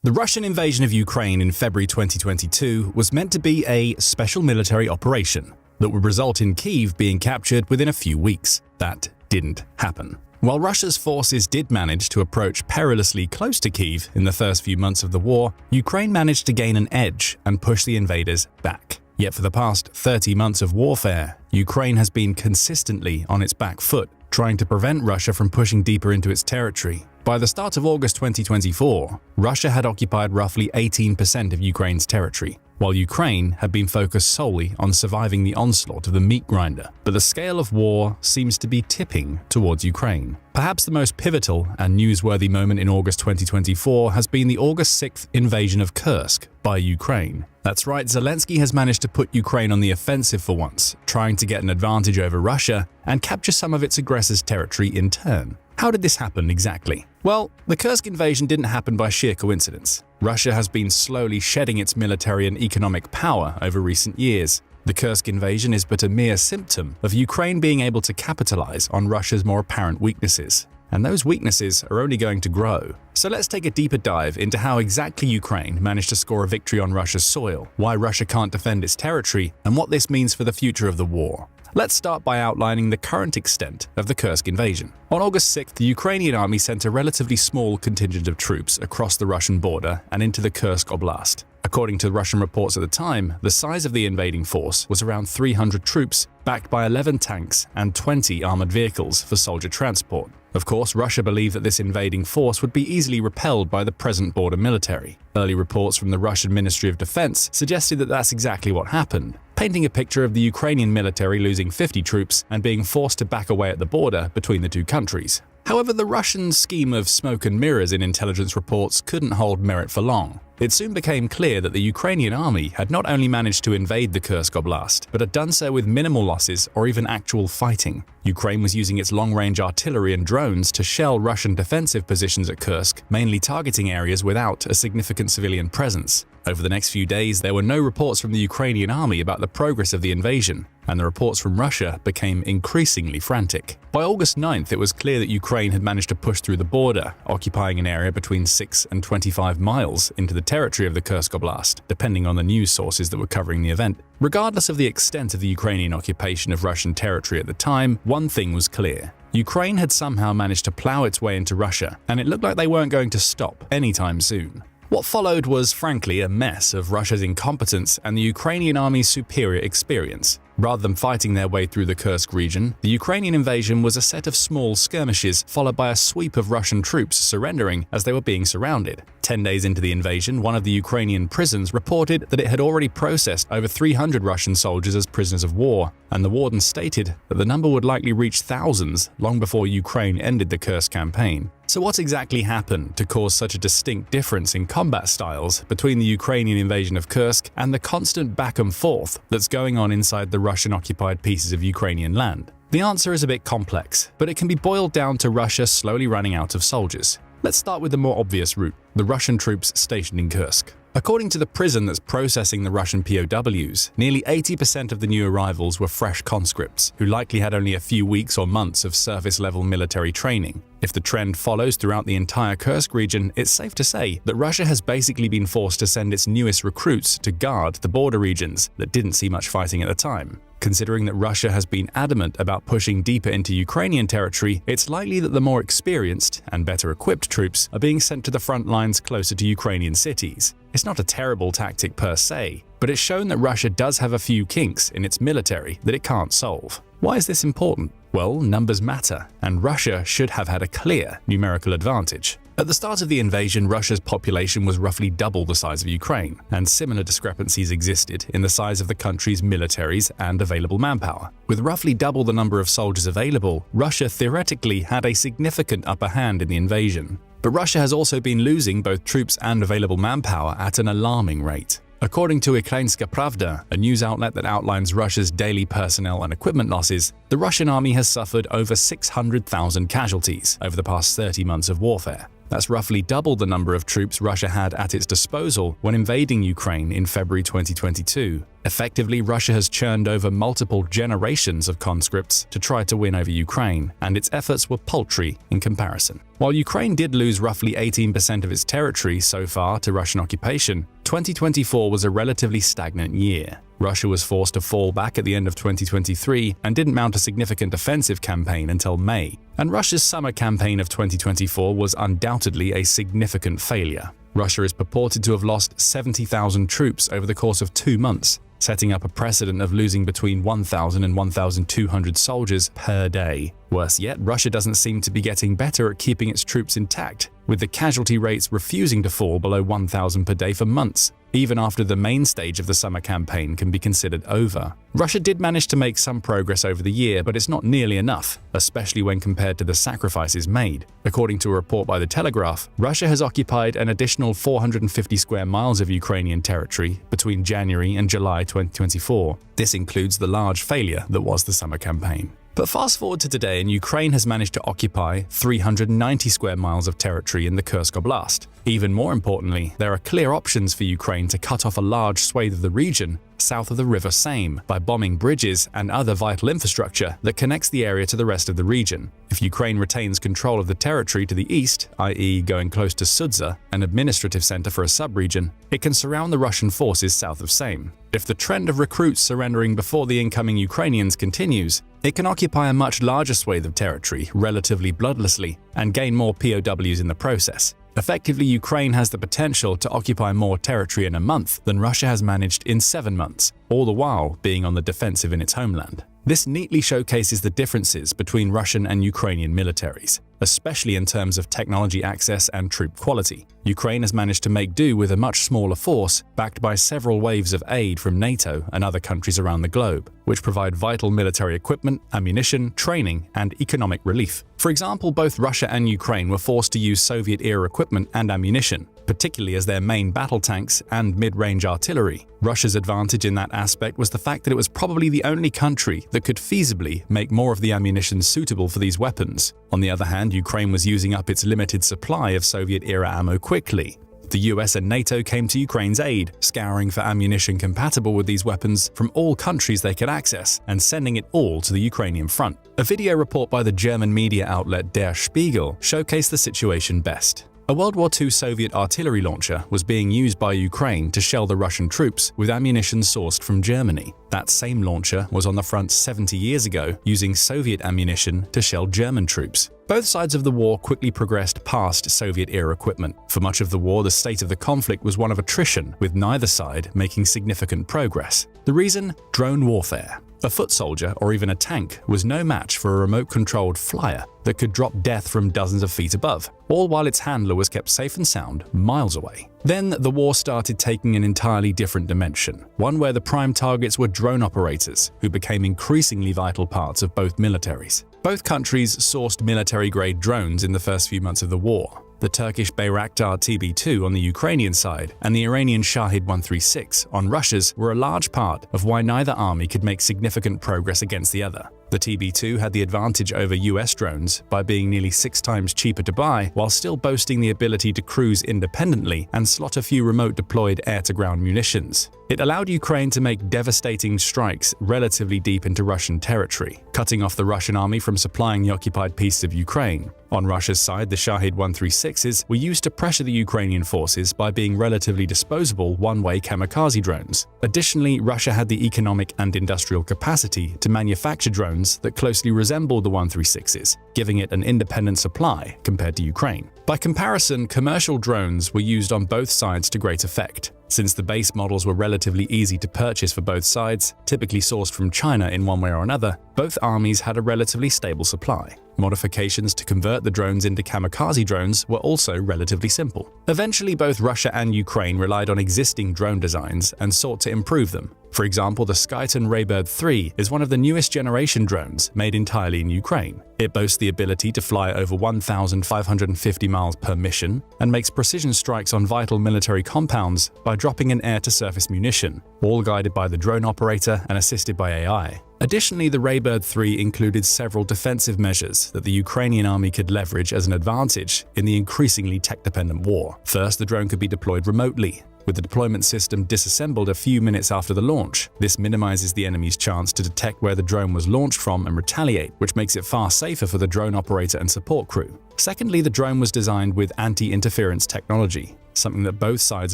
The Russian invasion of Ukraine in February 2022 was meant to be a special military operation that would result in Kyiv being captured within a few weeks. That didn't happen. While Russia's forces did manage to approach perilously close to Kyiv in the first few months of the war, Ukraine managed to gain an edge and push the invaders back. Yet for the past 30 months of warfare, Ukraine has been consistently on its back foot, trying to prevent Russia from pushing deeper into its territory. By the start of August 2024, Russia had occupied roughly 18% of Ukraine's territory, while Ukraine had been focused solely on surviving the onslaught of the meat grinder. But the scale of war seems to be tipping towards Ukraine. Perhaps the most pivotal and newsworthy moment in August 2024 has been the August 6th invasion of Kursk by Ukraine. That's right, Zelensky has managed to put Ukraine on the offensive for once, trying to get an advantage over Russia and capture some of its aggressors' territory in turn. How did this happen exactly? Well, the Kursk invasion didn't happen by sheer coincidence. Russia has been slowly shedding its military and economic power over recent years. The Kursk invasion is but a mere symptom of Ukraine being able to capitalize on Russia's more apparent weaknesses. And those weaknesses are only going to grow. So let's take a deeper dive into how exactly Ukraine managed to score a victory on Russia's soil, why Russia can't defend its territory, and what this means for the future of the war. Let's start by outlining the current extent of the Kursk invasion. On August 6th, the Ukrainian army sent a relatively small contingent of troops across the Russian border and into the Kursk Oblast. According to Russian reports at the time, the size of the invading force was around 300 troops, backed by 11 tanks and 20 armored vehicles for soldier transport. Of course, Russia believed that this invading force would be easily repelled by the present border military. Early reports from the Russian Ministry of Defense suggested that that's exactly what happened, painting a picture of the Ukrainian military losing 50 troops and being forced to back away at the border between the two countries. However, the Russian scheme of smoke and mirrors in intelligence reports couldn't hold merit for long. It soon became clear that the Ukrainian army had not only managed to invade the Kursk Oblast, but had done so with minimal losses or even actual fighting. Ukraine was using its long-range artillery and drones to shell Russian defensive positions at Kursk, mainly targeting areas without a significant civilian presence. Over the next few days, there were no reports from the Ukrainian army about the progress of the invasion, and the reports from Russia became increasingly frantic. By August 9th, it was clear that Ukraine had managed to push through the border, occupying an area between 6 and 25 miles into the territory of the Kursk Oblast, depending on the news sources that were covering the event. Regardless of the extent of the Ukrainian occupation of Russian territory at the time, one thing was clear. Ukraine had somehow managed to plow its way into Russia, and it looked like they weren't going to stop anytime soon. What followed was, frankly, a mess of Russia's incompetence and the Ukrainian army's superior experience. Rather than fighting their way through the Kursk region, the Ukrainian invasion was a set of small skirmishes followed by a sweep of Russian troops surrendering as they were being surrounded. 10 days into the invasion, one of the Ukrainian prisons reported that it had already processed over 300 Russian soldiers as prisoners of war, and the warden stated that the number would likely reach thousands long before Ukraine ended the Kursk campaign. So what exactly happened to cause such a distinct difference in combat styles between the Ukrainian invasion of Kursk and the constant back and forth that's going on inside the Russian-occupied pieces of Ukrainian land? The answer is a bit complex, but it can be boiled down to Russia slowly running out of soldiers. Let's start with the more obvious route, the Russian troops stationed in Kursk. According to the prison that's processing the Russian POWs, nearly 80% of the new arrivals were fresh conscripts, who likely had only a few weeks or months of surface-level military training. If the trend follows throughout the entire Kursk region, it's safe to say that Russia has basically been forced to send its newest recruits to guard the border regions that didn't see much fighting at the time. Considering that Russia has been adamant about pushing deeper into Ukrainian territory, it's likely that the more experienced and better equipped troops are being sent to the front lines closer to Ukrainian cities. It's not a terrible tactic per se, but it's shown that Russia does have a few kinks in its military that it can't solve. Why is this important? Well, numbers matter, and Russia should have had a clear numerical advantage. At the start of the invasion, Russia's population was roughly double the size of Ukraine, and similar discrepancies existed in the size of the country's militaries and available manpower. With roughly double the number of soldiers available, Russia theoretically had a significant upper hand in the invasion. But Russia has also been losing both troops and available manpower at an alarming rate. According to Ukrainska Pravda, a news outlet that outlines Russia's daily personnel and equipment losses, the Russian army has suffered over 600,000 casualties over the past 30 months of warfare. That's roughly double the number of troops Russia had at its disposal when invading Ukraine in February 2022. Effectively, Russia has churned over multiple generations of conscripts to try to win over Ukraine, and its efforts were paltry in comparison. While Ukraine did lose roughly 18% of its territory so far to Russian occupation, 2024 was a relatively stagnant year. Russia was forced to fall back at the end of 2023 and didn't mount a significant offensive campaign until May. And Russia's summer campaign of 2024 was undoubtedly a significant failure. Russia is purported to have lost 70,000 troops over the course of 2 months, setting up a precedent of losing between 1,000 and 1,200 soldiers per day. Worse yet, Russia doesn't seem to be getting better at keeping its troops intact, with the casualty rates refusing to fall below 1,000 per day for months, even after the main stage of the summer campaign can be considered over. Russia did manage to make some progress over the year, but it's not nearly enough, especially when compared to the sacrifices made. According to a report by The Telegraph, Russia has occupied an additional 450 square miles of Ukrainian territory between January and July 2024. This includes the large failure that was the summer campaign. But fast forward to today, and Ukraine has managed to occupy 390 square miles of territory in the Kursk Oblast. Even more importantly, there are clear options for Ukraine to cut off a large swathe of the region south of the River Seine by bombing bridges and other vital infrastructure that connects the area to the rest of the region. If Ukraine retains control of the territory to the east, i.e. going close to Sudza, an administrative center for a sub-region, it can surround the Russian forces south of Seine. If the trend of recruits surrendering before the incoming Ukrainians continues, it can occupy a much larger swathe of territory relatively bloodlessly and gain more POWs in the process. Effectively, Ukraine has the potential to occupy more territory in a month than Russia has managed in 7 months, all the while being on the defensive in its homeland. This neatly showcases the differences between Russian and Ukrainian militaries, especially in terms of technology access and troop quality. Ukraine has managed to make do with a much smaller force, backed by several waves of aid from NATO and other countries around the globe, which provide vital military equipment, ammunition, training, and economic relief. For example, both Russia and Ukraine were forced to use Soviet-era equipment and ammunition, particularly as their main battle tanks and mid-range artillery. Russia's advantage in that aspect was the fact that it was probably the only country that could feasibly make more of the ammunition suitable for these weapons. On the other hand, Ukraine was using up its limited supply of Soviet-era ammo quickly. The US and NATO came to Ukraine's aid, scouring for ammunition compatible with these weapons from all countries they could access and sending it all to the Ukrainian front. A video report by the German media outlet Der Spiegel showcased the situation best. A World War II Soviet artillery launcher was being used by Ukraine to shell the Russian troops with ammunition sourced from Germany. That same launcher was on the front 70 years ago, using Soviet ammunition to shell German troops. Both sides of the war quickly progressed past Soviet-era equipment. For much of the war, the state of the conflict was one of attrition, with neither side making significant progress. The reason? Drone warfare. A foot soldier, or even a tank, was no match for a remote-controlled flyer that could drop death from dozens of feet above, all while its handler was kept safe and sound miles away. Then the war started taking an entirely different dimension, one where the prime targets were drone operators, who became increasingly vital parts of both militaries. Both countries sourced military-grade drones in the first few months of the war. The Turkish Bayraktar TB2 on the Ukrainian side and the Iranian Shahid 136 on Russia's were a large part of why neither army could make significant progress against the other. The TB2 had the advantage over US drones by being nearly 6 times cheaper to buy, while still boasting the ability to cruise independently and slot a few remote-deployed air-to-ground munitions. It allowed Ukraine to make devastating strikes relatively deep into Russian territory, cutting off the Russian army from supplying the occupied pieces of Ukraine. On Russia's side, the Shahid 136s were used to pressure the Ukrainian forces by being relatively disposable one-way kamikaze drones. Additionally, Russia had the economic and industrial capacity to manufacture drones that closely resembled the 136s, giving it an independent supply compared to Ukraine. By comparison, commercial drones were used on both sides to great effect. Since the base models were relatively easy to purchase for both sides, typically sourced from China in one way or another, both armies had a relatively stable supply. Modifications to convert the drones into kamikaze drones were also relatively simple. Eventually, both Russia and Ukraine relied on existing drone designs and sought to improve them. For example, the Skyton Raybird 3 is one of the newest generation drones made entirely in Ukraine. It boasts the ability to fly over 1,550 miles per mission and makes precision strikes on vital military compounds by dropping an air-to-surface munition, all guided by the drone operator and assisted by AI. Additionally, the Raybird 3 included several defensive measures that the Ukrainian army could leverage as an advantage in the increasingly tech-dependent war. First, the drone could be deployed remotely. With the deployment system disassembled a few minutes after the launch, this minimizes the enemy's chance to detect where the drone was launched from and retaliate, which makes it far safer for the drone operator and support crew. Secondly, the drone was designed with anti-interference technology, something that both sides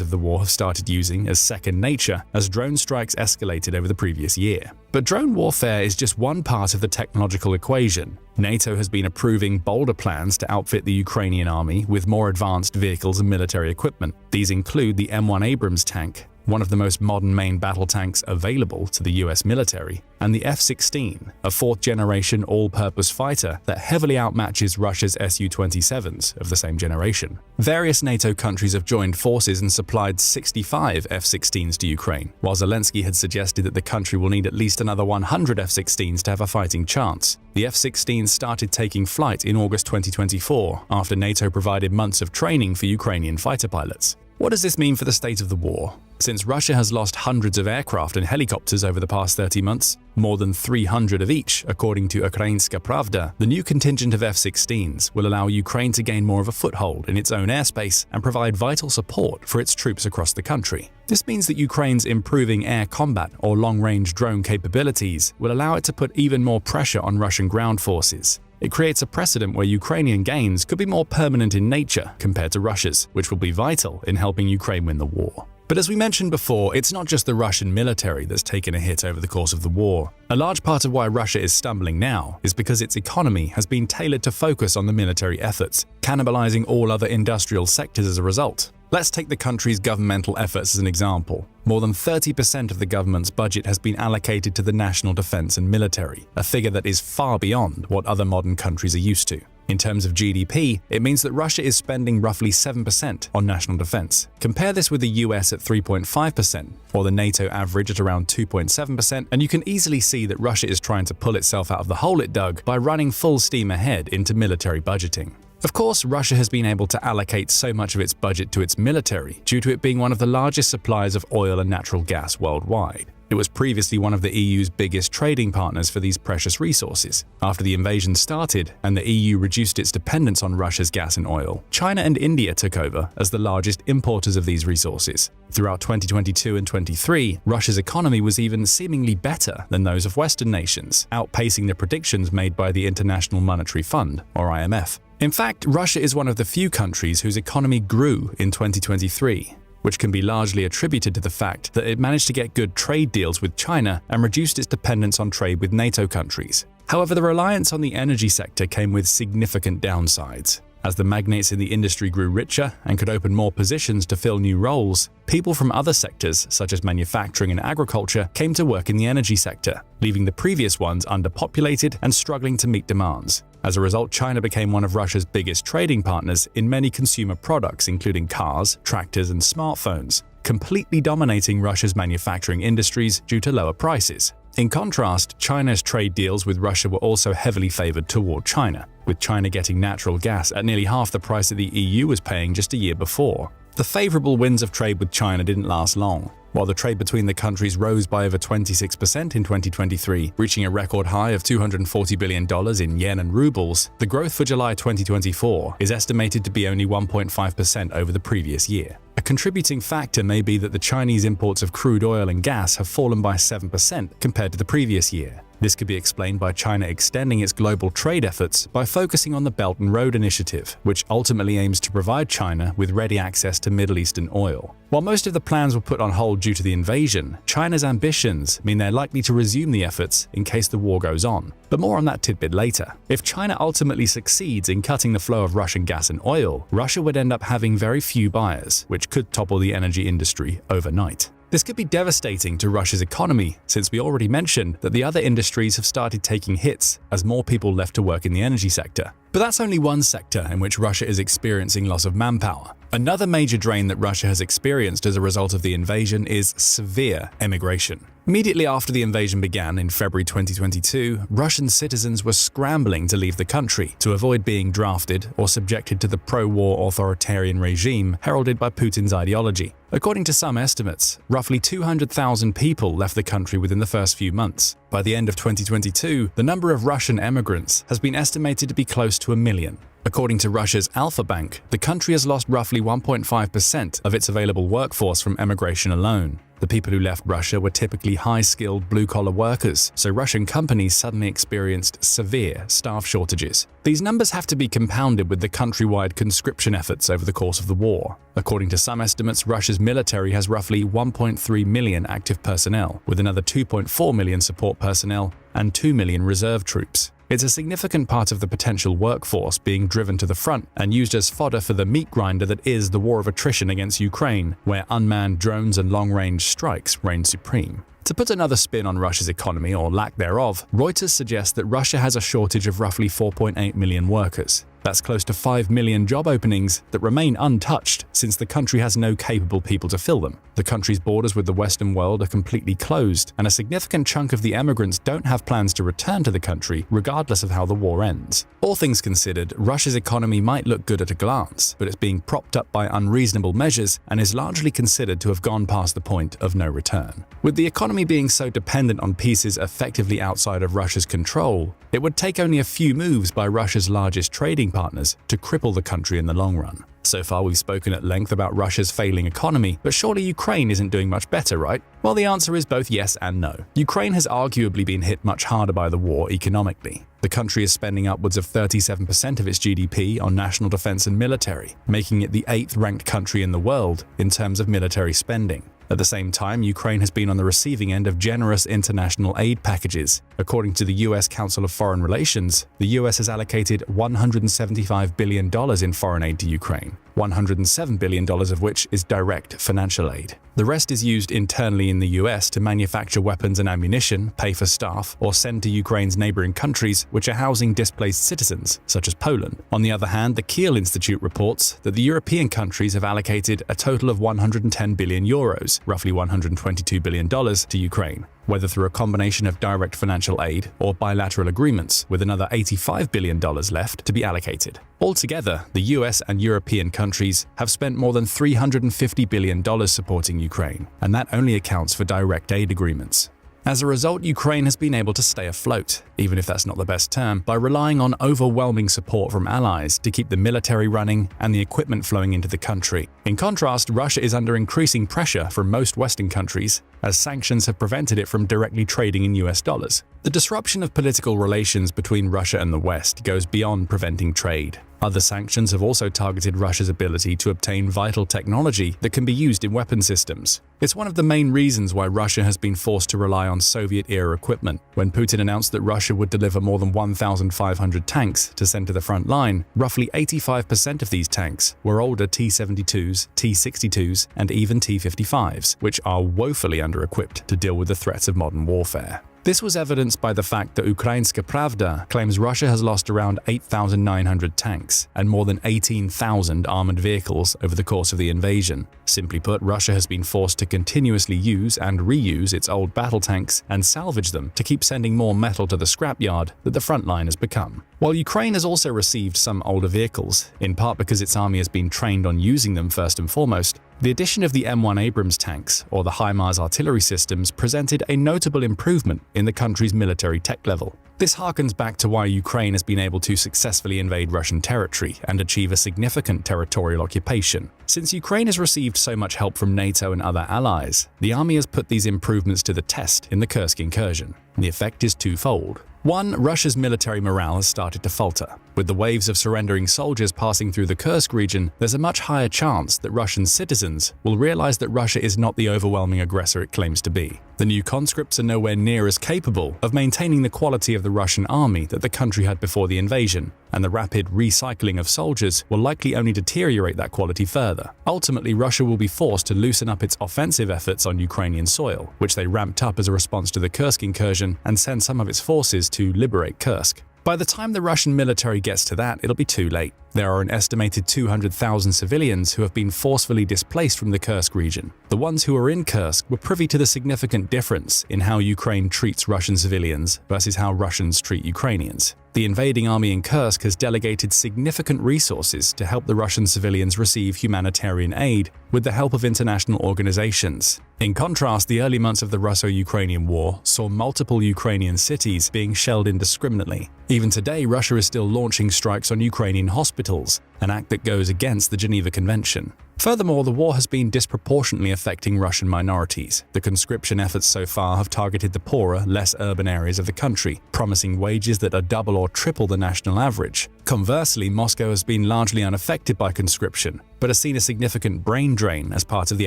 of the war have started using as second nature as drone strikes escalated over the previous year. But drone warfare is just one part of the technological equation. NATO has been approving bolder plans to outfit the Ukrainian army with more advanced vehicles and military equipment. These include the M1 Abrams tank, one of the most modern main battle tanks available to the US military, and the F-16, a fourth-generation all-purpose fighter that heavily outmatches Russia's Su-27s of the same generation. Various NATO countries have joined forces and supplied 65 F-16s to Ukraine, while Zelensky had suggested that the country will need at least another 100 F-16s to have a fighting chance. The F-16s started taking flight in August 2024 after NATO provided months of training for Ukrainian fighter pilots. What does this mean for the state of the war? Since Russia has lost hundreds of aircraft and helicopters over the past 30 months, more than 300 of each, according to Ukrainska Pravda, the new contingent of F-16s will allow Ukraine to gain more of a foothold in its own airspace and provide vital support for its troops across the country. This means that Ukraine's improving air combat or long-range drone capabilities will allow it to put even more pressure on Russian ground forces. It creates a precedent where Ukrainian gains could be more permanent in nature compared to Russia's, which will be vital in helping Ukraine win the war. But as we mentioned before, it's not just the Russian military that's taken a hit over the course of the war. A large part of why Russia is stumbling now is because its economy has been tailored to focus on the military efforts, cannibalizing all other industrial sectors as a result. Let's take the country's governmental efforts as an example. More than 30% of the government's budget has been allocated to the national defense and military, a figure that is far beyond what other modern countries are used to. In terms of GDP, it means that Russia is spending roughly 7% on national defense. Compare this with the US at 3.5%, or the NATO average at around 2.7%, and you can easily see that Russia is trying to pull itself out of the hole it dug by running full steam ahead into military budgeting. Of course, Russia has been able to allocate so much of its budget to its military due to it being one of the largest suppliers of oil and natural gas worldwide. It was previously one of the EU's biggest trading partners for these precious resources. After the invasion started and the EU reduced its dependence on Russia's gas and oil, China and India took over as the largest importers of these resources. Throughout 2022 and 2023, Russia's economy was even seemingly better than those of Western nations, outpacing the predictions made by the International Monetary Fund, or IMF. In fact, Russia is one of the few countries whose economy grew in 2023. Which can be largely attributed to the fact that it managed to get good trade deals with China and reduced its dependence on trade with NATO countries. However, the reliance on the energy sector came with significant downsides. As the magnates in the industry grew richer and could open more positions to fill new roles, people from other sectors, such as manufacturing and agriculture, came to work in the energy sector, leaving the previous ones underpopulated and struggling to meet demands. As a result, China became one of Russia's biggest trading partners in many consumer products, including cars, tractors, and smartphones, completely dominating Russia's manufacturing industries due to lower prices. In contrast, China's trade deals with Russia were also heavily favored toward China, with China getting natural gas at nearly half the price that the EU was paying just a year before. The favorable winds of trade with China didn't last long. While the trade between the countries rose by over 26% in 2023, reaching a record high of $240 billion in yen and rubles, the growth for July 2024 is estimated to be only 1.5% over the previous year. A contributing factor may be that the Chinese imports of crude oil and gas have fallen by 7% compared to the previous year. This could be explained by China extending its global trade efforts by focusing on the Belt and Road Initiative, which ultimately aims to provide China with ready access to Middle Eastern oil. While most of the plans were put on hold due to the invasion, China's ambitions mean they're likely to resume the efforts in case the war goes on. But more on that tidbit later. If China ultimately succeeds in cutting the flow of Russian gas and oil, Russia would end up having very few buyers, which could topple the energy industry overnight. This could be devastating to Russia's economy, since we already mentioned that the other industries have started taking hits as more people left to work in the energy sector. But that's only one sector in which Russia is experiencing loss of manpower. Another major drain that Russia has experienced as a result of the invasion is severe emigration. Immediately after the invasion began in February 2022, Russian citizens were scrambling to leave the country to avoid being drafted or subjected to the pro-war authoritarian regime heralded by Putin's ideology. According to some estimates, roughly 200,000 people left the country within the first few months. By the end of 2022, the number of Russian emigrants has been estimated to be close to 1 million. According to Russia's Alpha Bank, the country has lost roughly 1.5% of its available workforce from emigration alone. The people who left Russia were typically high-skilled blue-collar workers, so Russian companies suddenly experienced severe staff shortages. These numbers have to be compounded with the countrywide conscription efforts over the course of the war. According to some estimates, Russia's military has roughly 1.3 million active personnel, with another 2.4 million support personnel and 2 million reserve troops. It's a significant part of the potential workforce being driven to the front and used as fodder for the meat grinder that is the war of attrition against Ukraine, where unmanned drones and long-range strikes reign supreme. To put another spin on Russia's economy, or lack thereof, Reuters suggests that Russia has a shortage of roughly 4.8 million workers. That's close to 5 million job openings that remain untouched since the country has no capable people to fill them. The country's borders with the Western world are completely closed, and a significant chunk of the emigrants don't have plans to return to the country regardless of how the war ends. All things considered, Russia's economy might look good at a glance, but it's being propped up by unreasonable measures and is largely considered to have gone past the point of no return. With the economy being so dependent on pieces effectively outside of Russia's control, it would take only a few moves by Russia's largest trading partners to cripple the country in the long run. So far, we've spoken at length about Russia's failing economy, but surely Ukraine isn't doing much better, right? Well, the answer is both yes and no. Ukraine has arguably been hit much harder by the war economically. The country is spending upwards of 37% of its GDP on national defense and military, making it the 8th-ranked country in the world in terms of military spending. At the same time, Ukraine has been on the receiving end of generous international aid packages. According to the U.S. Council of Foreign Relations, the U.S. has allocated $175 billion in foreign aid to Ukraine, $107 billion of which is direct financial aid. The rest is used internally in the U.S. to manufacture weapons and ammunition, pay for staff, or send to Ukraine's neighboring countries which are housing displaced citizens, such as Poland. On the other hand, the Kiel Institute reports that the European countries have allocated a total of 110 billion euros, roughly $122 billion, to Ukraine, whether through a combination of direct financial aid or bilateral agreements, with another $85 billion left to be allocated. Altogether, the US and European countries have spent more than $350 billion supporting Ukraine, and that only accounts for direct aid agreements. As a result, Ukraine has been able to stay afloat, even if that's not the best term, by relying on overwhelming support from allies to keep the military running and the equipment flowing into the country. In contrast, Russia is under increasing pressure from most Western countries, as sanctions have prevented it from directly trading in US dollars. The disruption of political relations between Russia and the West goes beyond preventing trade. Other sanctions have also targeted Russia's ability to obtain vital technology that can be used in weapon systems. It's one of the main reasons why Russia has been forced to rely on Soviet-era equipment. When Putin announced that Russia would deliver more than 1,500 tanks to send to the front line, roughly 85% of these tanks were older T-72s, T-62s, and even T-55s, which are woefully under-equipped to deal with the threats of modern warfare. This was evidenced by the fact that Ukrainska Pravda claims Russia has lost around 8,900 tanks and more than 18,000 armored vehicles over the course of the invasion. Simply put, Russia has been forced to continuously use and reuse its old battle tanks and salvage them to keep sending more metal to the scrapyard that the front line has become. While Ukraine has also received some older vehicles, in part because its army has been trained on using them first and foremost, the addition of the M1 Abrams tanks, or the HIMARS artillery systems, presented a notable improvement in the country's military tech level. This harkens back to why Ukraine has been able to successfully invade Russian territory and achieve a significant territorial occupation. Since Ukraine has received so much help from NATO and other allies, the army has put these improvements to the test in the Kursk incursion. The effect is twofold. One, Russia's military morale has started to falter. With the waves of surrendering soldiers passing through the Kursk region, there's a much higher chance that Russian citizens will realize that Russia is not the overwhelming aggressor it claims to be. The new conscripts are nowhere near as capable of maintaining the quality of the Russian army that the country had before the invasion, and the rapid recycling of soldiers will likely only deteriorate that quality further. Ultimately, Russia will be forced to loosen up its offensive efforts on Ukrainian soil, which they ramped up as a response to the Kursk incursion, and send some of its forces to liberate Kursk. By the time the Russian military gets to that, it'll be too late. There are an estimated 200,000 civilians who have been forcefully displaced from the Kursk region. The ones who are in Kursk were privy to the significant difference in how Ukraine treats Russian civilians versus how Russians treat Ukrainians. The invading army in Kursk has delegated significant resources to help the Russian civilians receive humanitarian aid with the help of international organizations. In contrast, the early months of the Russo-Ukrainian War saw multiple Ukrainian cities being shelled indiscriminately. Even today, Russia is still launching strikes on Ukrainian hospitals, an act that goes against the Geneva Convention. Furthermore, the war has been disproportionately affecting Russian minorities. The conscription efforts so far have targeted the poorer, less urban areas of the country, promising wages that are double or triple the national average. Conversely, Moscow has been largely unaffected by conscription, but has seen a significant brain drain as part of the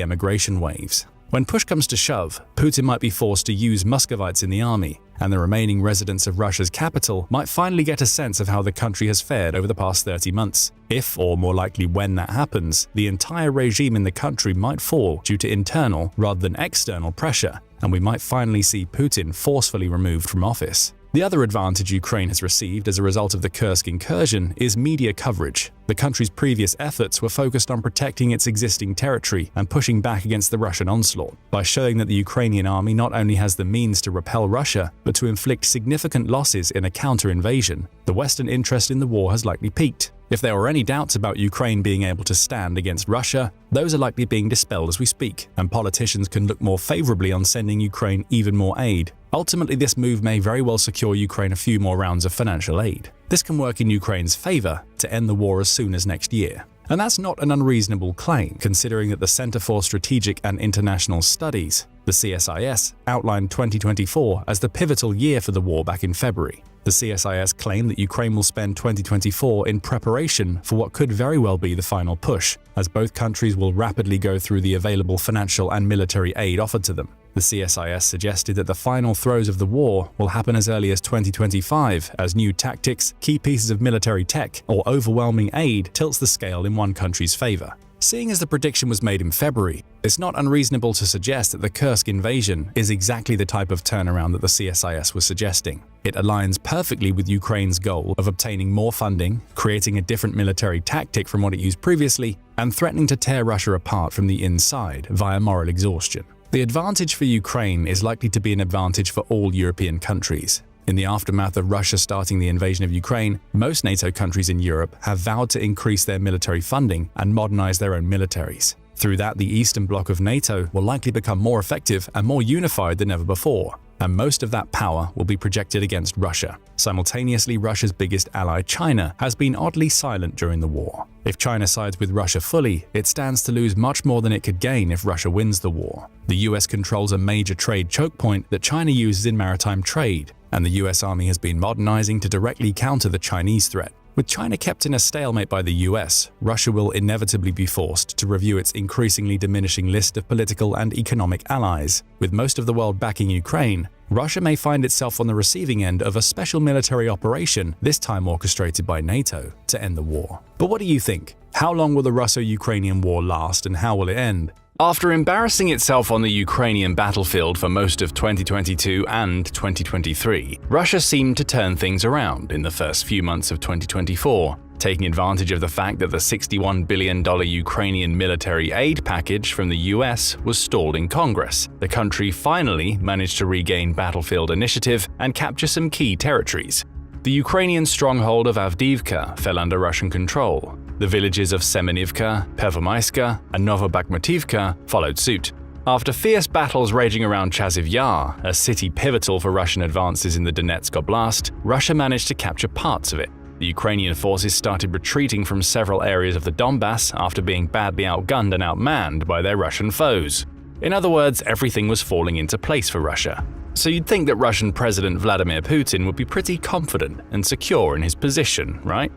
emigration waves. When push comes to shove, Putin might be forced to use Muscovites in the army, and the remaining residents of Russia's capital might finally get a sense of how the country has fared over the past 30 months. If, or more likely when that happens, the entire regime in the country might fall due to internal rather than external pressure, and we might finally see Putin forcefully removed from office. The other advantage Ukraine has received as a result of the Kursk incursion is media coverage. The country's previous efforts were focused on protecting its existing territory and pushing back against the Russian onslaught. By showing that the Ukrainian army not only has the means to repel Russia, but to inflict significant losses in a counter-invasion, the Western interest in the war has likely peaked. If there were any doubts about Ukraine being able to stand against Russia, those are likely being dispelled as we speak, and politicians can look more favorably on sending Ukraine even more aid. Ultimately, this move may very well secure Ukraine a few more rounds of financial aid. This can work in Ukraine's favor to end the war as soon as next year. And that's not an unreasonable claim, considering that the Center for Strategic and International Studies, the CSIS, outlined 2024 as the pivotal year for the war back in February. The CSIS claimed that Ukraine will spend 2024 in preparation for what could very well be the final push, as both countries will rapidly go through the available financial and military aid offered to them. The CSIS suggested that the final throes of the war will happen as early as 2025, as new tactics, key pieces of military tech, or overwhelming aid tilts the scale in one country's favor. Seeing as the prediction was made in February, it's not unreasonable to suggest that the Kursk invasion is exactly the type of turnaround that the CSIS was suggesting. It aligns perfectly with Ukraine's goal of obtaining more funding, creating a different military tactic from what it used previously, and threatening to tear Russia apart from the inside via moral exhaustion. The advantage for Ukraine is likely to be an advantage for all European countries. In the aftermath of Russia starting the invasion of Ukraine, most NATO countries in Europe have vowed to increase their military funding and modernize their own militaries. Through that, the Eastern Bloc of NATO will likely become more effective and more unified than ever before, and most of that power will be projected against Russia. Simultaneously, Russia's biggest ally, China, has been oddly silent during the war. If China sides with Russia fully, it stands to lose much more than it could gain if Russia wins the war. The US controls a major trade choke point that China uses in maritime trade, and the US Army has been modernizing to directly counter the Chinese threat. With China kept in a stalemate by the US, Russia will inevitably be forced to review its increasingly diminishing list of political and economic allies. With most of the world backing Ukraine, Russia may find itself on the receiving end of a special military operation, this time orchestrated by NATO, to end the war. But what do you think? How long will the Russo-Ukrainian war last, and how will it end? After embarrassing itself on the Ukrainian battlefield for most of 2022 and 2023, Russia seemed to turn things around in the first few months of 2024, taking advantage of the fact that the $61 billion Ukrainian military aid package from the US was stalled in Congress. The country finally managed to regain battlefield initiative and capture some key territories. The Ukrainian stronghold of Avdiivka fell under Russian control. The villages of Semenivka, Pervomaiska, and Novobakhmutivka followed suit. After fierce battles raging around Chaziv Yar, a city pivotal for Russian advances in the Donetsk Oblast, Russia managed to capture parts of it. The Ukrainian forces started retreating from several areas of the Donbass after being badly outgunned and outmanned by their Russian foes. In other words, everything was falling into place for Russia. So you'd think that Russian President Vladimir Putin would be pretty confident and secure in his position, right?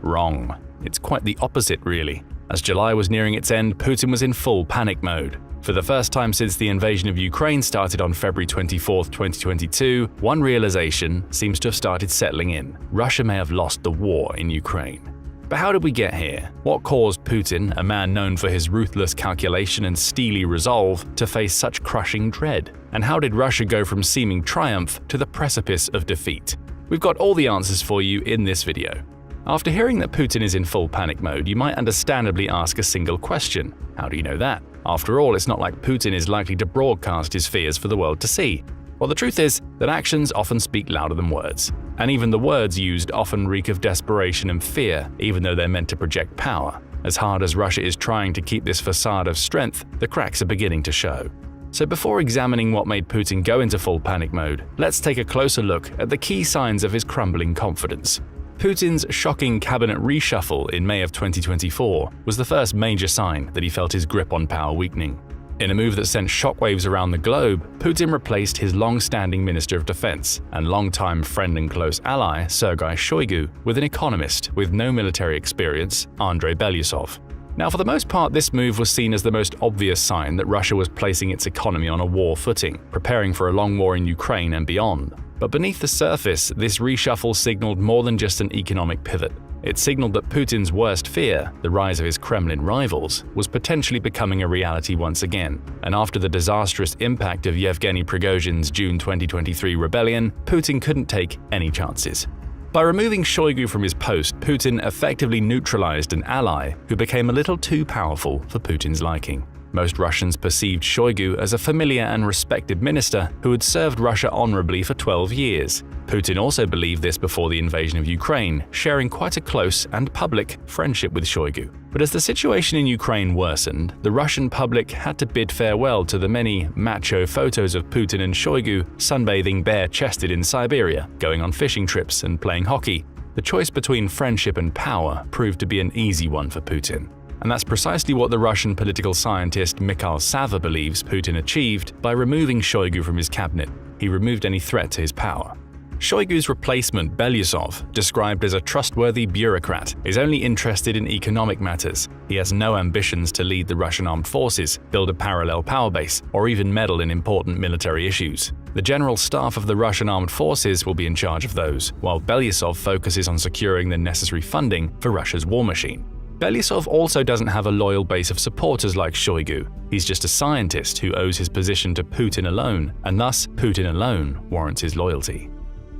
Wrong. It's quite the opposite, really. As July was nearing its end, Putin was in full panic mode. For the first time since the invasion of Ukraine started on February 24, 2022, one realization seems to have started settling in. Russia may have lost the war in Ukraine. But how did we get here? What caused Putin, a man known for his ruthless calculation and steely resolve, to face such crushing dread? And how did Russia go from seeming triumph to the precipice of defeat? We've got all the answers for you in this video. After hearing that Putin is in full panic mode, you might understandably ask a single question. How do you know that? After all, it's not like Putin is likely to broadcast his fears for the world to see. Well, the truth is that actions often speak louder than words. And even the words used often reek of desperation and fear, even though they're meant to project power. As hard as Russia is trying to keep this facade of strength, the cracks are beginning to show. So before examining what made Putin go into full panic mode, let's take a closer look at the key signs of his crumbling confidence. Putin's shocking cabinet reshuffle in May of 2024 was the first major sign that he felt his grip on power weakening. In a move that sent shockwaves around the globe, Putin replaced his long-standing Minister of Defense and longtime friend and close ally, Sergei Shoigu, with an economist with no military experience, Andrei Belousov. Now, for the most part, this move was seen as the most obvious sign that Russia was placing its economy on a war footing, preparing for a long war in Ukraine and beyond. But beneath the surface, this reshuffle signaled more than just an economic pivot. It signaled that Putin's worst fear, the rise of his Kremlin rivals, was potentially becoming a reality once again. And after the disastrous impact of Yevgeny Prigozhin's June 2023 rebellion, Putin couldn't take any chances. By removing Shoigu from his post, Putin effectively neutralized an ally who became a little too powerful for Putin's liking. Most Russians perceived Shoigu as a familiar and respected minister who had served Russia honorably for 12 years. Putin also believed this before the invasion of Ukraine, sharing quite a close and public friendship with Shoigu. But as the situation in Ukraine worsened, the Russian public had to bid farewell to the many macho photos of Putin and Shoigu sunbathing bare-chested in Siberia, going on fishing trips and playing hockey. The choice between friendship and power proved to be an easy one for Putin. And that's precisely what the Russian political scientist Mikhail Sava believes Putin achieved by removing Shoigu from his cabinet. He removed any threat to his power. Shoigu's replacement, Belousov, described as a trustworthy bureaucrat, is only interested in economic matters. He has no ambitions to lead the Russian armed forces, build a parallel power base, or even meddle in important military issues. The general staff of the Russian armed forces will be in charge of those, while Belousov focuses on securing the necessary funding for Russia's war machine. Belousov also doesn't have a loyal base of supporters like Shoigu. He's just a scientist who owes his position to Putin alone, and thus Putin alone warrants his loyalty.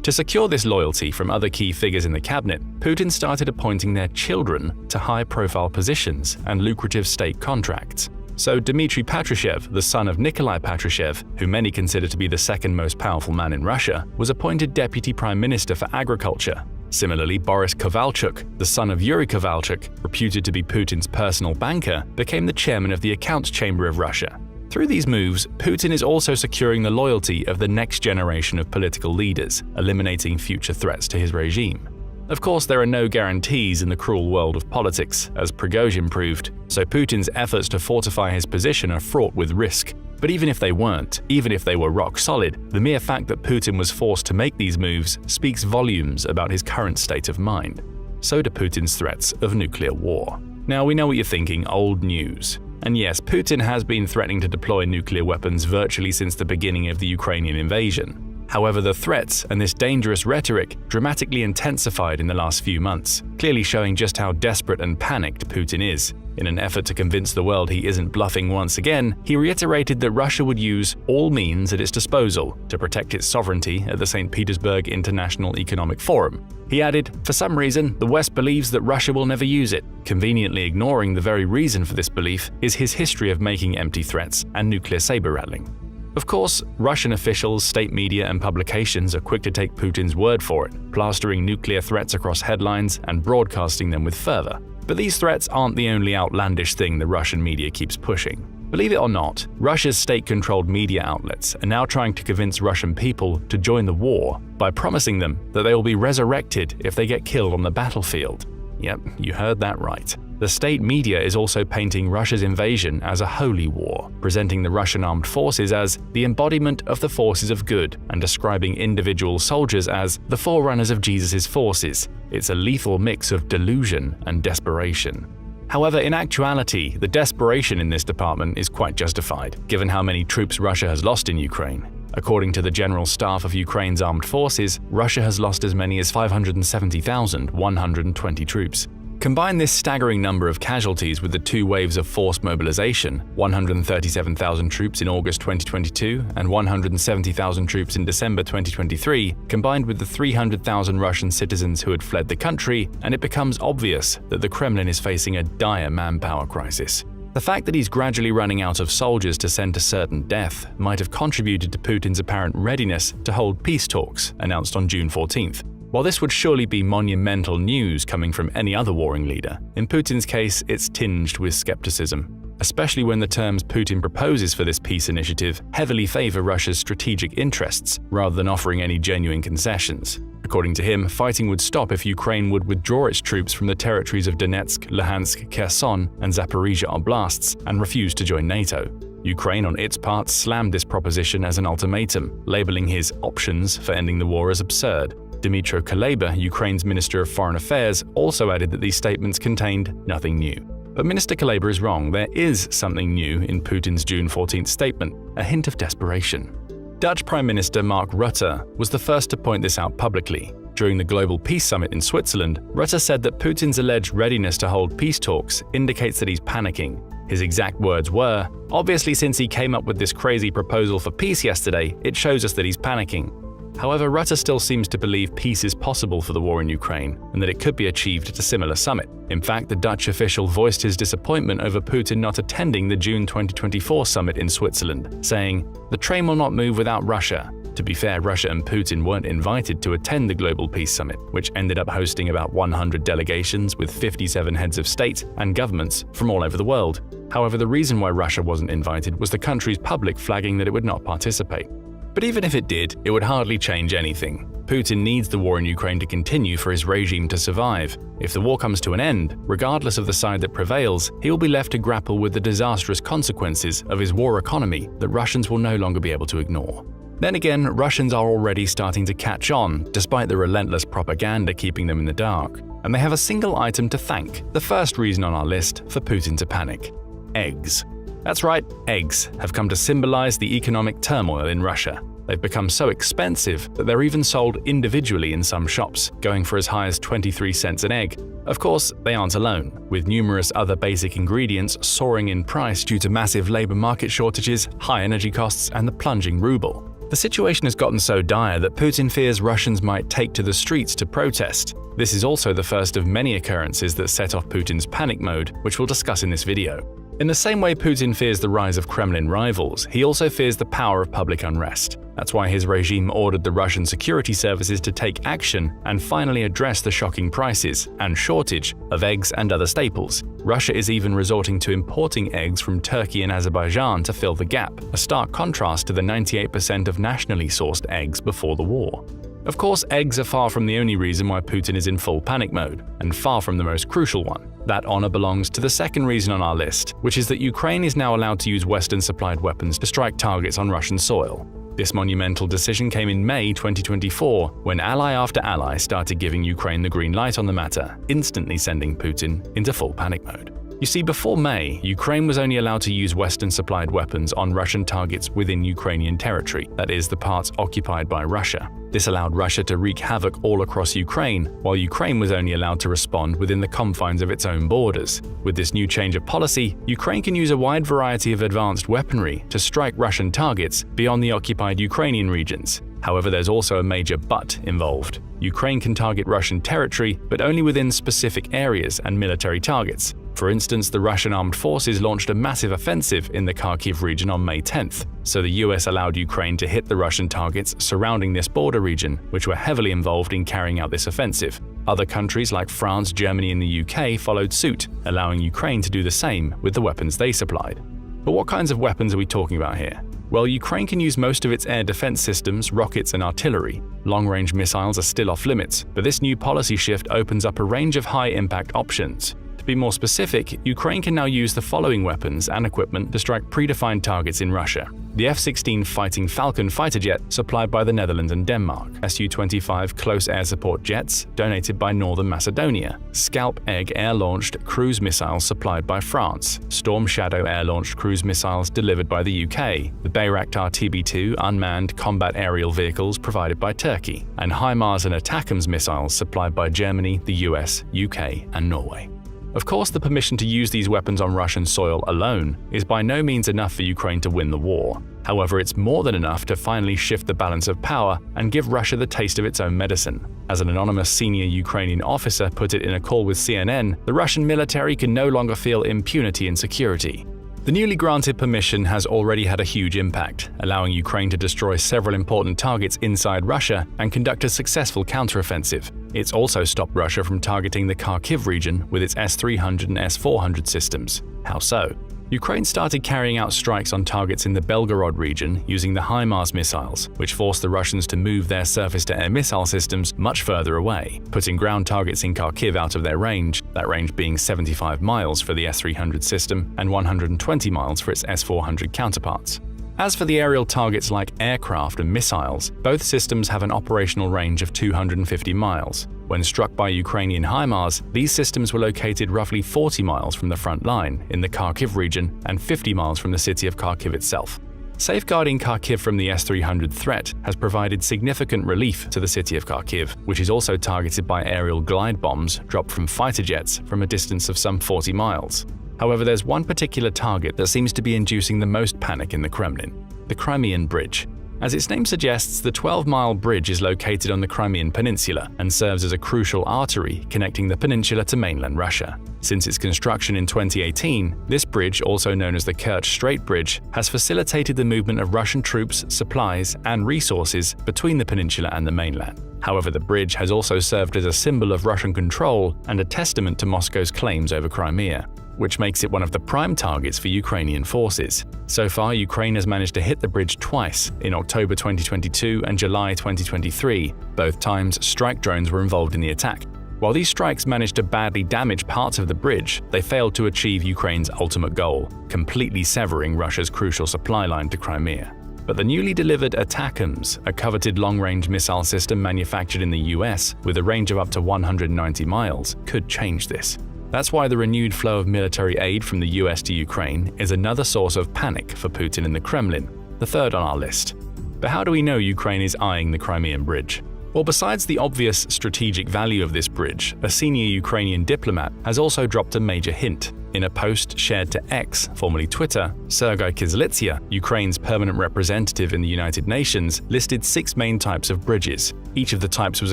To secure this loyalty from other key figures in the cabinet, Putin started appointing their children to high-profile positions and lucrative state contracts. So Dmitry Patrushev, the son of Nikolai Patrushev, who many consider to be the second most powerful man in Russia, was appointed Deputy Prime Minister for Agriculture. Similarly, Boris Kovalchuk, the son of Yuri Kovalchuk, reputed to be Putin's personal banker, became the chairman of the Accounts Chamber of Russia. Through these moves, Putin is also securing the loyalty of the next generation of political leaders, eliminating future threats to his regime. Of course, there are no guarantees in the cruel world of politics, as Prigozhin proved, so Putin's efforts to fortify his position are fraught with risk. But even if they weren't, even if they were rock solid, the mere fact that Putin was forced to make these moves speaks volumes about his current state of mind. So do Putin's threats of nuclear war. Now, we know what you're thinking, old news. And yes, Putin has been threatening to deploy nuclear weapons virtually since the beginning of the Ukrainian invasion. However, the threats and this dangerous rhetoric dramatically intensified in the last few months, clearly showing just how desperate and panicked Putin is. In an effort to convince the world he isn't bluffing once again, he reiterated that Russia would use all means at its disposal to protect its sovereignty at the St. Petersburg International Economic Forum. He added, for some reason, the West believes that Russia will never use it. Conveniently ignoring the very reason for this belief is his history of making empty threats and nuclear saber-rattling. Of course, Russian officials, state media, and publications are quick to take Putin's word for it, plastering nuclear threats across headlines and broadcasting them with fervor. But these threats aren't the only outlandish thing the Russian media keeps pushing. Believe it or not, Russia's state-controlled media outlets are now trying to convince Russian people to join the war by promising them that they will be resurrected if they get killed on the battlefield. Yep, you heard that right. The state media is also painting Russia's invasion as a holy war, presenting the Russian armed forces as the embodiment of the forces of good and describing individual soldiers as the forerunners of Jesus' forces. It's a lethal mix of delusion and desperation. However, in actuality, the desperation in this department is quite justified, given how many troops Russia has lost in Ukraine. According to the General Staff of Ukraine's armed forces, Russia has lost as many as 570,120 troops. Combine this staggering number of casualties with the two waves of forced mobilization, 137,000 troops in August 2022 and 170,000 troops in December 2023, combined with the 300,000 Russian citizens who had fled the country, and it becomes obvious that the Kremlin is facing a dire manpower crisis. The fact that he's gradually running out of soldiers to send to certain death might have contributed to Putin's apparent readiness to hold peace talks announced on June 14th. While this would surely be monumental news coming from any other warring leader, in Putin's case it's tinged with skepticism, especially when the terms Putin proposes for this peace initiative heavily favor Russia's strategic interests rather than offering any genuine concessions. According to him, fighting would stop if Ukraine would withdraw its troops from the territories of Donetsk, Luhansk, Kherson, and Zaporizhia oblasts and refuse to join NATO. Ukraine, on its part, slammed this proposition as an ultimatum, labeling his options for ending the war as absurd. Dmytro Kuleba, Ukraine's Minister of Foreign Affairs, also added that these statements contained nothing new. But Minister Kuleba is wrong. There is something new in Putin's June 14th statement, a hint of desperation. Dutch Prime Minister Mark Rutte was the first to point this out publicly. During the Global Peace Summit in Switzerland, Rutte said that Putin's alleged readiness to hold peace talks indicates that he's panicking. His exact words were, "Obviously, since he came up with this crazy proposal for peace yesterday, it shows us that he's panicking." However, Rutte still seems to believe peace is possible for the war in Ukraine and that it could be achieved at a similar summit. In fact, the Dutch official voiced his disappointment over Putin not attending the June 2024 summit in Switzerland, saying, "The train will not move without Russia." To be fair, Russia and Putin weren't invited to attend the Global Peace Summit, which ended up hosting about 100 delegations with 57 heads of state and governments from all over the world. However, the reason why Russia wasn't invited was the country's public flagging that it would not participate. But even if it did, it would hardly change anything. Putin needs the war in Ukraine to continue for his regime to survive. If the war comes to an end, regardless of the side that prevails, he will be left to grapple with the disastrous consequences of his war economy that Russians will no longer be able to ignore. Then again, Russians are already starting to catch on, despite the relentless propaganda keeping them in the dark. And they have a single item to thank, the first reason on our list for Putin to panic: eggs. That's right, eggs have come to symbolize the economic turmoil in Russia. They've become so expensive that they're even sold individually in some shops, going for as high as 23 cents an egg. Of course, they aren't alone, with numerous other basic ingredients soaring in price due to massive labor market shortages, high energy costs, and the plunging ruble. The situation has gotten so dire that Putin fears Russians might take to the streets to protest. This is also the first of many occurrences that set off Putin's panic mode, which we'll discuss in this video. In the same way Putin fears the rise of Kremlin rivals, he also fears the power of public unrest. That's why his regime ordered the Russian security services to take action and finally address the shocking prices and shortage of eggs and other staples. Russia is even resorting to importing eggs from Turkey and Azerbaijan to fill the gap, a stark contrast to the 98% of nationally sourced eggs before the war. Of course, eggs are far from the only reason why Putin is in full panic mode, and far from the most crucial one. That honor belongs to the second reason on our list, which is that Ukraine is now allowed to use Western-supplied weapons to strike targets on Russian soil. This monumental decision came in May 2024, when ally after ally started giving Ukraine the green light on the matter, instantly sending Putin into full panic mode. You see, before May, Ukraine was only allowed to use Western-supplied weapons on Russian targets within Ukrainian territory, that is, the parts occupied by Russia. This allowed Russia to wreak havoc all across Ukraine, while Ukraine was only allowed to respond within the confines of its own borders. With this new change of policy, Ukraine can use a wide variety of advanced weaponry to strike Russian targets beyond the occupied Ukrainian regions. However, there's also a major but involved. Ukraine can target Russian territory, but only within specific areas and military targets. For instance, the Russian armed forces launched a massive offensive in the Kharkiv region on May 10th, so the US allowed Ukraine to hit the Russian targets surrounding this border region, which were heavily involved in carrying out this offensive. Other countries like France, Germany, and the UK followed suit, allowing Ukraine to do the same with the weapons they supplied. But what kinds of weapons are we talking about here? Well, Ukraine can use most of its air defense systems, rockets, and artillery. Long-range missiles are still off limits, but this new policy shift opens up a range of high-impact options. To be more specific, Ukraine can now use the following weapons and equipment to strike predefined targets in Russia: the F-16 Fighting Falcon fighter jet supplied by the Netherlands and Denmark, Su-25 close air support jets donated by Northern Macedonia, Scalp Egg air-launched cruise missiles supplied by France, Storm Shadow air-launched cruise missiles delivered by the UK, the Bayraktar TB2 unmanned combat aerial vehicles provided by Turkey, and HIMARS and ATACMS missiles supplied by Germany, the US, UK, and Norway. Of course, the permission to use these weapons on Russian soil alone is by no means enough for Ukraine to win the war. However, it's more than enough to finally shift the balance of power and give Russia the taste of its own medicine. As an anonymous senior Ukrainian officer put it in a call with CNN, the Russian military can no longer feel impunity and security. The newly granted permission has already had a huge impact, allowing Ukraine to destroy several important targets inside Russia and conduct a successful counteroffensive. It's also stopped Russia from targeting the Kharkiv region with its S-300 and S-400 systems. How so? Ukraine started carrying out strikes on targets in the Belgorod region using the HIMARS missiles, which forced the Russians to move their surface-to-air missile systems much further away, putting ground targets in Kharkiv out of their range, that range being 75 miles for the S-300 system and 120 miles for its S-400 counterparts. As for the aerial targets like aircraft and missiles, both systems have an operational range of 250 miles. When struck by Ukrainian HIMARS, these systems were located roughly 40 miles from the front line in the Kharkiv region and 50 miles from the city of Kharkiv itself. Safeguarding Kharkiv from the S-300 threat has provided significant relief to the city of Kharkiv, which is also targeted by aerial glide bombs dropped from fighter jets from a distance of some 40 miles. However, there's one particular target that seems to be inducing the most panic in the Kremlin: the Crimean Bridge. As its name suggests, the 12-mile bridge is located on the Crimean Peninsula and serves as a crucial artery connecting the peninsula to mainland Russia. Since its construction in 2018, this bridge, also known as the Kerch Strait Bridge, has facilitated the movement of Russian troops, supplies, and resources between the peninsula and the mainland. However, the bridge has also served as a symbol of Russian control and a testament to Moscow's claims over Crimea, which makes it one of the prime targets for Ukrainian forces. So far, Ukraine has managed to hit the bridge twice, in October 2022 and July 2023. Both times, strike drones were involved in the attack. While these strikes managed to badly damage parts of the bridge, they failed to achieve Ukraine's ultimate goal, completely severing Russia's crucial supply line to Crimea. But the newly delivered ATACMS, a coveted long-range missile system manufactured in the US with a range of up to 190 miles, could change this. That's why the renewed flow of military aid from the US to Ukraine is another source of panic for Putin and the Kremlin, the third on our list. But how do we know Ukraine is eyeing the Crimean Bridge? Well, besides the obvious strategic value of this bridge, a senior Ukrainian diplomat has also dropped a major hint. In a post shared to X, formerly Twitter, Sergei Kyslytsya, Ukraine's permanent representative in the United Nations, listed 6 main types of bridges. Each of the types was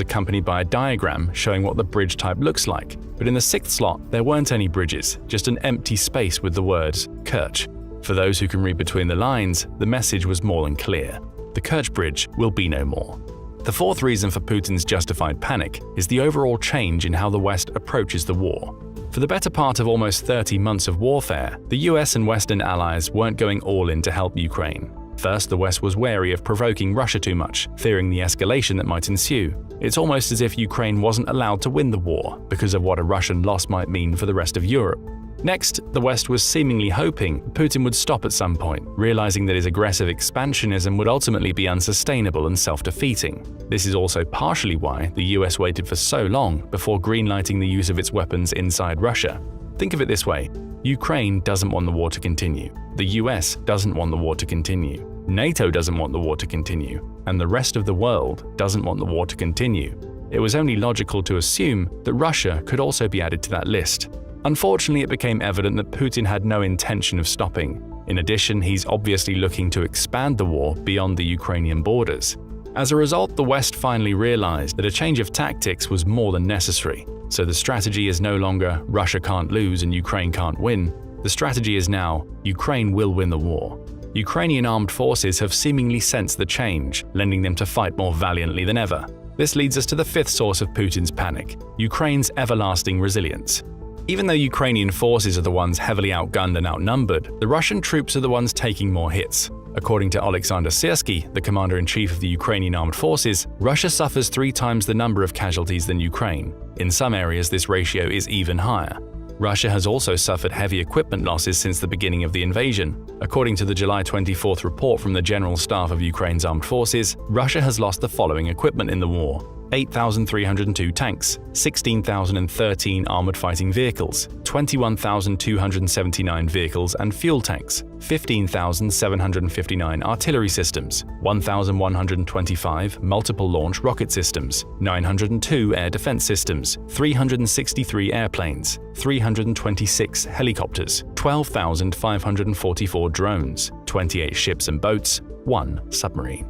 accompanied by a diagram showing what the bridge type looks like. But in the 6th slot, there weren't any bridges, just an empty space with the words Kerch. For those who can read between the lines, the message was more than clear. The Kerch Bridge will be no more. The 4th reason for Putin's justified panic is the overall change in how the West approaches the war. For the better part of almost 30 months of warfare, the US and Western allies weren't going all in to help Ukraine. First, the West was wary of provoking Russia too much, fearing the escalation that might ensue. It's almost as if Ukraine wasn't allowed to win the war because of what a Russian loss might mean for the rest of Europe. Next, the West was seemingly hoping Putin would stop at some point, realizing that his aggressive expansionism would ultimately be unsustainable and self-defeating. This is also partially why the US waited for so long before greenlighting the use of its weapons inside Russia. Think of it this way: Ukraine doesn't want the war to continue. The US doesn't want the war to continue. NATO doesn't want the war to continue. And the rest of the world doesn't want the war to continue. It was only logical to assume that Russia could also be added to that list. Unfortunately, it became evident that Putin had no intention of stopping. In addition, he's obviously looking to expand the war beyond the Ukrainian borders. As a result, the West finally realized that a change of tactics was more than necessary. So the strategy is no longer Russia can't lose and Ukraine can't win. The strategy is now Ukraine will win the war. Ukrainian armed forces have seemingly sensed the change, lending them to fight more valiantly than ever. This leads us to the 5th source of Putin's panic: Ukraine's everlasting resilience. Even though Ukrainian forces are the ones heavily outgunned and outnumbered, the Russian troops are the ones taking more hits. According to Alexander Syrsky, the commander-in-chief of the Ukrainian armed forces, Russia suffers 3 times the number of casualties than Ukraine. In some areas, this ratio is even higher. Russia has also suffered heavy equipment losses since the beginning of the invasion. According to the July 24th report from the General Staff of Ukraine's Armed Forces, Russia has lost the following equipment in the war: 8,302 tanks, 16,013 armored fighting vehicles, 21,279 vehicles and fuel tanks, 15,759 artillery systems, 1,125 multiple launch rocket systems, 902 air defense systems, 363 airplanes, 326 helicopters, 12,544 drones, 28 ships and boats, 1 submarine.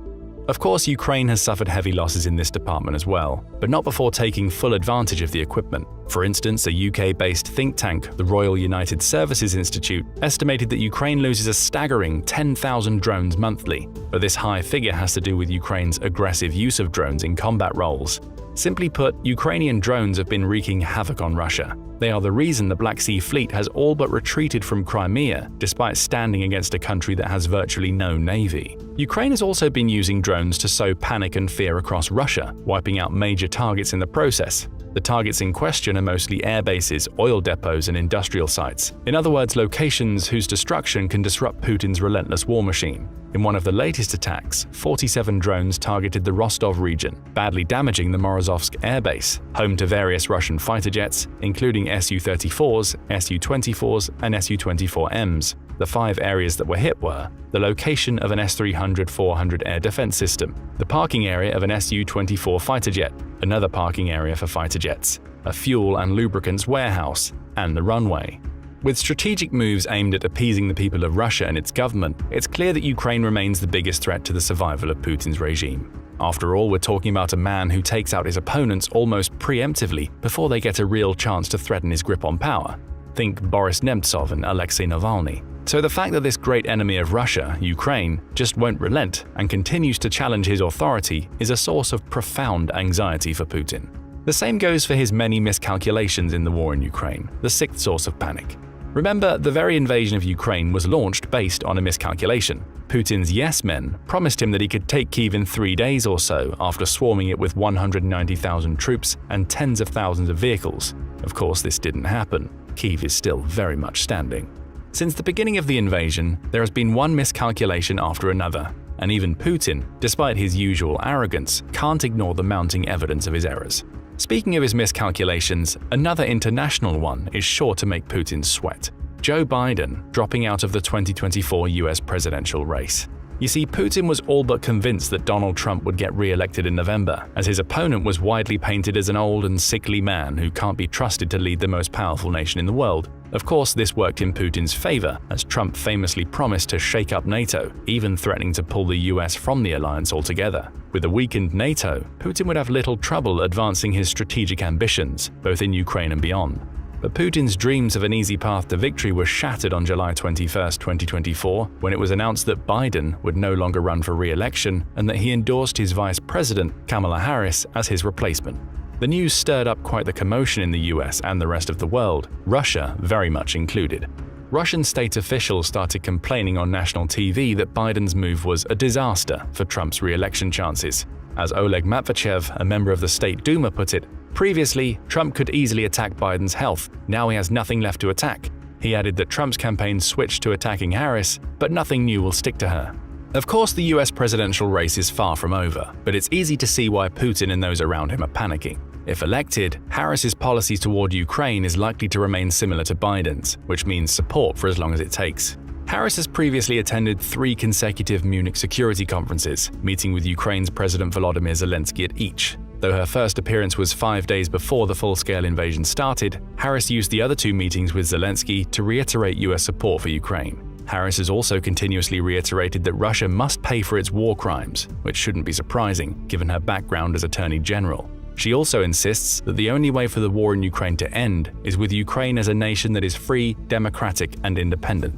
Of course, Ukraine has suffered heavy losses in this department as well, but not before taking full advantage of the equipment. For instance, a UK-based think tank, the Royal United Services Institute, estimated that Ukraine loses a staggering 10,000 drones monthly, but this high figure has to do with Ukraine's aggressive use of drones in combat roles. Simply put, Ukrainian drones have been wreaking havoc on Russia. They are the reason the Black Sea Fleet has all but retreated from Crimea, despite standing against a country that has virtually no navy. Ukraine has also been using drones to sow panic and fear across Russia, wiping out major targets in the process. The targets in question are mostly air bases, oil depots, and industrial sites. In other words, locations whose destruction can disrupt Putin's relentless war machine. In one of the latest attacks, 47 drones targeted the Rostov region, badly damaging the Morozovsk air base, home to various Russian fighter jets, including Su-34s, Su-24s, and Su-24Ms. The 5 areas that were hit were the location of an S-300-400 air defense system, the parking area of an Su-24 fighter jet, another parking area for fighter jets, a fuel and lubricants warehouse, and the runway. With strategic moves aimed at appeasing the people of Russia and its government, it's clear that Ukraine remains the biggest threat to the survival of Putin's regime. After all, we're talking about a man who takes out his opponents almost preemptively before they get a real chance to threaten his grip on power. Think Boris Nemtsov and Alexei Navalny. So the fact that this great enemy of Russia, Ukraine, just won't relent and continues to challenge his authority is a source of profound anxiety for Putin. The same goes for his many miscalculations in the war in Ukraine, the 6th source of panic. Remember, the very invasion of Ukraine was launched based on a miscalculation. Putin's yes men promised him that he could take Kyiv in 3 days or so after swarming it with 190,000 troops and tens of thousands of vehicles. Of course, this didn't happen. Kyiv is still very much standing. Since the beginning of the invasion, there has been one miscalculation after another, and even Putin, despite his usual arrogance, can't ignore the mounting evidence of his errors. Speaking of his miscalculations, another international one is sure to make Putin sweat: Joe Biden dropping out of the 2024 US presidential race. You see, Putin was all but convinced that Donald Trump would get re-elected in November, as his opponent was widely painted as an old and sickly man who can't be trusted to lead the most powerful nation in the world. Of course, this worked in Putin's favor, as Trump famously promised to shake up NATO, even threatening to pull the US from the alliance altogether. With a weakened NATO, Putin would have little trouble advancing his strategic ambitions, both in Ukraine and beyond. But Putin's dreams of an easy path to victory were shattered on July 21, 2024, when it was announced that Biden would no longer run for re-election and that he endorsed his vice president, Kamala Harris, as his replacement. The news stirred up quite the commotion in the US and the rest of the world, Russia very much included. Russian state officials started complaining on national TV that Biden's move was a disaster for Trump's re-election chances. As Oleg Matveyev, a member of the State Duma, put it, previously, Trump could easily attack Biden's health. Now he has nothing left to attack. He added that Trump's campaign switched to attacking Harris, but nothing new will stick to her. Of course, the US presidential race is far from over, but it's easy to see why Putin and those around him are panicking. If elected, Harris's policy toward Ukraine is likely to remain similar to Biden's, which means support for as long as it takes. Harris has previously attended 3 consecutive Munich security conferences, meeting with Ukraine's President Volodymyr Zelensky at each. Though her first appearance was 5 days before the full-scale invasion started, Harris used the other 2 meetings with Zelensky to reiterate US support for Ukraine. Harris has also continuously reiterated that Russia must pay for its war crimes, which shouldn't be surprising, given her background as Attorney General. She also insists that the only way for the war in Ukraine to end is with Ukraine as a nation that is free, democratic, and independent.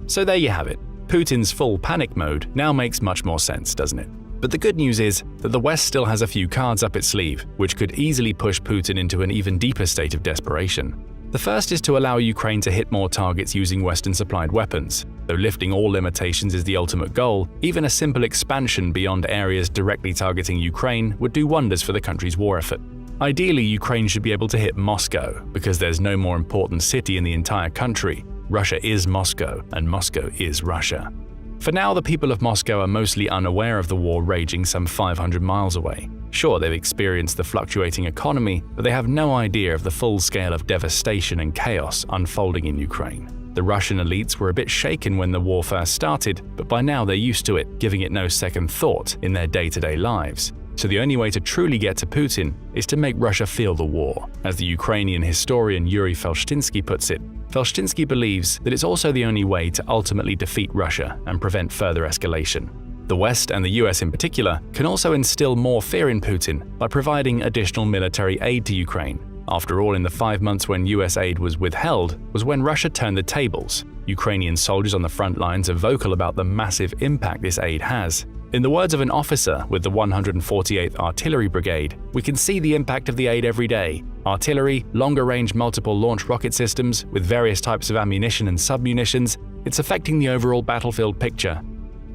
So there you have it. Putin's full panic mode now makes much more sense, doesn't it? But the good news is that the West still has a few cards up its sleeve, which could easily push Putin into an even deeper state of desperation. The first is to allow Ukraine to hit more targets using Western-supplied weapons. Though lifting all limitations is the ultimate goal, even a simple expansion beyond areas directly targeting Ukraine would do wonders for the country's war effort. Ideally, Ukraine should be able to hit Moscow, because there's no more important city in the entire country. Russia is Moscow, and Moscow is Russia. For now, the people of Moscow are mostly unaware of the war raging some 500 miles away. Sure, they've experienced the fluctuating economy, but they have no idea of the full scale of devastation and chaos unfolding in Ukraine. The Russian elites were a bit shaken when the war first started, but by now they're used to it, giving it no second thought in their day-to-day lives. So the only way to truly get to Putin is to make Russia feel the war. As the Ukrainian historian Yuri Felshtinsky puts it, Felshtinsky believes that it's also the only way to ultimately defeat Russia and prevent further escalation. The West, and the US in particular, can also instill more fear in Putin by providing additional military aid to Ukraine. After all, in the 5 months when US aid was withheld was when Russia turned the tables. Ukrainian soldiers on the front lines are vocal about the massive impact this aid has. In the words of an officer with the 148th Artillery Brigade, "We can see the impact of the aid every day. Artillery, longer-range multiple-launch rocket systems with various types of ammunition and submunitions, it's affecting the overall battlefield picture."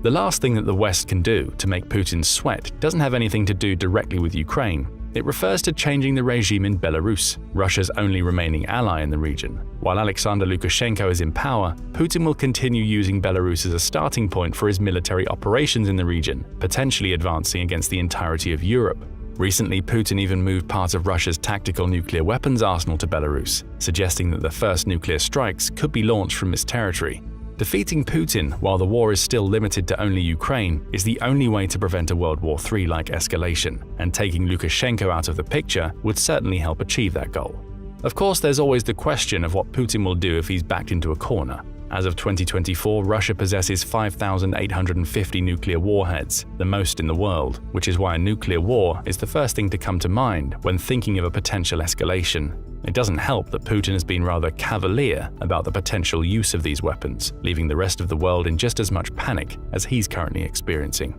The last thing that the West can do to make Putin sweat doesn't have anything to do directly with Ukraine. It refers to changing the regime in Belarus, Russia's only remaining ally in the region. While Alexander Lukashenko is in power, Putin will continue using Belarus as a starting point for his military operations in the region, potentially advancing against the entirety of Europe. Recently, Putin even moved part of Russia's tactical nuclear weapons arsenal to Belarus, suggesting that the first nuclear strikes could be launched from this territory. Defeating Putin while the war is still limited to only Ukraine is the only way to prevent a World War III-like escalation, and taking Lukashenko out of the picture would certainly help achieve that goal. Of course, there's always the question of what Putin will do if he's backed into a corner. As of 2024, Russia possesses 5,850 nuclear warheads, the most in the world, which is why a nuclear war is the first thing to come to mind when thinking of a potential escalation. It doesn't help that Putin has been rather cavalier about the potential use of these weapons, leaving the rest of the world in just as much panic as he's currently experiencing.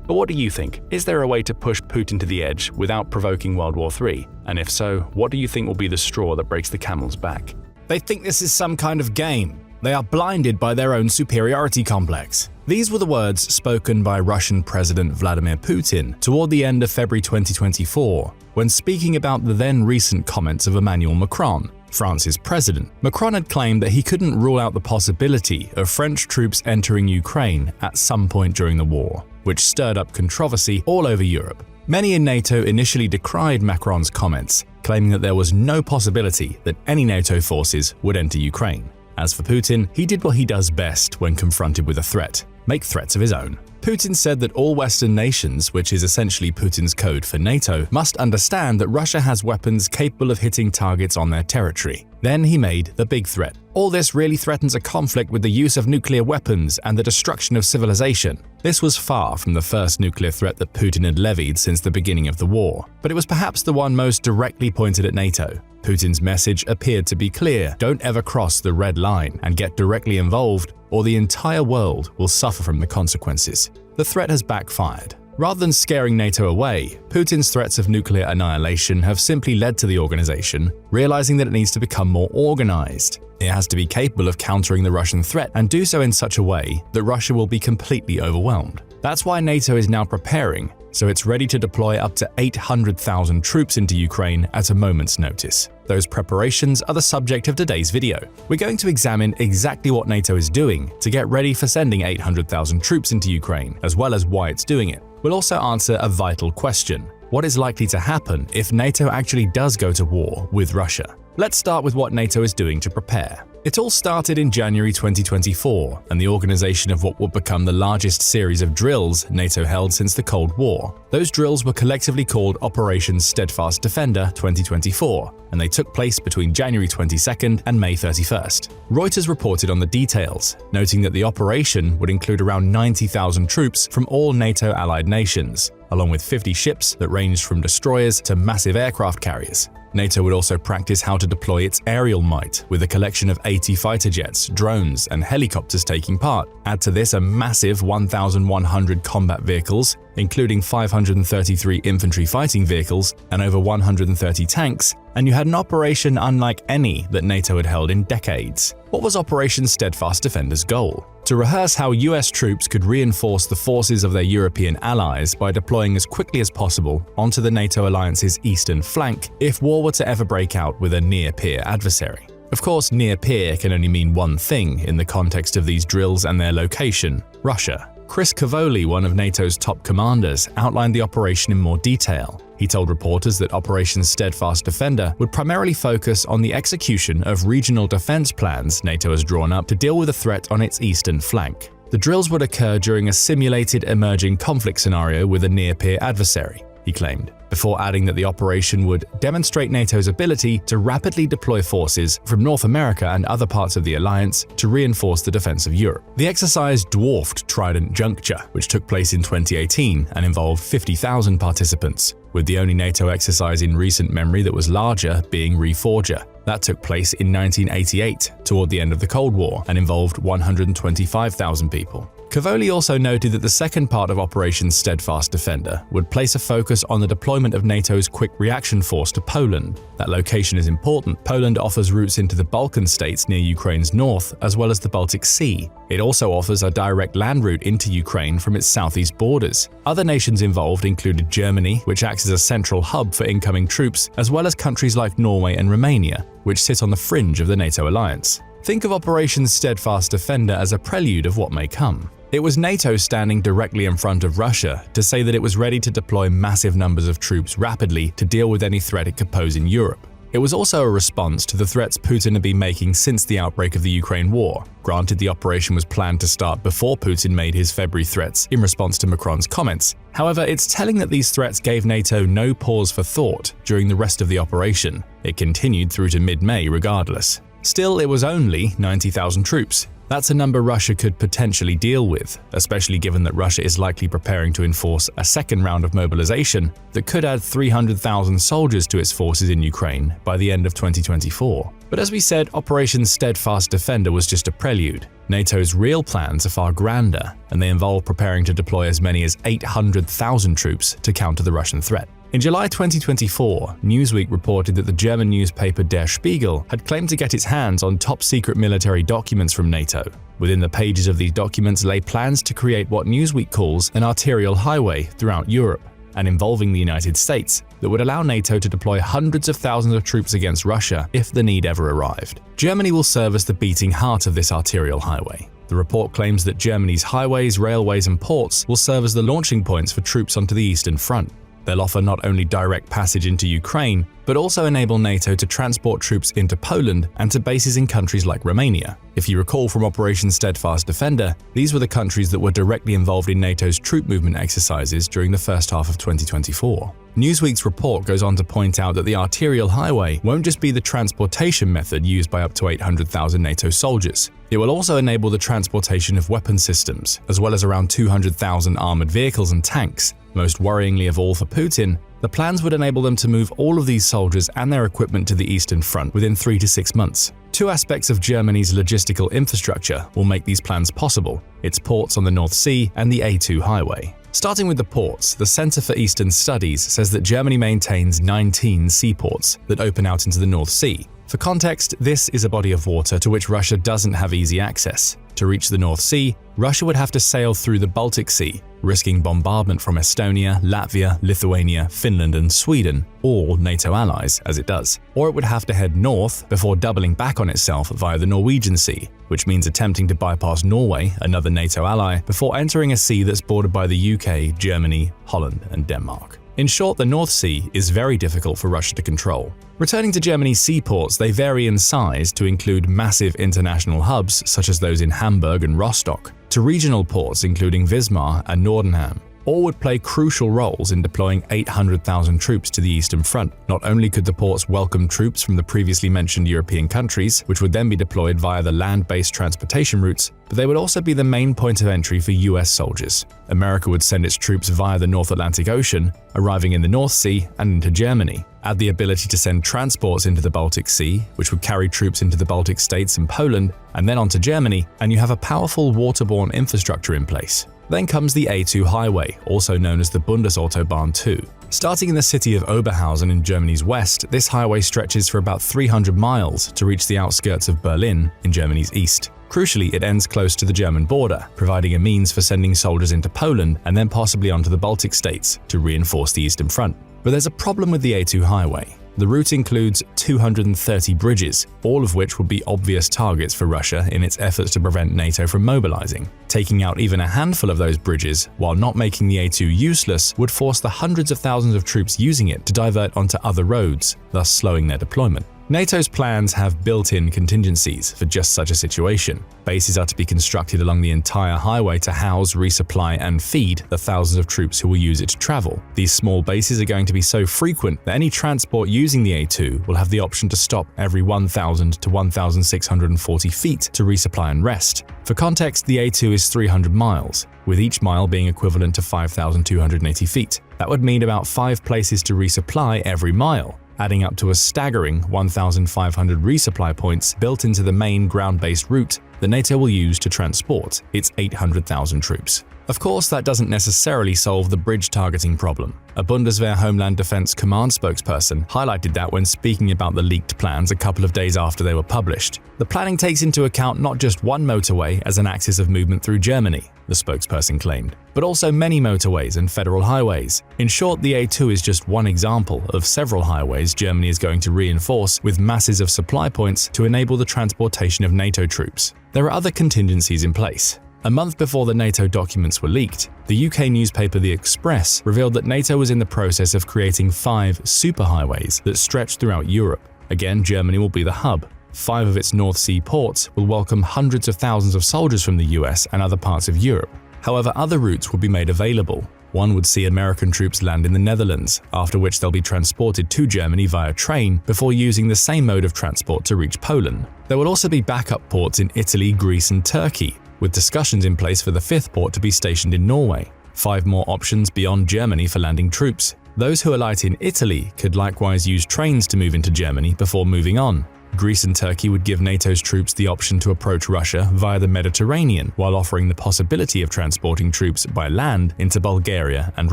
But what do you think? Is there a way to push Putin to the edge without provoking World War III? And if so, what do you think will be the straw that breaks the camel's back? They think this is some kind of game. They are blinded by their own superiority complex. These were the words spoken by Russian President Vladimir Putin toward the end of February 2024, when speaking about the then recent comments of Emmanuel Macron, France's president. Macron had claimed that he couldn't rule out the possibility of French troops entering Ukraine at some point during the war, which stirred up controversy all over Europe. Many in NATO initially decried Macron's comments, claiming that there was no possibility that any NATO forces would enter Ukraine. As for Putin, he did what he does best when confronted with a threat: make threats of his own. Putin said that all Western nations, which is essentially Putin's code for NATO, must understand that Russia has weapons capable of hitting targets on their territory. Then he made the big threat. All this really threatens a conflict with the use of nuclear weapons and the destruction of civilization. This was far from the first nuclear threat that Putin had levied since the beginning of the war, but it was perhaps the one most directly pointed at NATO. Putin's message appeared to be clear: don't ever cross the red line and get directly involved, or the entire world will suffer from the consequences. The threat has backfired. Rather than scaring NATO away, Putin's threats of nuclear annihilation have simply led to the organization realizing that it needs to become more organized. It has to be capable of countering the Russian threat and do so in such a way that Russia will be completely overwhelmed. That's why NATO is now preparing, so it's ready to deploy up to 800,000 troops into Ukraine at a moment's notice. Those preparations are the subject of today's video. We're going to examine exactly what NATO is doing to get ready for sending 800,000 troops into Ukraine, as well as why it's doing it. We'll also answer a vital question: what is likely to happen if NATO actually does go to war with Russia? Let's start with what NATO is doing to prepare. It all started in January 2024 and the organization of what would become the largest series of drills NATO held since the Cold War. Those drills were collectively called Operation Steadfast Defender 2024, and they took place between January 22nd and May 31st. Reuters reported on the details, noting that the operation would include around 90,000 troops from all NATO allied nations, along with 50 ships that ranged from destroyers to massive aircraft carriers. NATO would also practice how to deploy its aerial might, with a collection of 80 fighter jets, drones, and helicopters taking part. Add to this a massive 1,100 combat vehicles, including 533 infantry fighting vehicles and over 130 tanks, and you had an operation unlike any that NATO had held in decades. What was Operation Steadfast Defender's goal? to rehearse how US troops could reinforce the forces of their European allies by deploying as quickly as possible onto the NATO alliance's eastern flank if war were to ever break out with a near-peer adversary. Of course, near-peer can only mean one thing in the context of these drills and their location: Russia. Chris Cavoli, one of NATO's top commanders, outlined the operation in more detail. He told reporters that Operation Steadfast Defender would primarily focus on the execution of regional defense plans NATO has drawn up to deal with the threat on its eastern flank. The drills would occur during a simulated emerging conflict scenario with a near-peer adversary, he claimed, before adding that the operation would demonstrate NATO's ability to rapidly deploy forces from North America and other parts of the alliance to reinforce the defense of Europe. The exercise dwarfed Trident Juncture, which took place in 2018 and involved 50,000 participants, with the only NATO exercise in recent memory that was larger being Reforger. That took place in 1988, toward the end of the Cold War, and involved 125,000 people. Cavoli also noted that the second part of Operation Steadfast Defender would place a focus on the deployment of NATO's Quick Reaction Force to Poland. That location is important. Poland offers routes into the Balkan states near Ukraine's north, as well as the Baltic Sea. It also offers a direct land route into Ukraine from its southeast borders. Other nations involved included Germany, which acts as a central hub for incoming troops, as well as countries like Norway and Romania, which sit on the fringe of the NATO alliance. Think of Operation Steadfast Defender as a prelude of what may come. It was NATO standing directly in front of Russia to say that it was ready to deploy massive numbers of troops rapidly to deal with any threat it could pose in Europe. It was also a response to the threats Putin had been making since the outbreak of the Ukraine war. Granted, the operation was planned to start before Putin made his February threats in response to Macron's comments. However, it's telling that these threats gave NATO no pause for thought during the rest of the operation. It continued through to mid-May regardless. Still, it was only 90,000 troops. That's a number Russia could potentially deal with, especially given that Russia is likely preparing to enforce a second round of mobilization that could add 300,000 soldiers to its forces in Ukraine by the end of 2024. But as we said, Operation Steadfast Defender was just a prelude. NATO's real plans are far grander, and they involve preparing to deploy as many as 800,000 troops to counter the Russian threat. In July 2024, Newsweek reported that the German newspaper Der Spiegel had claimed to get its hands on top-secret military documents from NATO. Within the pages of these documents lay plans to create what Newsweek calls an arterial highway throughout Europe, and involving the United States, that would allow NATO to deploy hundreds of thousands of troops against Russia if the need ever arrived. Germany will serve as the beating heart of this arterial highway. The report claims that Germany's highways, railways, and ports will serve as the launching points for troops onto the Eastern Front. They'll offer not only direct passage into Ukraine, but also enable NATO to transport troops into Poland and to bases in countries like Romania. If you recall from Operation Steadfast Defender, these were the countries that were directly involved in NATO's troop movement exercises during the first half of 2024. Newsweek's report goes on to point out that the arterial highway won't just be the transportation method used by up to 800,000 NATO soldiers. It will also enable the transportation of weapon systems, as well as around 200,000 armored vehicles and tanks. Most worryingly of all for Putin, the plans would enable them to move all of these soldiers and their equipment to the Eastern Front within 3 to 6 months. Two aspects of Germany's logistical infrastructure will make these plans possible: its ports on the North Sea and the A2 highway. Starting with the ports, the Center for Eastern Studies says that Germany maintains 19 seaports that open out into the North Sea. For context, this is a body of water to which Russia doesn't have easy access. To reach the North Sea, Russia would have to sail through the Baltic Sea, risking bombardment from Estonia, Latvia, Lithuania, Finland, and Sweden, all NATO allies, as it does. Or it would have to head north before doubling back on itself via the Norwegian Sea, which means attempting to bypass Norway, another NATO ally, before entering a sea that's bordered by the UK, Germany, Holland, and Denmark. In short, the North Sea is very difficult for Russia to control. Returning to Germany's seaports, they vary in size to include massive international hubs such as those in Hamburg and Rostock, to regional ports including Wismar and Nordenham. All would play crucial roles in deploying 800,000 troops to the Eastern Front. Not only could the ports welcome troops from the previously mentioned European countries, which would then be deployed via the land-based transportation routes, but they would also be the main point of entry for US soldiers. America would send its troops via the North Atlantic Ocean, arriving in the North Sea and into Germany. Add the ability to send transports into the Baltic Sea, which would carry troops into the Baltic states and Poland, and then onto Germany, and you have a powerful waterborne infrastructure in place. Then comes the A2 highway, also known as the Bundesautobahn 2. Starting in the city of Oberhausen in Germany's west, this highway stretches for about 300 miles to reach the outskirts of Berlin in Germany's east. Crucially, it ends close to the German border, providing a means for sending soldiers into Poland and then possibly onto the Baltic states to reinforce the Eastern Front. But there's a problem with the A2 highway. The route includes 230 bridges, all of which would be obvious targets for Russia in its efforts to prevent NATO from mobilizing. Taking out even a handful of those bridges, while not making the A2 useless, would force the hundreds of thousands of troops using it to divert onto other roads, thus slowing their deployment. NATO's plans have built-in contingencies for just such a situation. Bases are to be constructed along the entire highway to house, resupply, and feed the thousands of troops who will use it to travel. These small bases are going to be so frequent that any transport using the A2 will have the option to stop every 1,000 to 1,640 feet to resupply and rest. For context, the A2 is 300 miles, with each mile being equivalent to 5,280 feet. That would mean about 5 places to resupply every mile, adding up to a staggering 1,500 resupply points built into the main ground-based route that NATO will use to transport its 800,000 troops. Of course, that doesn't necessarily solve the bridge targeting problem. A Bundeswehr Homeland Defense Command spokesperson highlighted that when speaking about the leaked plans a couple of days after they were published. The planning takes into account not just one motorway as an axis of movement through Germany, the spokesperson claimed, but also many motorways and federal highways. In short, the A2 is just one example of several highways Germany is going to reinforce with masses of supply points to enable the transportation of NATO troops. There are other contingencies in place. A month before the NATO documents were leaked, the UK newspaper The Express revealed that NATO was in the process of creating 5 superhighways that stretch throughout Europe. Again, Germany will be the hub. 5 of its North Sea ports will welcome hundreds of thousands of soldiers from the US and other parts of Europe. However, other routes will be made available. One would see American troops land in the Netherlands, after which they'll be transported to Germany via train before using the same mode of transport to reach Poland. There will also be backup ports in Italy, Greece, and Turkey, with discussions in place for the 5th port to be stationed in Norway. 5 more options beyond Germany for landing troops. Those who alight in Italy could likewise use trains to move into Germany before moving on. Greece and Turkey would give NATO's troops the option to approach Russia via the Mediterranean, while offering the possibility of transporting troops by land into Bulgaria and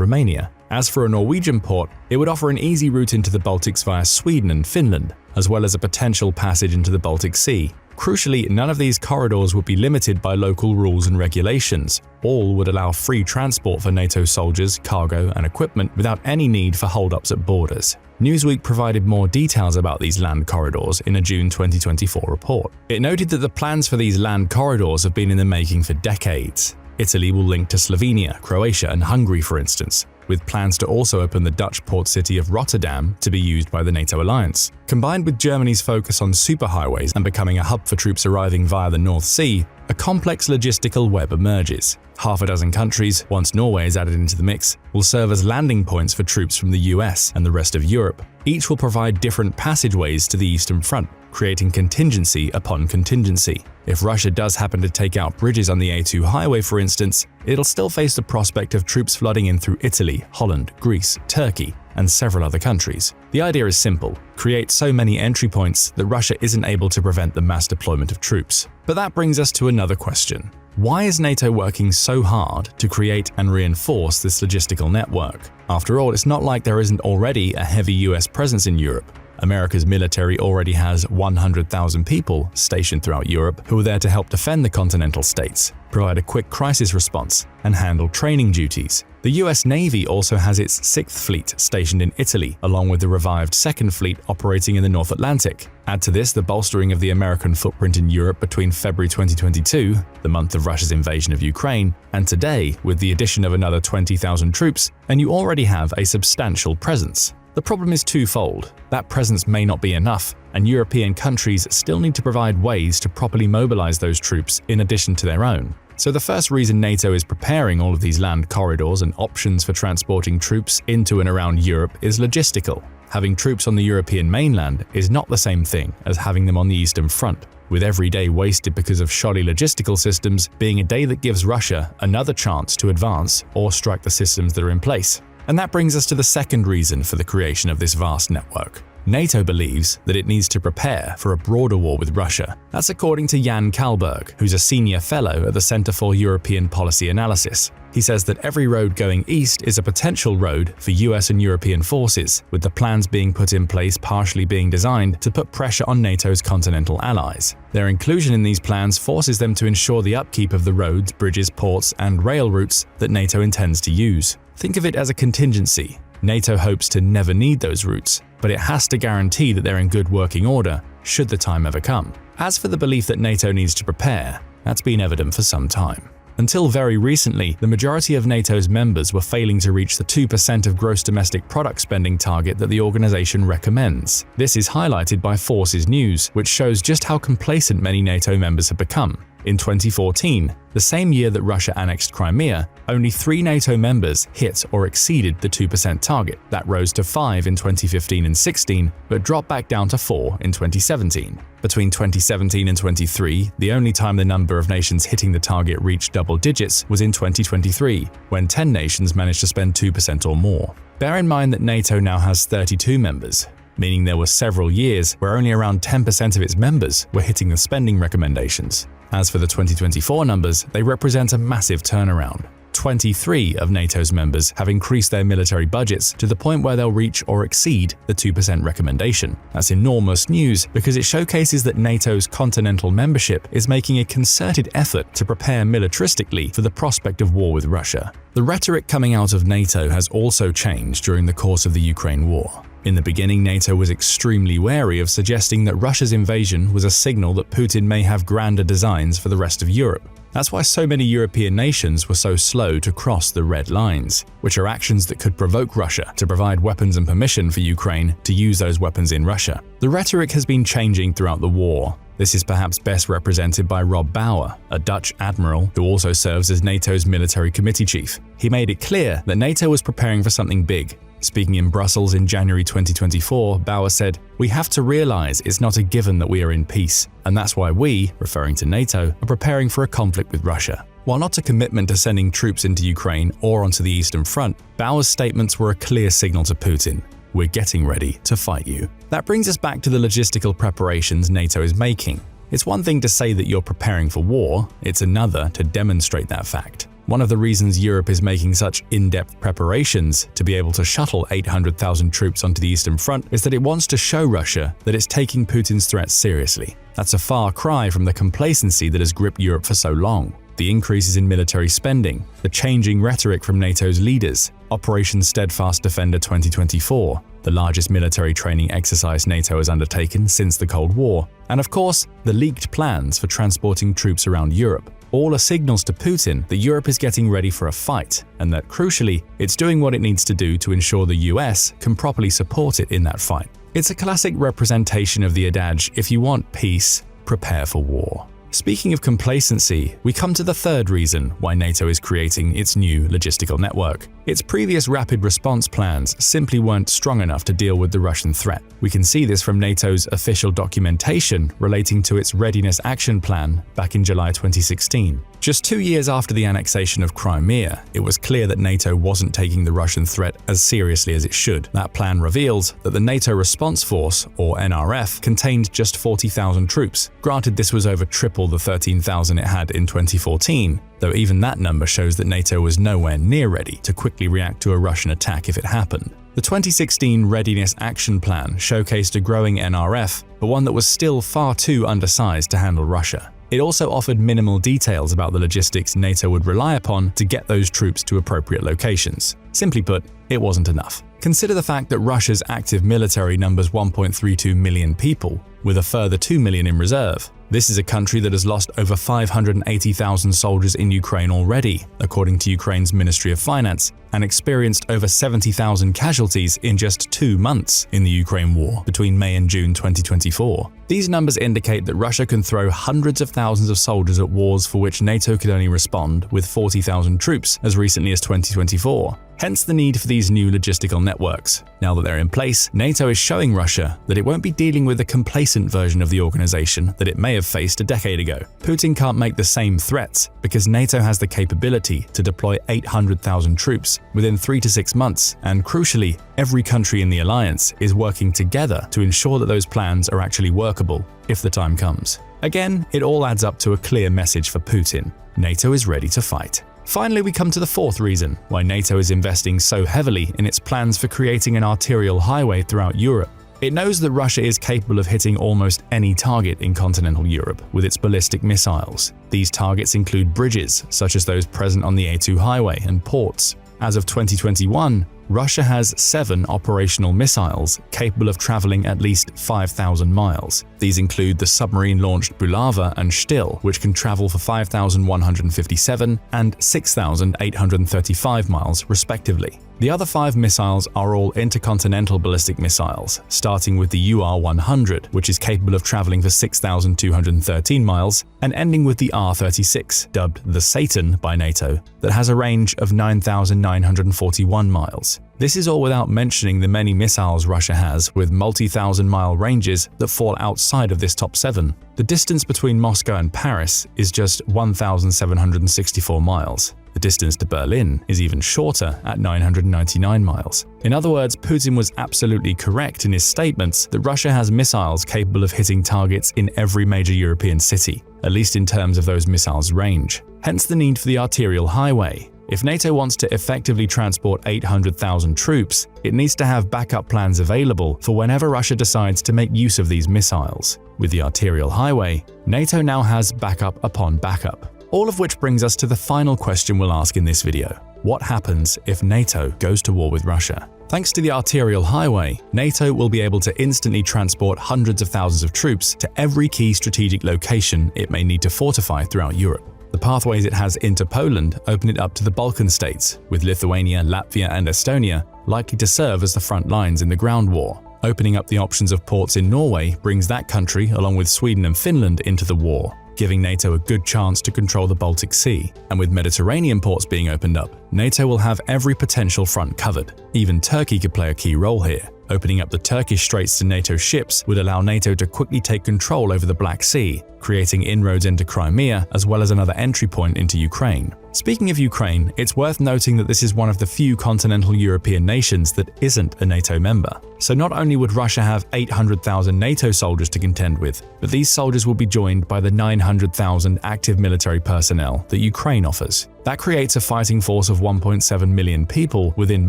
Romania. As for a Norwegian port, it would offer an easy route into the Baltics via Sweden and Finland, as well as a potential passage into the Baltic Sea. Crucially, none of these corridors would be limited by local rules and regulations. All would allow free transport for NATO soldiers, cargo, and equipment without any need for hold-ups at borders. Newsweek provided more details about these land corridors in a June 2024 report. It noted that the plans for these land corridors have been in the making for decades. Italy will link to Slovenia, Croatia, and Hungary, for instance, with plans to also open the Dutch port city of Rotterdam to be used by the NATO alliance. Combined with Germany's focus on superhighways and becoming a hub for troops arriving via the North Sea, a complex logistical web emerges. Half a dozen countries, once Norway is added into the mix, will serve as landing points for troops from the US and the rest of Europe. Each will provide different passageways to the Eastern Front, creating contingency upon contingency. If Russia does happen to take out bridges on the A2 highway, for instance, it'll still face the prospect of troops flooding in through Italy, Holland, Greece, Turkey, and several other countries. The idea is simple: create so many entry points that Russia isn't able to prevent the mass deployment of troops. But that brings us to another question. Why is NATO working so hard to create and reinforce this logistical network? After all, it's not like there isn't already a heavy US presence in Europe. America's military already has 100,000 people stationed throughout Europe who are there to help defend the continental states, provide a quick crisis response, and handle training duties. The US Navy also has its 6th Fleet stationed in Italy, along with the revived 2nd Fleet operating in the North Atlantic. Add to this the bolstering of the American footprint in Europe between February 2022, the month of Russia's invasion of Ukraine, and today with the addition of another 20,000 troops, and you already have a substantial presence. The problem is twofold. That presence may not be enough, and European countries still need to provide ways to properly mobilize those troops in addition to their own. So the first reason NATO is preparing all of these land corridors and options for transporting troops into and around Europe is logistical. Having troops on the European mainland is not the same thing as having them on the Eastern Front, with every day wasted because of shoddy logistical systems being a day that gives Russia another chance to advance or strike the systems that are in place. And that brings us to the second reason for the creation of this vast network. NATO believes that it needs to prepare for a broader war with Russia. That's according to Jan Kalberg, who's a senior fellow at the Center for European Policy Analysis. He says that every road going east is a potential road for US and European forces, with the plans being put in place partially being designed to put pressure on NATO's continental allies. Their inclusion in these plans forces them to ensure the upkeep of the roads, bridges, ports, and rail routes that NATO intends to use. Think of it as a contingency. NATO hopes to never need those routes, but it has to guarantee that they're in good working order should the time ever come. As for the belief that NATO needs to prepare, that's been evident for some time. Until very recently, the majority of NATO's members were failing to reach the 2% of gross domestic product spending target that the organization recommends. This is highlighted by Forces News, which shows just how complacent many NATO members have become. In 2014, the same year that Russia annexed Crimea, only 3 NATO members hit or exceeded the 2% target. That rose to 5 in 2015 and 16, but dropped back down to 4 in 2017. Between 2017 and 23, the only time the number of nations hitting the target reached double digits was in 2023, when 10 nations managed to spend 2% or more. Bear in mind that NATO now has 32 members, meaning there were several years where only around 10% of its members were hitting the spending recommendations. As for the 2024 numbers, they represent a massive turnaround. 23 of NATO's members have increased their military budgets to the point where they'll reach or exceed the 2% recommendation. That's enormous news because it showcases that NATO's continental membership is making a concerted effort to prepare militaristically for the prospect of war with Russia. The rhetoric coming out of NATO has also changed during the course of the Ukraine war. In the beginning, NATO was extremely wary of suggesting that Russia's invasion was a signal that Putin may have grander designs for the rest of Europe. That's why so many European nations were so slow to cross the red lines, which are actions that could provoke Russia to provide weapons and permission for Ukraine to use those weapons in Russia. The rhetoric has been changing throughout the war. This is perhaps best represented by Rob Bauer, a Dutch admiral who also serves as NATO's military committee chief. He made it clear that NATO was preparing for something big. Speaking in Brussels in January 2024, Bauer said, "We have to realize it's not a given that we are in peace, and that's why we, referring to NATO, are preparing for a conflict with Russia." While not a commitment to sending troops into Ukraine or onto the Eastern Front, Bauer's statements were a clear signal to Putin. We're getting ready to fight you. That brings us back to the logistical preparations NATO is making. It's one thing to say that you're preparing for war, it's another to demonstrate that fact. One of the reasons Europe is making such in-depth preparations to be able to shuttle 800,000 troops onto the Eastern Front is that it wants to show Russia that it's taking Putin's threats seriously. That's a far cry from the complacency that has gripped Europe for so long. The increases in military spending, the changing rhetoric from NATO's leaders, Operation Steadfast Defender 2024, the largest military training exercise NATO has undertaken since the Cold War, and of course, the leaked plans for transporting troops around Europe. All are signals to Putin that Europe is getting ready for a fight, and that, crucially, it's doing what it needs to do to ensure the US can properly support it in that fight. It's a classic representation of the adage, if you want peace, prepare for war. Speaking of complacency, we come to the third reason why NATO is creating its new logistical network. Its previous rapid response plans simply weren't strong enough to deal with the Russian threat. We can see this from NATO's official documentation relating to its Readiness Action Plan back in July 2016. Just 2 years after the annexation of Crimea, it was clear that NATO wasn't taking the Russian threat as seriously as it should. That plan revealed that the NATO Response Force, or NRF, contained just 40,000 troops. Granted, this was over triple the 13,000 it had in 2014, though even that number shows that NATO was nowhere near ready to quickly react to a Russian attack if it happened. The 2016 Readiness Action Plan showcased a growing NRF, but one that was still far too undersized to handle Russia. It also offered minimal details about the logistics NATO would rely upon to get those troops to appropriate locations. Simply put, it wasn't enough. Consider the fact that Russia's active military numbers 1.32 million people, with a further 2 million in reserve. This is a country that has lost over 580,000 soldiers in Ukraine already, according to Ukraine's Ministry of Finance, and experienced over 70,000 casualties in just 2 months in the Ukraine war between May and June 2024. These numbers indicate that Russia can throw hundreds of thousands of soldiers at wars for which NATO could only respond with 40,000 troops as recently as 2024. Hence the need for these new logistical networks. Now that they're in place, NATO is showing Russia that it won't be dealing with the complacent version of the organization that it may have faced a decade ago. Putin can't make the same threats because NATO has the capability to deploy 800,000 troops within 3 to 6 months, and crucially, every country in the alliance is working together to ensure that those plans are actually workable if the time comes. Again, it all adds up to a clear message for Putin. NATO is ready to fight. Finally, we come to the fourth reason why NATO is investing so heavily in its plans for creating an arterial highway throughout Europe. It knows that Russia is capable of hitting almost any target in continental Europe with its ballistic missiles. These targets include bridges, such as those present on the A2 highway, and ports. As of 2021, Russia has 7 operational missiles capable of traveling at least 5,000 miles. These include the submarine-launched Bulava and Shtil, which can travel for 5,157 and 6,835 miles respectively. The other 5 missiles are all intercontinental ballistic missiles, starting with the UR-100, which is capable of traveling for 6,213 miles, and ending with the R-36, dubbed the Satan by NATO, that has a range of 9,941 miles. This is all without mentioning the many missiles Russia has with multi-thousand-mile ranges that fall outside of this top 7. The distance between Moscow and Paris is just 1,764 miles. The distance to Berlin is even shorter at 999 miles. In other words, Putin was absolutely correct in his statements that Russia has missiles capable of hitting targets in every major European city, at least in terms of those missiles' range. Hence the need for the arterial highway. If NATO wants to effectively transport 800,000 troops, it needs to have backup plans available for whenever Russia decides to make use of these missiles. With the arterial highway, NATO now has backup upon backup. All of which brings us to the final question we'll ask in this video. What happens if NATO goes to war with Russia? Thanks to the arterial highway, NATO will be able to instantly transport hundreds of thousands of troops to every key strategic location it may need to fortify throughout Europe. The pathways it has into Poland open it up to the Balkan states, with Lithuania, Latvia, and Estonia likely to serve as the front lines in the ground war. Opening up the options of ports in Norway brings that country, along with Sweden and Finland, into the war, giving NATO a good chance to control the Baltic Sea. And with Mediterranean ports being opened up, NATO will have every potential front covered. Even Turkey could play a key role here. Opening up the Turkish straits to NATO ships would allow NATO to quickly take control over the Black Sea, creating inroads into Crimea as well as another entry point into Ukraine. Speaking of Ukraine, it's worth noting that this is one of the few continental European nations that isn't a NATO member. So not only would Russia have 800,000 NATO soldiers to contend with, but these soldiers will be joined by the 900,000 active military personnel that Ukraine offers. That creates a fighting force of 1.7 million people within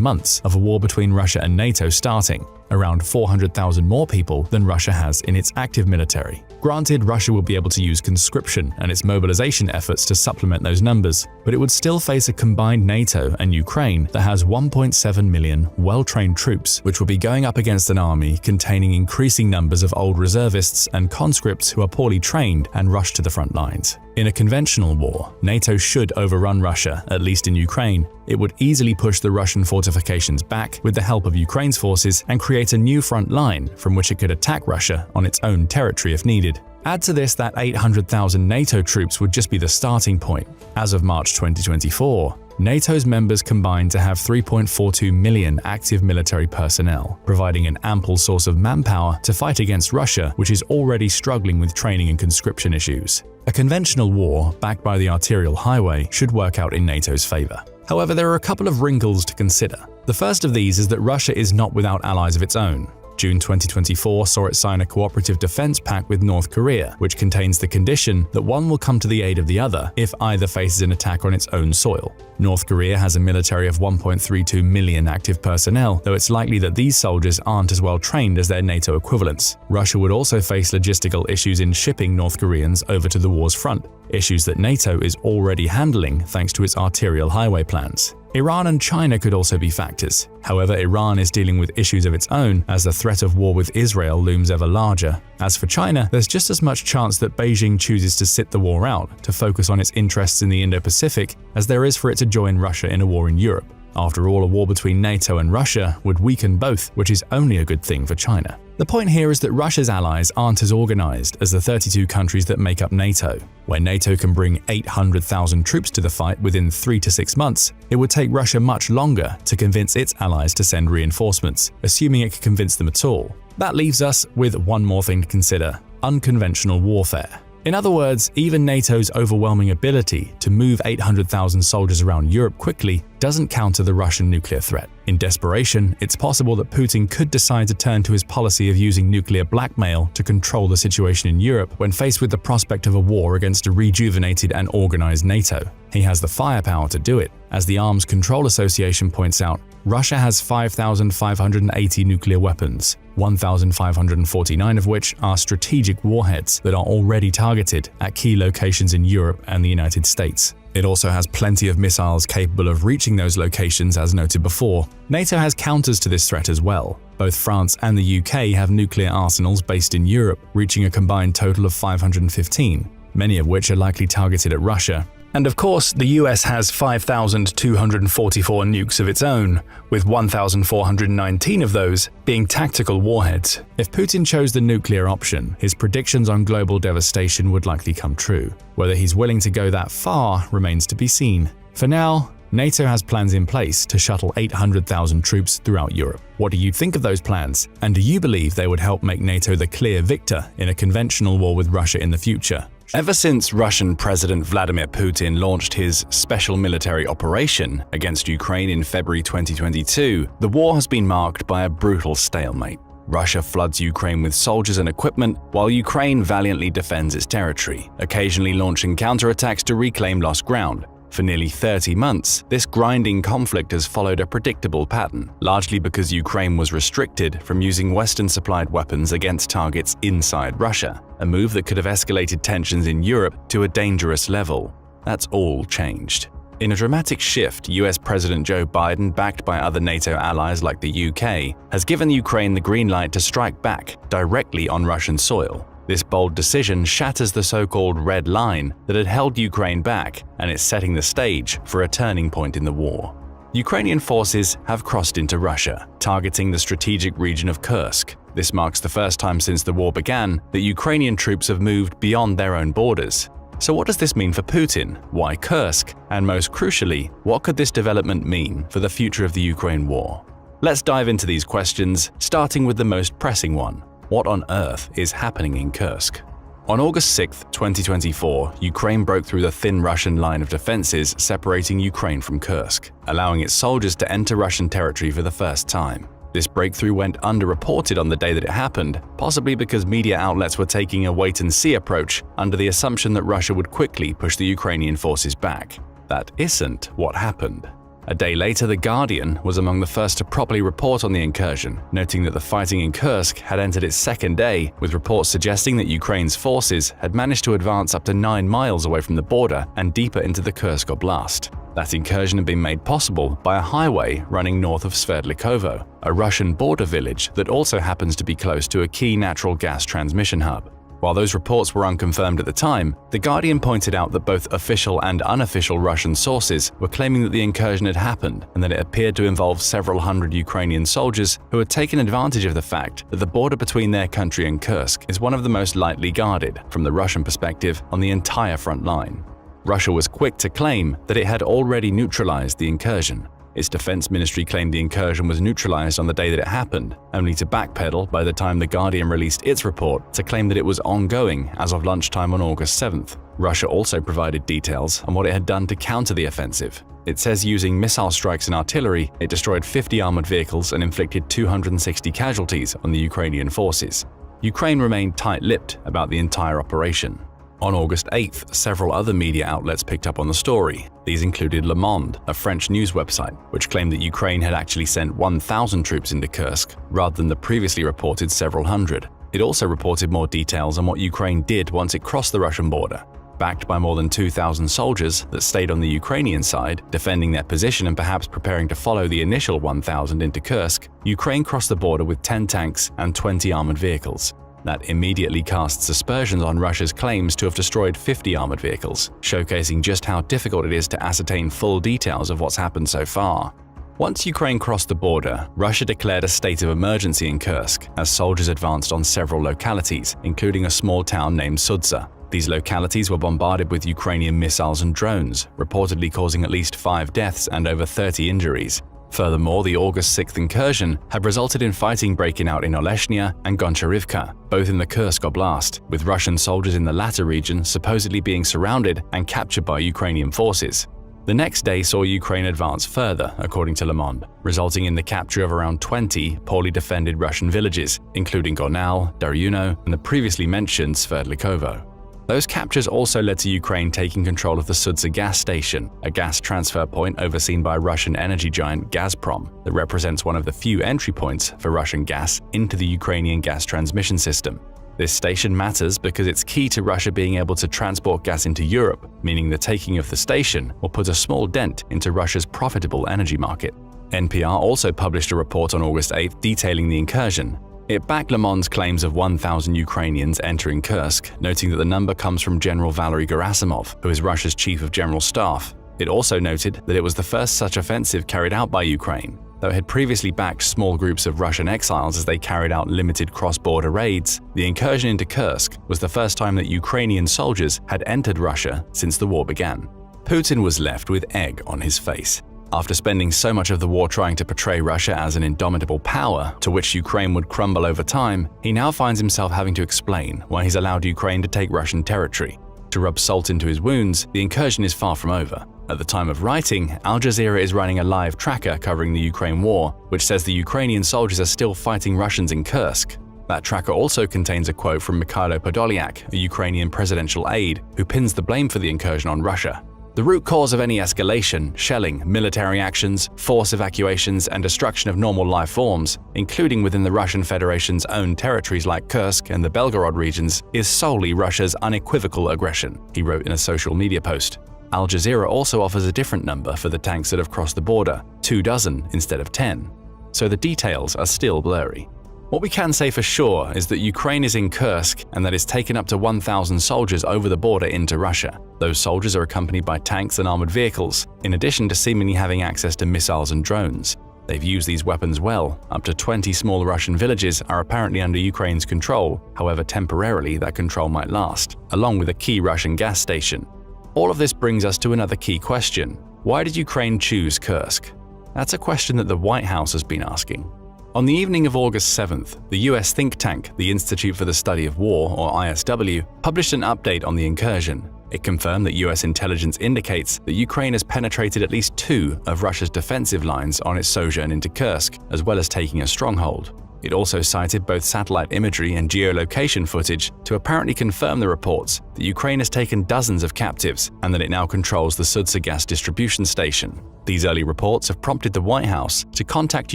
months of a war between Russia and NATO starting, around 400,000 more people than Russia has in its active military. Granted, Russia will be able to use conscription and its mobilization efforts to supplement those numbers, but it would still face a combined NATO and Ukraine that has 1.7 million well-trained troops, which will be going up against an army containing increasing numbers of old reservists and conscripts who are poorly trained and rushed to the front lines. In a conventional war, NATO should overrun Russia, at least in Ukraine. It would easily push the Russian fortifications back with the help of Ukraine's forces and create a new front line from which it could attack Russia on its own territory if needed. Add to this that 800,000 NATO troops would just be the starting point. As of March 2024, NATO's members combined to have 3.42 million active military personnel, providing an ample source of manpower to fight against Russia, which is already struggling with training and conscription issues. A conventional war, backed by the arterial highway, should work out in NATO's favor. However, there are a couple of wrinkles to consider. The first of these is that Russia is not without allies of its own. June 2024 saw it sign a cooperative defense pact with North Korea, which contains the condition that one will come to the aid of the other if either faces an attack on its own soil. North Korea has a military of 1.32 million active personnel, though it's likely that these soldiers aren't as well trained as their NATO equivalents. Russia would also face logistical issues in shipping North Koreans over to the war's front, issues that NATO is already handling thanks to its arterial highway plans. Iran and China could also be factors. However, Iran is dealing with issues of its own as the threat of war with Israel looms ever larger. As for China, there's just as much chance that Beijing chooses to sit the war out to focus on its interests in the Indo-Pacific as there is for it to join Russia in a war in Europe. After all, a war between NATO and Russia would weaken both, which is only a good thing for China. The point here is that Russia's allies aren't as organized as the 32 countries that make up NATO. Where NATO can bring 800,000 troops to the fight within 3 to 6 months, it would take Russia much longer to convince its allies to send reinforcements, assuming it could convince them at all. That leaves us with one more thing to consider: unconventional warfare. In other words, even NATO's overwhelming ability to move 800,000 soldiers around Europe quickly doesn't counter the Russian nuclear threat. In desperation, it's possible that Putin could decide to turn to his policy of using nuclear blackmail to control the situation in Europe when faced with the prospect of a war against a rejuvenated and organized NATO. He has the firepower to do it. As the Arms Control Association points out, Russia has 5,580 nuclear weapons, 1,549 of which are strategic warheads that are already targeted at key locations in Europe and the United States. It also has plenty of missiles capable of reaching those locations, as noted before. NATO has counters to this threat as well. Both France and the UK have nuclear arsenals based in Europe, reaching a combined total of 515, many of which are likely targeted at Russia. And of course, the US has 5,244 nukes of its own, with 1,419 of those being tactical warheads. If Putin chose the nuclear option, his predictions on global devastation would likely come true. Whether he's willing to go that far remains to be seen. For now, NATO has plans in place to shuttle 800,000 troops throughout Europe. What do you think of those plans? And do you believe they would help make NATO the clear victor in a conventional war with Russia in the future? Ever since Russian President Vladimir Putin launched his special military operation against Ukraine in February 2022, the war has been marked by a brutal stalemate. Russia floods Ukraine with soldiers and equipment, while Ukraine valiantly defends its territory, occasionally launching counterattacks to reclaim lost ground. For nearly 30 months, this grinding conflict has followed a predictable pattern, largely because Ukraine was restricted from using Western-supplied weapons against targets inside Russia, a move that could have escalated tensions in Europe to a dangerous level. That's all changed. In a dramatic shift, US President Joe Biden, backed by other NATO allies like the UK, has given Ukraine the green light to strike back directly on Russian soil. This bold decision shatters the so-called red line that had held Ukraine back, and it's setting the stage for a turning point in the war. Ukrainian forces have crossed into Russia, targeting the strategic region of Kursk. This marks the first time since the war began that Ukrainian troops have moved beyond their own borders. So what does this mean for Putin? Why Kursk? And most crucially, what could this development mean for the future of the Ukraine war? Let's dive into these questions, starting with the most pressing one. What on earth is happening in Kursk? On August 6, 2024, Ukraine broke through the thin Russian line of defenses separating Ukraine from Kursk, allowing its soldiers to enter Russian territory for the first time. This breakthrough went underreported on the day that it happened, possibly because media outlets were taking a wait-and-see approach under the assumption that Russia would quickly push the Ukrainian forces back. That isn't what happened. A day later, The Guardian was among the first to properly report on the incursion, noting that the fighting in Kursk had entered its second day, with reports suggesting that Ukraine's forces had managed to advance up to 9 miles away from the border and deeper into the Kursk Oblast. That incursion had been made possible by a highway running north of Sverdlikovo, a Russian border village that also happens to be close to a key natural gas transmission hub. While those reports were unconfirmed at the time, The Guardian pointed out that both official and unofficial Russian sources were claiming that the incursion had happened and that it appeared to involve several hundred Ukrainian soldiers who had taken advantage of the fact that the border between their country and Kursk is one of the most lightly guarded, from the Russian perspective, on the entire front line. Russia was quick to claim that it had already neutralized the incursion. Its defense ministry claimed the incursion was neutralized on the day that it happened, only to backpedal by the time The Guardian released its report to claim that it was ongoing as of lunchtime on August 7th. Russia also provided details on what it had done to counter the offensive. It says using missile strikes and artillery, it destroyed 50 armored vehicles and inflicted 260 casualties on the Ukrainian forces. Ukraine remained tight-lipped about the entire operation. On August 8th, several other media outlets picked up on the story. These included Le Monde, a French news website, which claimed that Ukraine had actually sent 1,000 troops into Kursk, rather than the previously reported several hundred. It also reported more details on what Ukraine did once it crossed the Russian border. Backed by more than 2,000 soldiers that stayed on the Ukrainian side, defending their position and perhaps preparing to follow the initial 1,000 into Kursk, Ukraine crossed the border with 10 tanks and 20 armored vehicles. That immediately casts aspersions on Russia's claims to have destroyed 50 armored vehicles, showcasing just how difficult it is to ascertain full details of what's happened so far. Once Ukraine crossed the border, Russia declared a state of emergency in Kursk as soldiers advanced on several localities, including a small town named Sudza. These localities were bombarded with Ukrainian missiles and drones, reportedly causing at least 5 deaths and over 30 injuries. Furthermore, the August 6th incursion had resulted in fighting breaking out in Oleshnya and Goncharivka, both in the Kursk Oblast, with Russian soldiers in the latter region supposedly being surrounded and captured by Ukrainian forces. The next day saw Ukraine advance further, according to Le Monde, resulting in the capture of around 20 poorly defended Russian villages, including Gornal, Daryuno, and the previously mentioned Sverdlikovo. Those captures also led to Ukraine taking control of the Sudza gas station, a gas transfer point overseen by Russian energy giant Gazprom that represents one of the few entry points for Russian gas into the Ukrainian gas transmission system. This station matters because it's key to Russia being able to transport gas into Europe, meaning the taking of the station will put a small dent into Russia's profitable energy market. NPR also published a report on August 8th detailing the incursion. It backed Le Monde's claims of 1,000 Ukrainians entering Kursk, noting that the number comes from General Valery Gerasimov, who is Russia's chief of general staff. It also noted that it was the first such offensive carried out by Ukraine. Though it had previously backed small groups of Russian exiles as they carried out limited cross-border raids, the incursion into Kursk was the first time that Ukrainian soldiers had entered Russia since the war began. Putin was left with egg on his face. After spending so much of the war trying to portray Russia as an indomitable power to which Ukraine would crumble over time, he now finds himself having to explain why he's allowed Ukraine to take Russian territory. To rub salt into his wounds, the incursion is far from over. At the time of writing, Al Jazeera is running a live tracker covering the Ukraine war, which says the Ukrainian soldiers are still fighting Russians in Kursk. That tracker also contains a quote from Mikhailo Podolyak, a Ukrainian presidential aide, who pins the blame for the incursion on Russia. The root cause of any escalation, shelling, military actions, forced evacuations, and destruction of normal life forms, including within the Russian Federation's own territories like Kursk and the Belgorod regions, is solely Russia's unequivocal aggression, he wrote in a social media post. Al Jazeera also offers a different number for the tanks that have crossed the border, 24 instead of 10. So the details are still blurry. What we can say for sure is that Ukraine is in Kursk and that it's taken up to 1,000 soldiers over the border into Russia. Those soldiers are accompanied by tanks and armored vehicles, in addition to seemingly having access to missiles and drones. They've used these weapons well. Up to 20 small Russian villages are apparently under Ukraine's control, however temporarily that control might last, along with a key Russian gas station. All of this brings us to another key question. Why did Ukraine choose Kursk? That's a question that the White House has been asking. On the evening of August 7th, the US think tank, the Institute for the Study of War, or ISW, published an update on the incursion. It confirmed that US intelligence indicates that Ukraine has penetrated at least 2 of Russia's defensive lines on its sojourn into Kursk, as well as taking a stronghold. It also cited both satellite imagery and geolocation footage to apparently confirm the reports that Ukraine has taken dozens of captives and that it now controls the Sudza gas distribution station. These early reports have prompted the White House to contact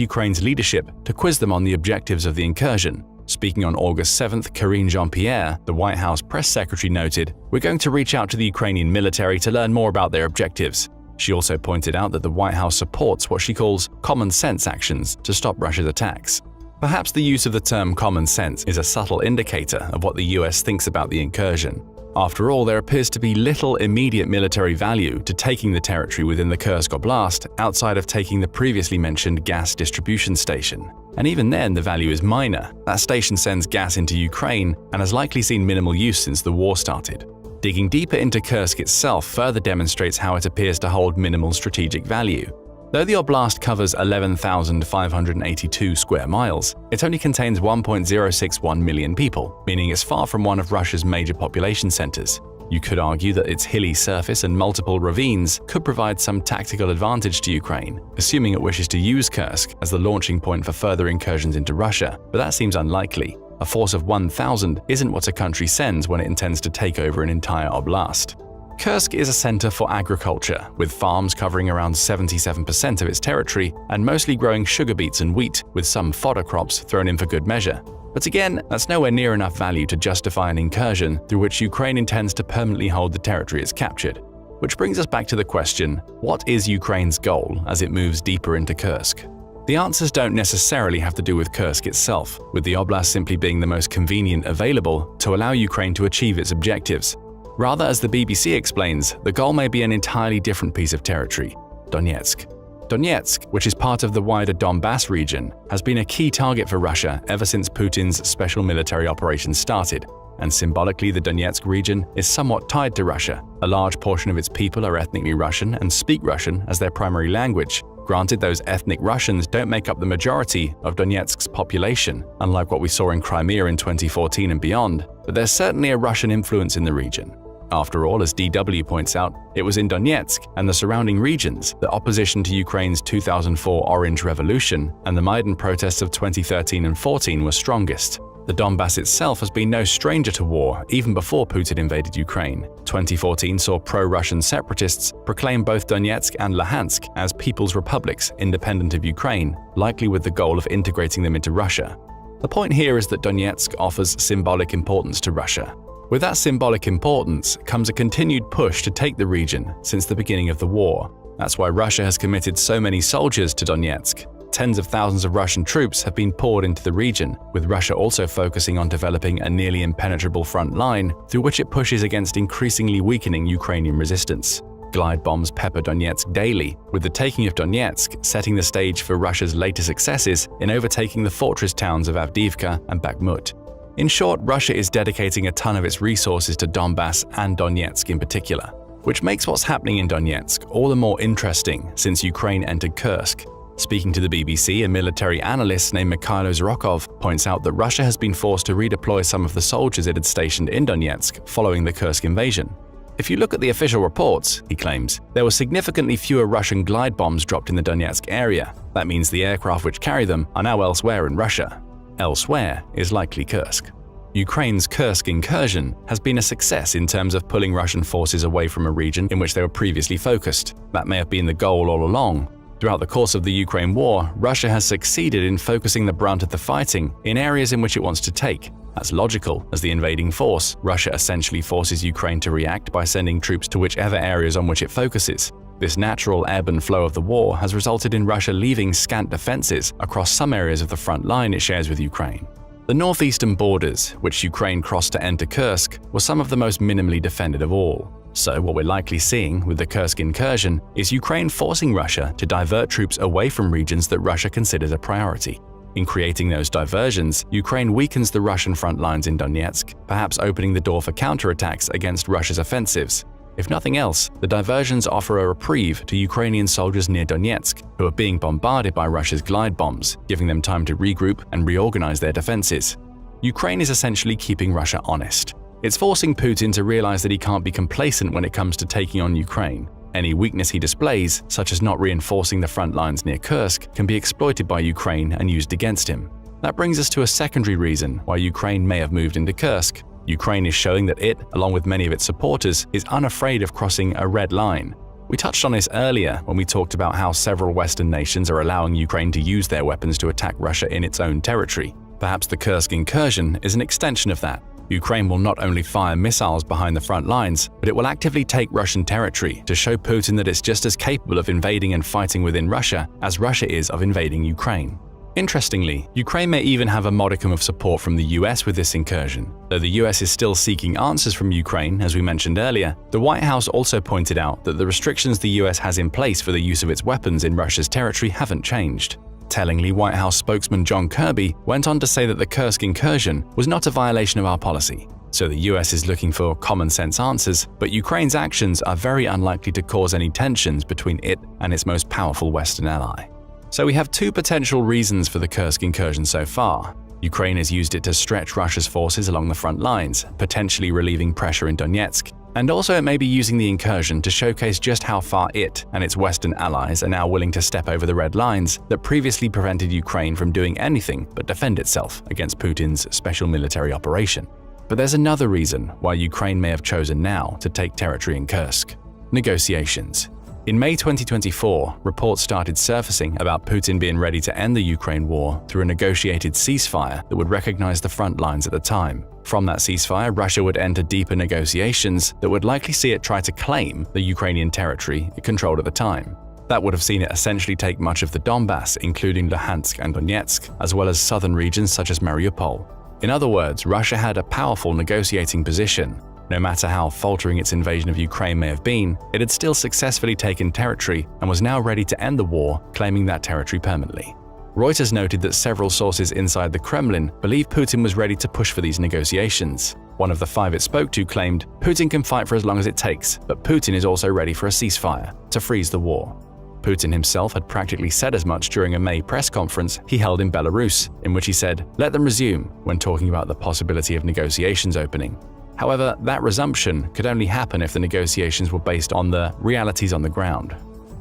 Ukraine's leadership to quiz them on the objectives of the incursion. Speaking on August 7th, Karine Jean-Pierre, the White House press secretary, noted, "We're going to reach out to the Ukrainian military to learn more about their objectives." She also pointed out that the White House supports what she calls common sense actions to stop Russia's attacks. Perhaps the use of the term common sense is a subtle indicator of what the US thinks about the incursion. After all, there appears to be little immediate military value to taking the territory within the Kursk Oblast outside of taking the previously mentioned gas distribution station. And even then, the value is minor. That station sends gas into Ukraine and has likely seen minimal use since the war started. Digging deeper into Kursk itself further demonstrates how it appears to hold minimal strategic value. Though the oblast covers 11,582 square miles, it only contains 1.061 million people, meaning it's far from one of Russia's major population centers. You could argue that its hilly surface and multiple ravines could provide some tactical advantage to Ukraine, assuming it wishes to use Kursk as the launching point for further incursions into Russia, but that seems unlikely. A force of 1,000 isn't what a country sends when it intends to take over an entire oblast. Kursk is a center for agriculture, with farms covering around 77% of its territory and mostly growing sugar beets and wheat, with some fodder crops thrown in for good measure. But again, that's nowhere near enough value to justify an incursion through which Ukraine intends to permanently hold the territory it's captured. Which brings us back to the question, what is Ukraine's goal as it moves deeper into Kursk? The answers don't necessarily have to do with Kursk itself, with the oblast simply being the most convenient available to allow Ukraine to achieve its objectives. Rather, as the BBC explains, the goal may be an entirely different piece of territory, Donetsk. Donetsk, which is part of the wider Donbass region, has been a key target for Russia ever since Putin's special military operation started, and symbolically the Donetsk region is somewhat tied to Russia. A large portion of its people are ethnically Russian and speak Russian as their primary language. Granted, those ethnic Russians don't make up the majority of Donetsk's population, unlike what we saw in Crimea in 2014 and beyond, but there's certainly a Russian influence in the region. After all, as DW points out, it was in Donetsk and the surrounding regions that opposition to Ukraine's 2004 Orange Revolution and the Maidan protests of 2013 and 14 were strongest. The Donbass itself has been no stranger to war even before Putin invaded Ukraine. 2014 saw pro-Russian separatists proclaim both Donetsk and Luhansk as people's republics independent of Ukraine, likely with the goal of integrating them into Russia. The point here is that Donetsk offers symbolic importance to Russia. With that symbolic importance comes a continued push to take the region since the beginning of the war. That's why Russia has committed so many soldiers to Donetsk. Tens of thousands of Russian troops have been poured into the region, with Russia also focusing on developing a nearly impenetrable front line through which it pushes against increasingly weakening Ukrainian resistance. Glide bombs pepper Donetsk daily, with the taking of Donetsk setting the stage for Russia's later successes in overtaking the fortress towns of Avdiivka and Bakhmut. In short, Russia is dedicating a ton of its resources to Donbass and Donetsk in particular, which makes what's happening in Donetsk all the more interesting since Ukraine entered Kursk. Speaking to the BBC, a military analyst named Mikhailo Zhirokov points out that Russia has been forced to redeploy some of the soldiers it had stationed in Donetsk following the Kursk invasion. If you look at the official reports, he claims, there were significantly fewer Russian glide bombs dropped in the Donetsk area. That means the aircraft which carry them are now elsewhere in Russia. Elsewhere is likely Kursk. Ukraine's Kursk incursion has been a success in terms of pulling Russian forces away from a region in which they were previously focused. That may have been the goal all along. Throughout the course of the Ukraine war, Russia has succeeded in focusing the brunt of the fighting in areas in which it wants to take. That's logical, as the invading force, Russia essentially forces Ukraine to react by sending troops to whichever areas on which it focuses. This natural ebb and flow of the war has resulted in Russia leaving scant defenses across some areas of the front line it shares with Ukraine. The northeastern borders, which Ukraine crossed to enter Kursk, were some of the most minimally defended of all. So what we're likely seeing with the Kursk incursion is Ukraine forcing Russia to divert troops away from regions that Russia considers a priority. In creating those diversions, Ukraine weakens the Russian front lines in Donetsk, perhaps opening the door for counterattacks against Russia's offensives. If nothing else, the diversions offer a reprieve to Ukrainian soldiers near Donetsk, who are being bombarded by Russia's glide bombs, giving them time to regroup and reorganize their defenses. Ukraine is essentially keeping Russia honest. It's forcing Putin to realize that he can't be complacent when it comes to taking on Ukraine. Any weakness he displays, such as not reinforcing the front lines near Kursk, can be exploited by Ukraine and used against him. That brings us to a secondary reason why Ukraine may have moved into Kursk. Ukraine is showing that it, along with many of its supporters, is unafraid of crossing a red line. We touched on this earlier when we talked about how several Western nations are allowing Ukraine to use their weapons to attack Russia in its own territory. Perhaps the Kursk incursion is an extension of that. Ukraine will not only fire missiles behind the front lines, but it will actively take Russian territory to show Putin that it's just as capable of invading and fighting within Russia as Russia is of invading Ukraine. Interestingly, Ukraine may even have a modicum of support from the US with this incursion. Though the US is still seeking answers from Ukraine, as we mentioned earlier, the White House also pointed out that the restrictions the US has in place for the use of its weapons in Russia's territory haven't changed. Tellingly, White House spokesman John Kirby went on to say that the Kursk incursion was not a violation of our policy. So the US is looking for common-sense answers, but Ukraine's actions are very unlikely to cause any tensions between it and its most powerful Western ally. So we have two potential reasons for the Kursk incursion so far. Ukraine has used it to stretch Russia's forces along the front lines, potentially relieving pressure in Donetsk. And also it may be using the incursion to showcase just how far it and its Western allies are now willing to step over the red lines that previously prevented Ukraine from doing anything but defend itself against Putin's special military operation. But there's another reason why Ukraine may have chosen now to take territory in Kursk: negotiations. In May 2024, reports started surfacing about Putin being ready to end the Ukraine war through a negotiated ceasefire that would recognize the front lines at the time. From that ceasefire, Russia would enter deeper negotiations that would likely see it try to claim the Ukrainian territory it controlled at the time. That would have seen it essentially take much of the Donbass, including Luhansk and Donetsk, as well as southern regions such as Mariupol. In other words, Russia had a powerful negotiating position. No matter how faltering its invasion of Ukraine may have been, it had still successfully taken territory and was now ready to end the war, claiming that territory permanently. Reuters noted that several sources inside the Kremlin believe Putin was ready to push for these negotiations. One of the 5 it spoke to claimed, "Putin can fight for as long as it takes, but Putin is also ready for a ceasefire, to freeze the war." Putin himself had practically said as much during a May press conference he held in Belarus, in which he said, "Let them resume," when talking about the possibility of negotiations opening. However, that resumption could only happen if the negotiations were based on the realities on the ground.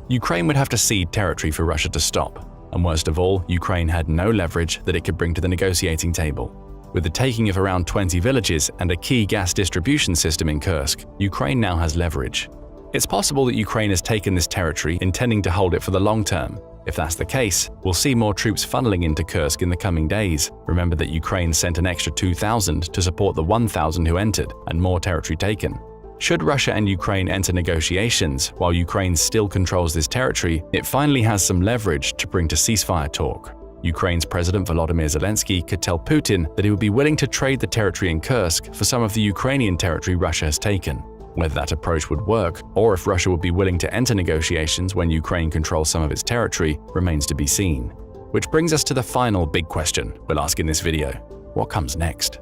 Ukraine would have to cede territory for Russia to stop. And worst of all, Ukraine had no leverage that it could bring to the negotiating table. With the taking of around 20 villages and a key gas distribution system in Kursk, Ukraine now has leverage. It's possible that Ukraine has taken this territory intending to hold it for the long term. If that's the case, we'll see more troops funneling into Kursk in the coming days. Remember that Ukraine sent an extra 2,000 to support the 1,000 who entered, and more territory taken. Should Russia and Ukraine enter negotiations while Ukraine still controls this territory, it finally has some leverage to bring to ceasefire talk. Ukraine's President Volodymyr Zelensky could tell Putin that he would be willing to trade the territory in Kursk for some of the Ukrainian territory Russia has taken. Whether that approach would work, or if Russia would be willing to enter negotiations when Ukraine controls some of its territory, remains to be seen. Which brings us to the final big question we'll ask in this video. What comes next?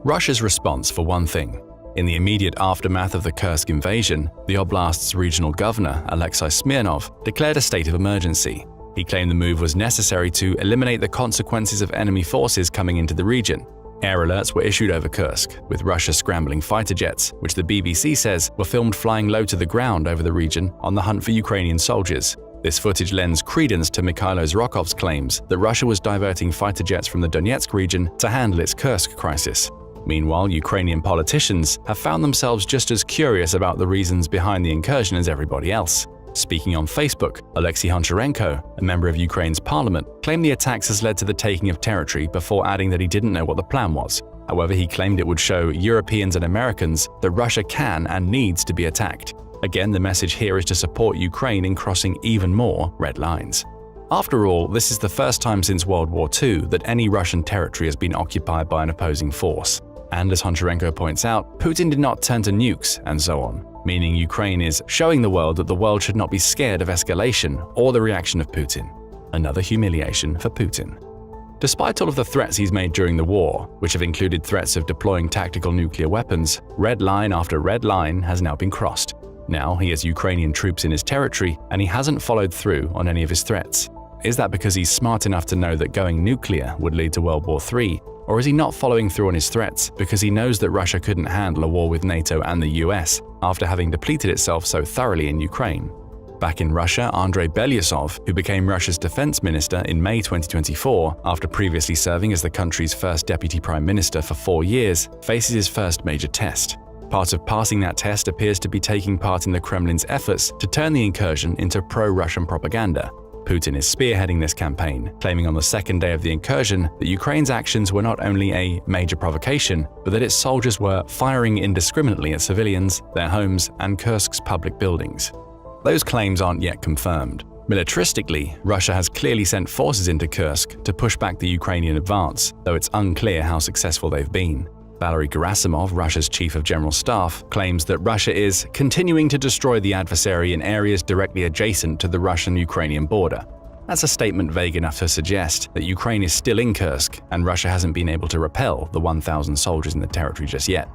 Russia's response, for one thing. In the immediate aftermath of the Kursk invasion, the oblast's regional governor, Alexei Smirnov, declared a state of emergency. He claimed the move was necessary to eliminate the consequences of enemy forces coming into the region. Air alerts were issued over Kursk, with Russia scrambling fighter jets, which the BBC says were filmed flying low to the ground over the region on the hunt for Ukrainian soldiers. This footage lends credence to Mikhailo Zhrokov's claims that Russia was diverting fighter jets from the Donetsk region to handle its Kursk crisis. Meanwhile, Ukrainian politicians have found themselves just as curious about the reasons behind the incursion as everybody else. Speaking on Facebook, Alexei Honcharенko, a member of Ukraine's parliament, claimed the attacks has led to the taking of territory before adding that he didn't know what the plan was. However, he claimed it would show Europeans and Americans that Russia can and needs to be attacked. Again, the message here is to support Ukraine in crossing even more red lines. After all, this is the first time since World War II that any Russian territory has been occupied by an opposing force. And as Honcharенko points out, Putin did not turn to nukes and so on, meaning Ukraine is showing the world that the world should not be scared of escalation or the reaction of Putin. Another humiliation for Putin. Despite all of the threats he's made during the war, which have included threats of deploying tactical nuclear weapons, red line after red line has now been crossed. Now he has Ukrainian troops in his territory and he hasn't followed through on any of his threats. Is that because he's smart enough to know that going nuclear would lead to World War III? Or is he not following through on his threats because he knows that Russia couldn't handle a war with NATO and the US after having depleted itself so thoroughly in Ukraine? Back in Russia, Andrei Belyusov, who became Russia's defense minister in May 2024 after previously serving as the country's first deputy prime minister for 4 years, faces his first major test. Part of passing that test appears to be taking part in the Kremlin's efforts to turn the incursion into pro-Russian propaganda. Putin is spearheading this campaign, claiming on the second day of the incursion that Ukraine's actions were not only a major provocation, but that its soldiers were firing indiscriminately at civilians, their homes, and Kursk's public buildings. Those claims aren't yet confirmed. Militaristically, Russia has clearly sent forces into Kursk to push back the Ukrainian advance, though it's unclear how successful they've been. Valery Gerasimov, Russia's chief of general staff, claims that Russia is continuing to destroy the adversary in areas directly adjacent to the Russian-Ukrainian border. That's a statement vague enough to suggest that Ukraine is still in Kursk and Russia hasn't been able to repel the 1,000 soldiers in the territory just yet.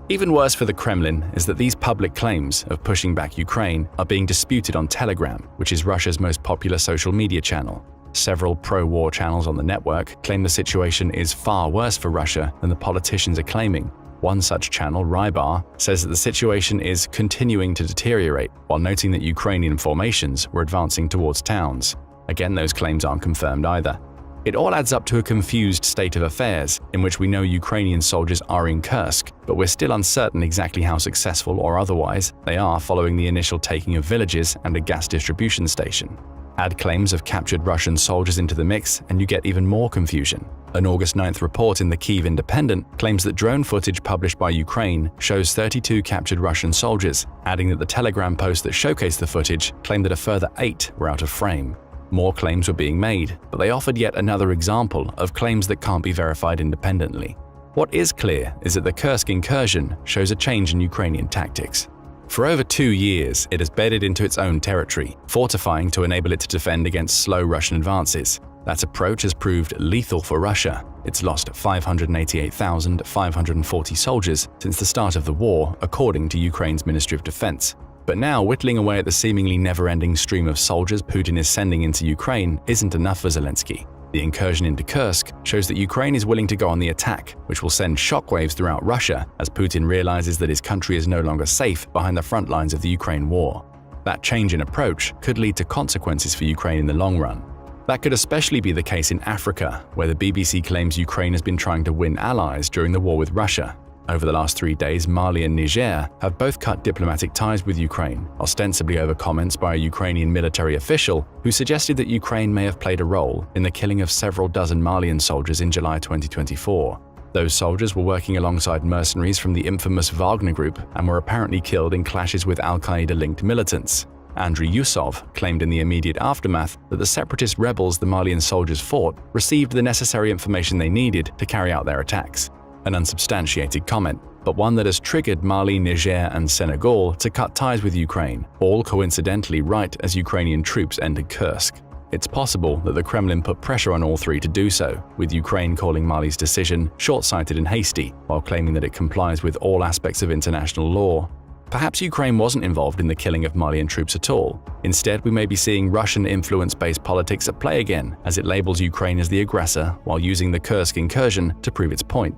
Even worse for the Kremlin is that these public claims of pushing back Ukraine are being disputed on Telegram, which is Russia's most popular social media channel. Several pro-war channels on the network claim the situation is far worse for Russia than the politicians are claiming. One such channel, Rybar, says that the situation is continuing to deteriorate, while noting that Ukrainian formations were advancing towards towns. Again, those claims aren't confirmed either. It all adds up to a confused state of affairs, in which we know Ukrainian soldiers are in Kursk, but we're still uncertain exactly how successful or otherwise they are following the initial taking of villages and a gas distribution station. Add claims of captured Russian soldiers into the mix and you get even more confusion. An August 9th report in the Kyiv Independent claims that drone footage published by Ukraine shows 32 captured Russian soldiers, adding that the Telegram post that showcased the footage claimed that a further 8 were out of frame. More claims were being made, but they offered yet another example of claims that can't be verified independently. What is clear is that the Kursk incursion shows a change in Ukrainian tactics. For over 2 years, it has bedded into its own territory, fortifying to enable it to defend against slow Russian advances. That approach has proved lethal for Russia. It's lost 588,540 soldiers since the start of the war, according to Ukraine's Ministry of Defense. But now, whittling away at the seemingly never-ending stream of soldiers Putin is sending into Ukraine isn't enough for Zelensky. The incursion into Kursk shows that Ukraine is willing to go on the attack, which will send shockwaves throughout Russia as Putin realizes that his country is no longer safe behind the front lines of the Ukraine war. That change in approach could lead to consequences for Ukraine in the long run. That could especially be the case in Africa, where the BBC claims Ukraine has been trying to win allies during the war with Russia. Over the last 3 days, Mali and Niger have both cut diplomatic ties with Ukraine, ostensibly over comments by a Ukrainian military official who suggested that Ukraine may have played a role in the killing of several dozen Malian soldiers in July 2024. Those soldiers were working alongside mercenaries from the infamous Wagner Group and were apparently killed in clashes with al-Qaeda-linked militants. Andriy Yusov claimed in the immediate aftermath that the separatist rebels the Malian soldiers fought received the necessary information they needed to carry out their attacks. An unsubstantiated comment, but one that has triggered Mali, Niger, and Senegal to cut ties with Ukraine, all coincidentally right as Ukrainian troops entered Kursk. It's possible that the Kremlin put pressure on all three to do so, with Ukraine calling Mali's decision short-sighted and hasty, while claiming that it complies with all aspects of international law. Perhaps Ukraine wasn't involved in the killing of Malian troops at all. Instead, we may be seeing Russian influence-based politics at play again, as it labels Ukraine as the aggressor while using the Kursk incursion to prove its point.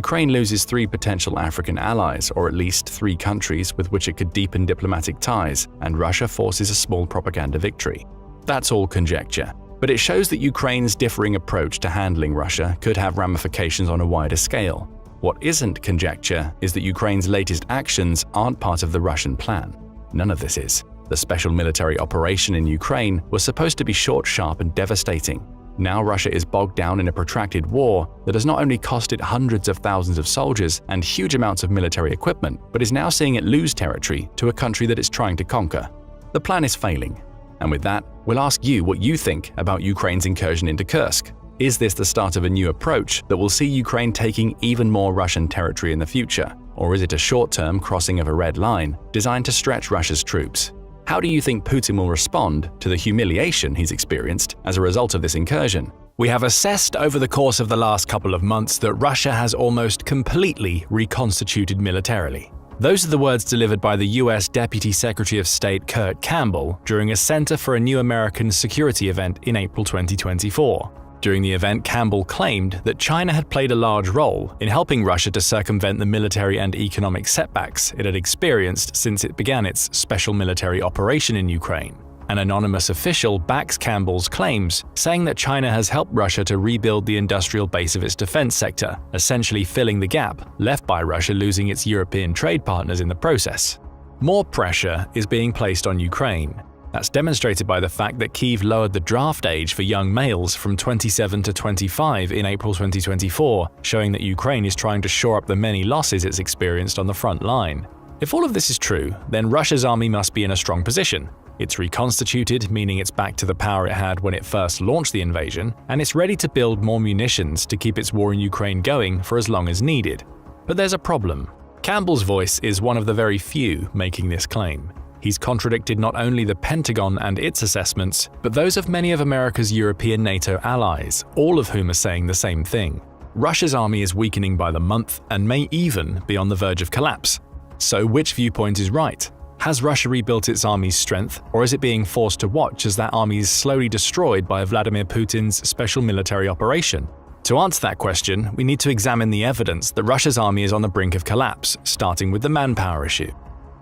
Ukraine loses 3 potential African allies, or at least 3 countries with which it could deepen diplomatic ties, and Russia forces a small propaganda victory. That's all conjecture, but it shows that Ukraine's differing approach to handling Russia could have ramifications on a wider scale. What isn't conjecture is that Ukraine's latest actions aren't part of the Russian plan. None of this is. The special military operation in Ukraine was supposed to be short, sharp, and devastating. Now Russia is bogged down in a protracted war that has not only cost it hundreds of thousands of soldiers and huge amounts of military equipment, but is now seeing it lose territory to a country that it's trying to conquer. The plan is failing. And with that, we'll ask you what you think about Ukraine's incursion into Kursk. Is this the start of a new approach that will see Ukraine taking even more Russian territory in the future? Or is it a short-term crossing of a red line designed to stretch Russia's troops? How do you think Putin will respond to the humiliation he's experienced as a result of this incursion? We have assessed over the course of the last couple of months that Russia has almost completely reconstituted militarily. Those are the words delivered by the US Deputy Secretary of State Kurt Campbell during a Center for a New American Security event in April 2024. During the event, Campbell claimed that China had played a large role in helping Russia to circumvent the military and economic setbacks it had experienced since it began its special military operation in Ukraine. An anonymous official backs Campbell's claims, saying that China has helped Russia to rebuild the industrial base of its defense sector, essentially filling the gap left by Russia losing its European trade partners in the process. More pressure is being placed on Ukraine. That's demonstrated by the fact that Kyiv lowered the draft age for young males from 27 to 25 in April 2024, showing that Ukraine is trying to shore up the many losses it's experienced on the front line. If all of this is true, then Russia's army must be in a strong position. It's reconstituted, meaning it's back to the power it had when it first launched the invasion, and it's ready to build more munitions to keep its war in Ukraine going for as long as needed. But there's a problem. Campbell's voice is one of the very few making this claim. He's contradicted not only the Pentagon and its assessments, but those of many of America's European NATO allies, all of whom are saying the same thing. Russia's army is weakening by the month and may even be on the verge of collapse. So which viewpoint is right? Has Russia rebuilt its army's strength, or is it being forced to watch as that army is slowly destroyed by Vladimir Putin's special military operation? To answer that question, we need to examine the evidence that Russia's army is on the brink of collapse, starting with the manpower issue.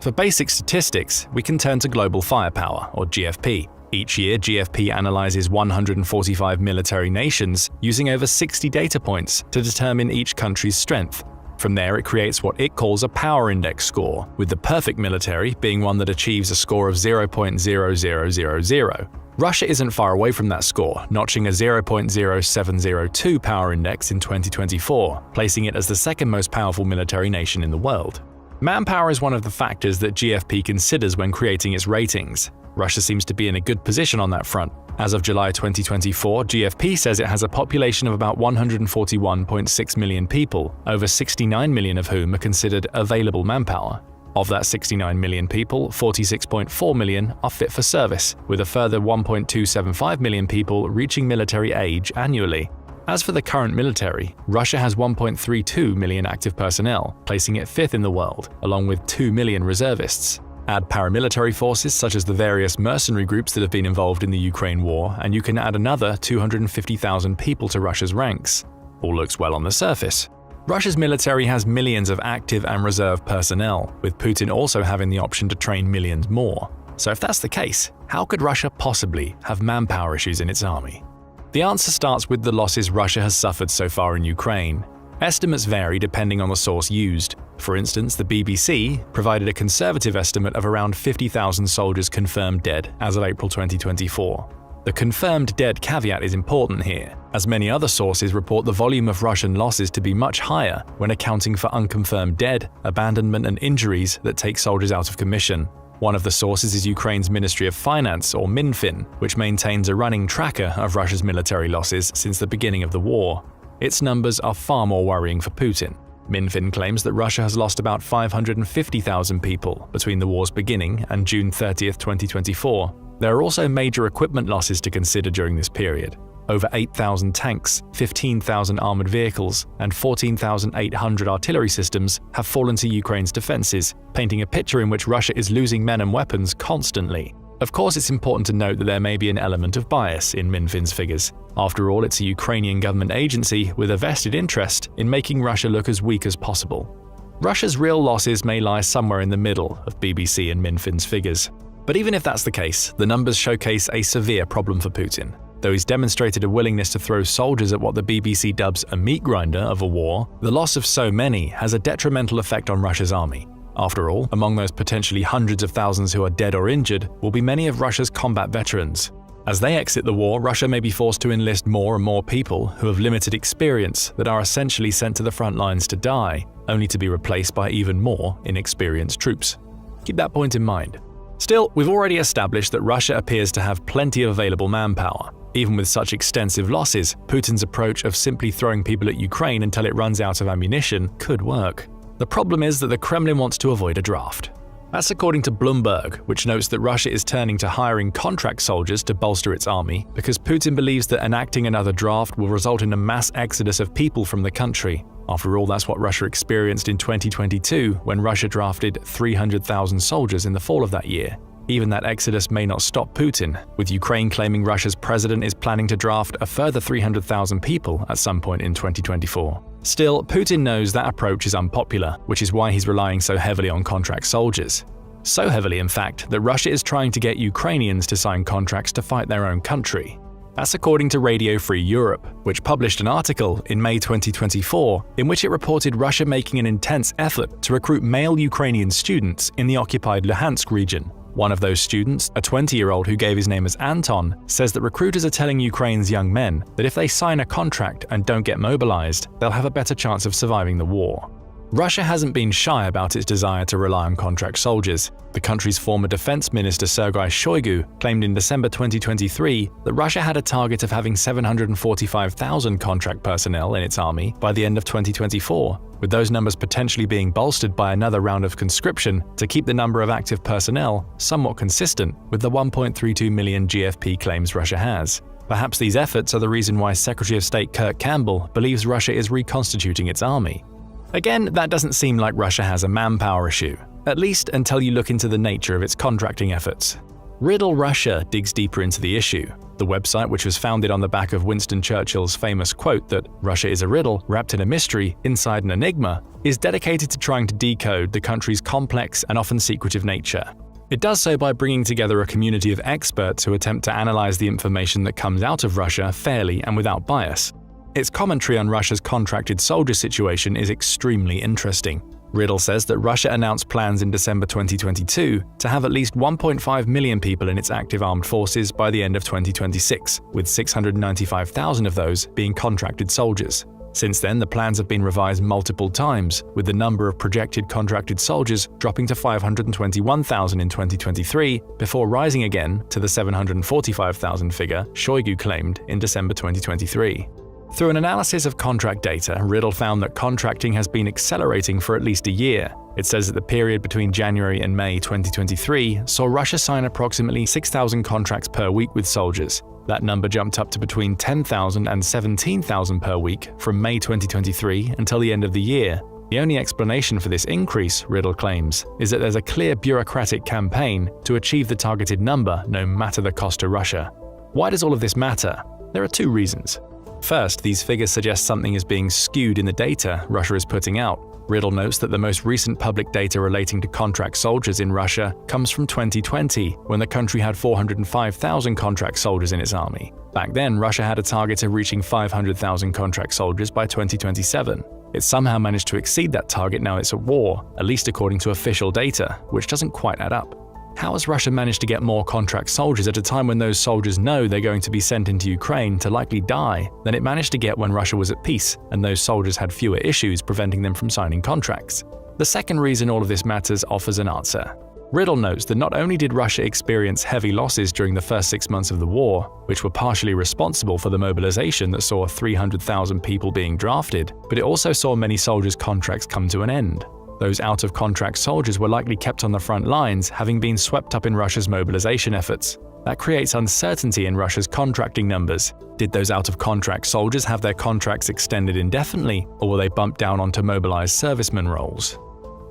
For basic statistics, we can turn to global firepower, or GFP. Each year, GFP analyzes 145 military nations using over 60 data points to determine each country's strength. From there, it creates what it calls a power index score, with the perfect military being one that achieves a score of 0.0000. Russia isn't far away from that score, notching a 0.0702 power index in 2024, placing it as the second most powerful military nation in the world. Manpower is one of the factors that GFP considers when creating its ratings. Russia seems to be in a good position on that front. As of July 2024, GFP says it has a population of about 141.6 million people, over 69 million of whom are considered available manpower. Of that 69 million people, 46.4 million are fit for service, with a further 1.275 million people reaching military age annually. As for the current military, Russia has 1.32 million active personnel, placing it fifth in the world, along with 2 million reservists. Add paramilitary forces such as the various mercenary groups that have been involved in the Ukraine war, and you can add another 250,000 people to Russia's ranks. All looks well on the surface. Russia's military has millions of active and reserve personnel, with Putin also having the option to train millions more. So if that's the case, how could Russia possibly have manpower issues in its army? The answer starts with the losses Russia has suffered so far in Ukraine. Estimates vary depending on the source used. For instance, the BBC provided a conservative estimate of around 50,000 soldiers confirmed dead as of April 2024. The confirmed dead caveat is important here, as many other sources report the volume of Russian losses to be much higher when accounting for unconfirmed dead, abandonment and injuries that take soldiers out of commission. One of the sources is Ukraine's Ministry of Finance, or Minfin, which maintains a running tracker of Russia's military losses since the beginning of the war. Its numbers are far more worrying for Putin. Minfin claims that Russia has lost about 550,000 people between the war's beginning and June 30, 2024. There are also major equipment losses to consider during this period. Over 8,000 tanks, 15,000 armored vehicles, and 14,800 artillery systems have fallen to Ukraine's defenses, painting a picture in which Russia is losing men and weapons constantly. Of course, it's important to note that there may be an element of bias in Minfin's figures. After all, it's a Ukrainian government agency with a vested interest in making Russia look as weak as possible. Russia's real losses may lie somewhere in the middle of BBC and Minfin's figures. But even if that's the case, the numbers showcase a severe problem for Putin. Though he's demonstrated a willingness to throw soldiers at what the BBC dubs a meat grinder of a war, the loss of so many has a detrimental effect on Russia's army. After all, among those potentially hundreds of thousands who are dead or injured will be many of Russia's combat veterans. As they exit the war, Russia may be forced to enlist more and more people who have limited experience that are essentially sent to the front lines to die, only to be replaced by even more inexperienced troops. Keep that point in mind. Still, we've already established that Russia appears to have plenty of available manpower. Even with such extensive losses, Putin's approach of simply throwing people at Ukraine until it runs out of ammunition could work. The problem is that the Kremlin wants to avoid a draft. That's according to Bloomberg, which notes that Russia is turning to hiring contract soldiers to bolster its army because Putin believes that enacting another draft will result in a mass exodus of people from the country. After all, that's what Russia experienced in 2022 when Russia drafted 300,000 soldiers in the fall of that year. Even that exodus may not stop Putin, with Ukraine claiming Russia's president is planning to draft a further 300,000 people at some point in 2024. Still, Putin knows that approach is unpopular, which is why he's relying so heavily on contract soldiers. So heavily, in fact, that Russia is trying to get Ukrainians to sign contracts to fight their own country. That's according to Radio Free Europe, which published an article in May 2024 in which it reported Russia making an intense effort to recruit male Ukrainian students in the occupied Luhansk region. One of those students, a 20-year-old who gave his name as Anton, says that recruiters are telling Ukraine's young men that if they sign a contract and don't get mobilized, they'll have a better chance of surviving the war. Russia hasn't been shy about its desire to rely on contract soldiers. The country's former defense minister Sergei Shoigu claimed in December 2023 that Russia had a target of having 745,000 contract personnel in its army by the end of 2024, with those numbers potentially being bolstered by another round of conscription to keep the number of active personnel somewhat consistent with the 1.32 million GFP claims Russia has. Perhaps these efforts are the reason why Secretary of State Kurt Campbell believes Russia is reconstituting its army. Again, that doesn't seem like Russia has a manpower issue, at least until you look into the nature of its contracting efforts. Riddle Russia digs deeper into the issue. The website, which was founded on the back of Winston Churchill's famous quote that Russia is a riddle wrapped in a mystery inside an enigma, is dedicated to trying to decode the country's complex and often secretive nature. It does so by bringing together a community of experts who attempt to analyze the information that comes out of Russia fairly and without bias. Its commentary on Russia's contracted soldier situation is extremely interesting. Riddle says that Russia announced plans in December 2022 to have at least 1.5 million people in its active armed forces by the end of 2026, with 695,000 of those being contracted soldiers. Since then, the plans have been revised multiple times, with the number of projected contracted soldiers dropping to 521,000 in 2023, before rising again to the 745,000 figure Shoigu claimed in December 2023. Through an analysis of contract data, Riddle found that contracting has been accelerating for at least a year. It says that the period between January and May 2023 saw Russia sign approximately 6,000 contracts per week with soldiers. That number jumped up to between 10,000 and 17,000 per week from May 2023 until the end of the year. The only explanation for this increase, Riddle claims, is that there's a clear bureaucratic campaign to achieve the targeted number no matter the cost to Russia. Why does all of this matter? There are two reasons. First, these figures suggest something is being skewed in the data Russia is putting out. Riddle notes that the most recent public data relating to contract soldiers in Russia comes from 2020, when the country had 405,000 contract soldiers in its army. Back then, Russia had a target of reaching 500,000 contract soldiers by 2027. It somehow managed to exceed that target now it's at war, at least according to official data, which doesn't quite add up. How has Russia managed to get more contract soldiers at a time when those soldiers know they're going to be sent into Ukraine to likely die than it managed to get when Russia was at peace and those soldiers had fewer issues preventing them from signing contracts? The second reason all of this matters offers an answer. Riddle notes that not only did Russia experience heavy losses during the first 6 months of the war, which were partially responsible for the mobilization that saw 300,000 people being drafted, but it also saw many soldiers' contracts come to an end. Those out-of-contract soldiers were likely kept on the front lines, having been swept up in Russia's mobilization efforts. That creates uncertainty in Russia's contracting numbers. Did those out-of-contract soldiers have their contracts extended indefinitely, or were they bumped down onto mobilized servicemen roles?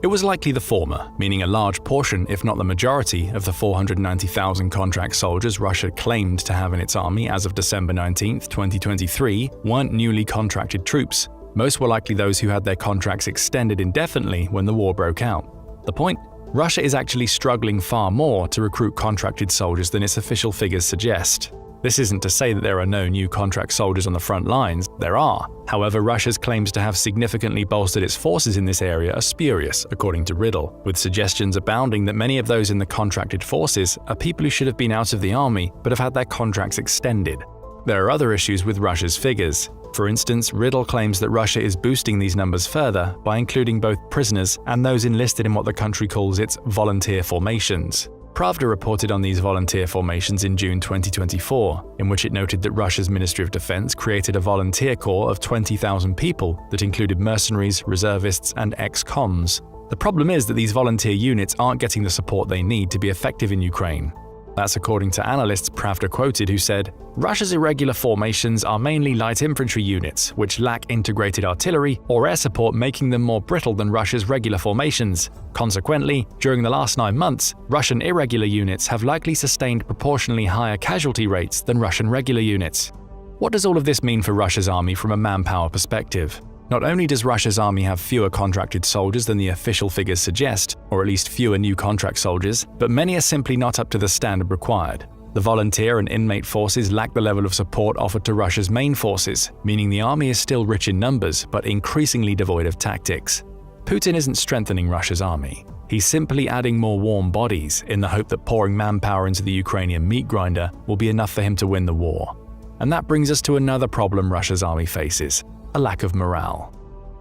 It was likely the former, meaning a large portion, if not the majority, of the 490,000 contract soldiers Russia claimed to have in its army as of December 19, 2023, weren't newly contracted troops. Most were likely those who had their contracts extended indefinitely when the war broke out. The point? Russia is actually struggling far more to recruit contracted soldiers than its official figures suggest. This isn't to say that there are no new contract soldiers on the front lines, there are. However, Russia's claims to have significantly bolstered its forces in this area are spurious, according to Riddle, with suggestions abounding that many of those in the contracted forces are people who should have been out of the army but have had their contracts extended. There are other issues with Russia's figures. For instance, Riddle claims that Russia is boosting these numbers further by including both prisoners and those enlisted in what the country calls its volunteer formations. Pravda reported on these volunteer formations in June 2024, in which it noted that Russia's Ministry of Defense created a volunteer corps of 20,000 people that included mercenaries, reservists, and ex-cons. The problem is that these volunteer units aren't getting the support they need to be effective in Ukraine. That's according to analysts Pravda quoted who said, "Russia's irregular formations are mainly light infantry units, which lack integrated artillery or air support, making them more brittle than Russia's regular formations. Consequently, during the last 9 months, Russian irregular units have likely sustained proportionally higher casualty rates than Russian regular units." What does all of this mean for Russia's army from a manpower perspective? Not only does Russia's army have fewer contracted soldiers than the official figures suggest, or at least fewer new contract soldiers, but many are simply not up to the standard required. The volunteer and inmate forces lack the level of support offered to Russia's main forces, meaning the army is still rich in numbers but increasingly devoid of tactics. Putin isn't strengthening Russia's army. He's simply adding more warm bodies in the hope that pouring manpower into the Ukrainian meat grinder will be enough for him to win the war. And that brings us to another problem Russia's army faces: a lack of morale.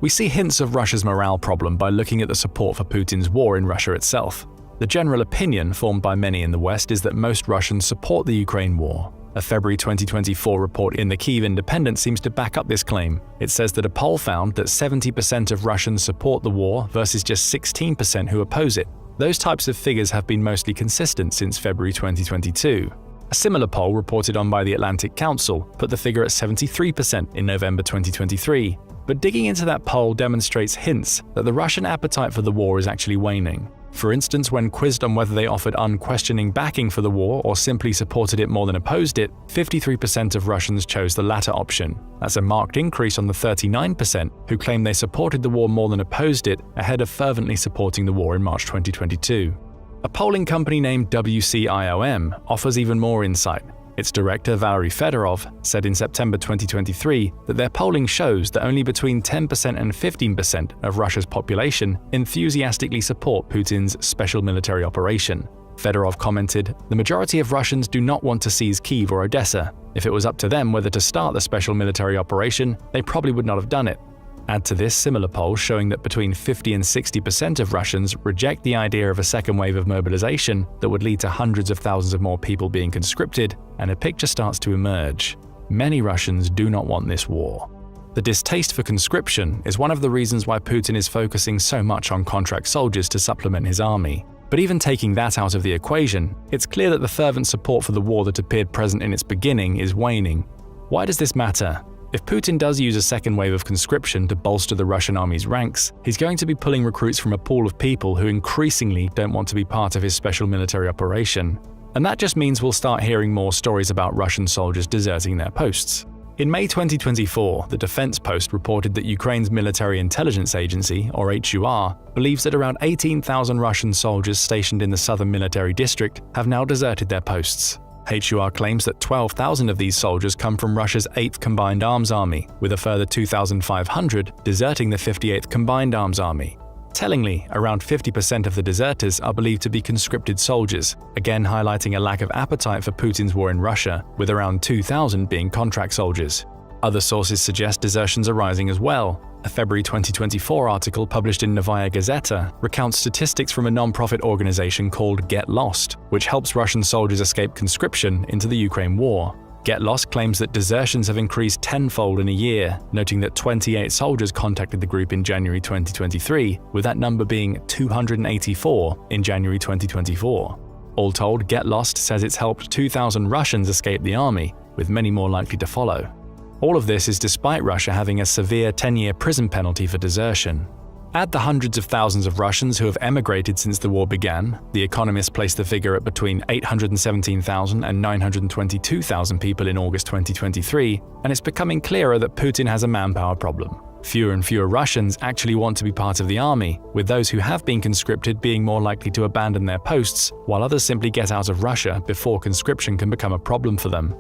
We see hints of Russia's morale problem by looking at the support for Putin's war in Russia itself. The general opinion formed by many in the West is that most Russians support the Ukraine war. A February 2024 report in the Kyiv Independent seems to back up this claim. It says that a poll found that 70% of Russians support the war versus just 16% who oppose it. Those types of figures have been mostly consistent since February 2022. A similar poll reported on by the Atlantic Council put the figure at 73% in November 2023. But digging into that poll demonstrates hints that the Russian appetite for the war is actually waning. For instance, when quizzed on whether they offered unquestioning backing for the war or simply supported it more than opposed it, 53% of Russians chose the latter option. That's a marked increase on the 39% who claimed they supported the war more than opposed it, ahead of fervently supporting the war in March 2022. A polling company named WCIOM offers even more insight. Its director, Valery Fedorov, said in September 2023 that their polling shows that only between 10% and 15% of Russia's population enthusiastically support Putin's special military operation. Fedorov commented, "The majority of Russians do not want to seize Kyiv or Odessa. If it was up to them whether to start the special military operation, they probably would not have done it." Add to this similar polls showing that between 50 and 60% of Russians reject the idea of a second wave of mobilization that would lead to hundreds of thousands of more people being conscripted, and a picture starts to emerge. Many Russians do not want this war. The distaste for conscription is one of the reasons why Putin is focusing so much on contract soldiers to supplement his army. But even taking that out of the equation, it's clear that the fervent support for the war that appeared present in its beginning is waning. Why does this matter? If Putin does use a second wave of conscription to bolster the Russian army's ranks, he's going to be pulling recruits from a pool of people who increasingly don't want to be part of his special military operation. And that just means we'll start hearing more stories about Russian soldiers deserting their posts. In May 2024, the Defense Post reported that Ukraine's Military Intelligence Agency, or HUR, believes that around 18,000 Russian soldiers stationed in the southern military district have now deserted their posts. HUR claims that 12,000 of these soldiers come from Russia's 8th Combined Arms Army, with a further 2,500 deserting the 58th Combined Arms Army. Tellingly, around 50% of the deserters are believed to be conscripted soldiers, again highlighting a lack of appetite for Putin's war in Russia, with around 2,000 being contract soldiers. Other sources suggest desertions are rising as well. A February 2024 article published in Novaya Gazeta recounts statistics from a non-profit organization called Get Lost, which helps Russian soldiers escape conscription into the Ukraine war. Get Lost claims that desertions have increased tenfold in a year, noting that 28 soldiers contacted the group in January 2023, with that number being 284 in January 2024. All told, Get Lost says it's helped 2,000 Russians escape the army, with many more likely to follow. All of this is despite Russia having a severe 10-year prison penalty for desertion. Add the hundreds of thousands of Russians who have emigrated since the war began. The Economist placed the figure at between 817,000 and 922,000 people in August 2023, and it's becoming clearer that Putin has a manpower problem. Fewer and fewer Russians actually want to be part of the army, with those who have been conscripted being more likely to abandon their posts, while others simply get out of Russia before conscription can become a problem for them.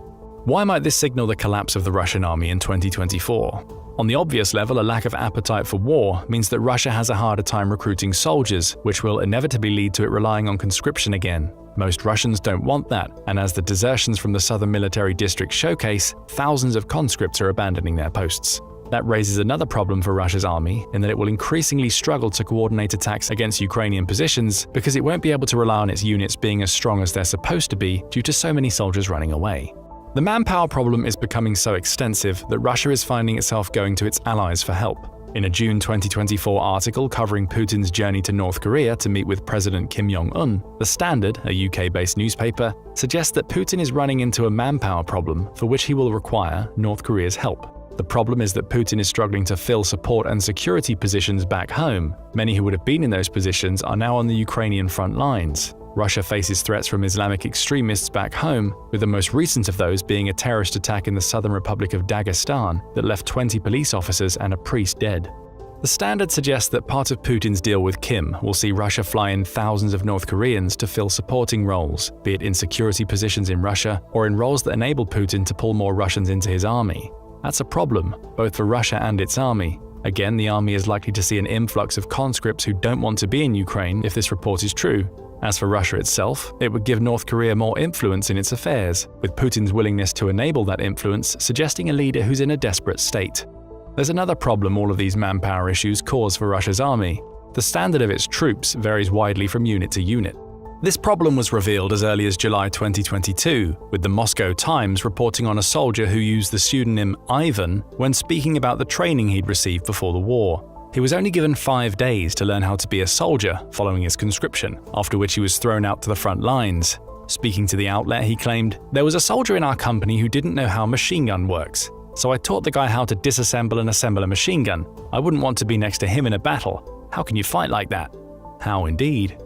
Why might this signal the collapse of the Russian army in 2024? On the obvious level, a lack of appetite for war means that Russia has a harder time recruiting soldiers, which will inevitably lead to it relying on conscription again. Most Russians don't want that, and as the desertions from the southern military district showcase, thousands of conscripts are abandoning their posts. That raises another problem for Russia's army in that it will increasingly struggle to coordinate attacks against Ukrainian positions because it won't be able to rely on its units being as strong as they're supposed to be due to so many soldiers running away. The manpower problem is becoming so extensive that Russia is finding itself going to its allies for help. In a June 2024 article covering Putin's journey to North Korea to meet with President Kim Jong-un, The Standard, a UK-based newspaper, suggests that Putin is running into a manpower problem for which he will require North Korea's help. The problem is that Putin is struggling to fill support and security positions back home. Many who would have been in those positions are now on the Ukrainian front lines. Russia faces threats from Islamic extremists back home, with the most recent of those being a terrorist attack in the southern Republic of Dagestan that left 20 police officers and a priest dead. The Standard suggests that part of Putin's deal with Kim will see Russia fly in thousands of North Koreans to fill supporting roles, be it in security positions in Russia or in roles that enable Putin to pull more Russians into his army. That's a problem, both for Russia and its army. Again, the army is likely to see an influx of conscripts who don't want to be in Ukraine if this report is true. As for Russia itself, it would give North Korea more influence in its affairs, with Putin's willingness to enable that influence suggesting a leader who's in a desperate state. There's another problem all of these manpower issues cause for Russia's army. The standard of its troops varies widely from unit to unit. This problem was revealed as early as July 2022, with the Moscow Times reporting on a soldier who used the pseudonym Ivan when speaking about the training he'd received before the war. He was only given 5 days to learn how to be a soldier following his conscription, after which he was thrown out to the front lines. Speaking to the outlet, he claimed, "There was a soldier in our company who didn't know how a machine gun works. So I taught the guy how to disassemble and assemble a machine gun. I wouldn't want to be next to him in a battle. How can you fight like that?" How indeed.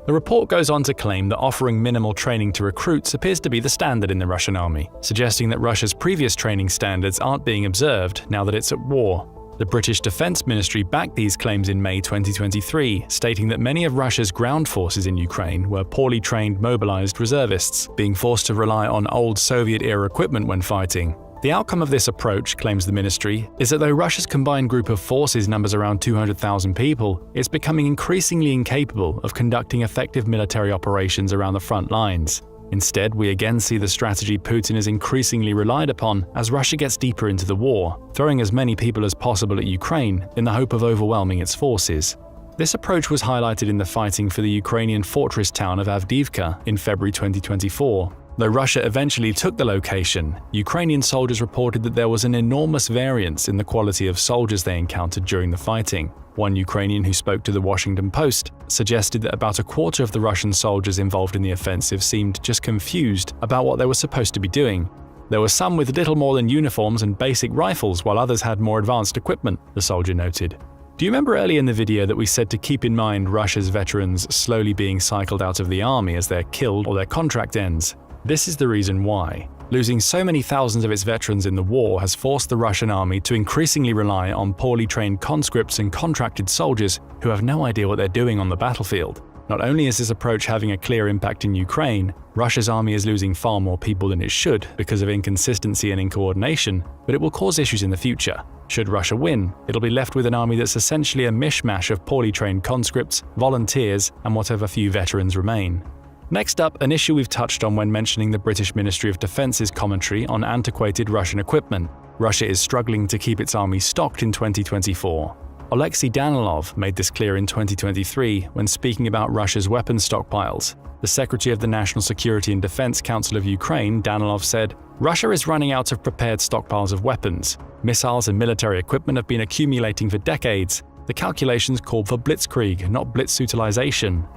The report goes on to claim that offering minimal training to recruits appears to be the standard in the Russian army, suggesting that Russia's previous training standards aren't being observed now that it's at war. The British Defense Ministry backed these claims in May 2023, stating that many of Russia's ground forces in Ukraine were poorly trained mobilized reservists, being forced to rely on old Soviet-era equipment when fighting. The outcome of this approach, claims the ministry, is that though Russia's combined group of forces numbers around 200,000 people, it's becoming increasingly incapable of conducting effective military operations around the front lines. Instead, we again see the strategy Putin is increasingly relied upon as Russia gets deeper into the war, throwing as many people as possible at Ukraine in the hope of overwhelming its forces. This approach was highlighted in the fighting for the Ukrainian fortress town of Avdiivka in February 2024. Though Russia eventually took the location, Ukrainian soldiers reported that there was an enormous variance in the quality of soldiers they encountered during the fighting. One Ukrainian who spoke to the Washington Post suggested that about a quarter of the Russian soldiers involved in the offensive seemed just confused about what they were supposed to be doing. There were some with little more than uniforms and basic rifles, while others had more advanced equipment, the soldier noted. Do you remember earlier in the video that we said to keep in mind Russia's veterans slowly being cycled out of the army as they're killed or their contract ends? This is the reason why. Losing so many thousands of its veterans in the war has forced the Russian army to increasingly rely on poorly trained conscripts and contracted soldiers who have no idea what they're doing on the battlefield. Not only is this approach having a clear impact in Ukraine, Russia's army is losing far more people than it should because of inconsistency and incoordination, but it will cause issues in the future. Should Russia win, it'll be left with an army that's essentially a mishmash of poorly trained conscripts, volunteers, and whatever few veterans remain. Next up, an issue we've touched on when mentioning the British Ministry of Defence's commentary on antiquated Russian equipment. Russia is struggling to keep its army stocked in 2024. Alexei Danilov made this clear in 2023 when speaking about Russia's weapons stockpiles. The Secretary of the National Security and Defense Council of Ukraine, Danilov, said, "Russia is running out of prepared stockpiles of weapons. Missiles and military equipment have been accumulating for decades. The calculations called for blitzkrieg, not blitzutilization."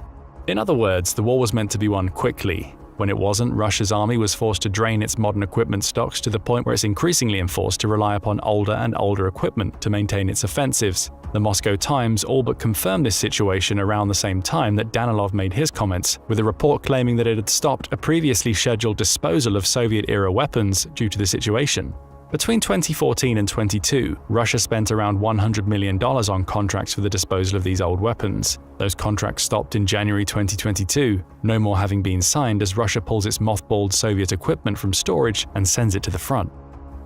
In other words, the war was meant to be won quickly. When it wasn't, Russia's army was forced to drain its modern equipment stocks to the point where it's increasingly enforced to rely upon older and older equipment to maintain its offensives. The Moscow Times all but confirmed this situation around the same time that Danilov made his comments, with a report claiming that it had stopped a previously scheduled disposal of Soviet-era weapons due to the situation. Between 2014 and 2022, Russia spent around $100 million on contracts for the disposal of these old weapons. Those contracts stopped in January 2022, no more having been signed as Russia pulls its mothballed Soviet equipment from storage and sends it to the front.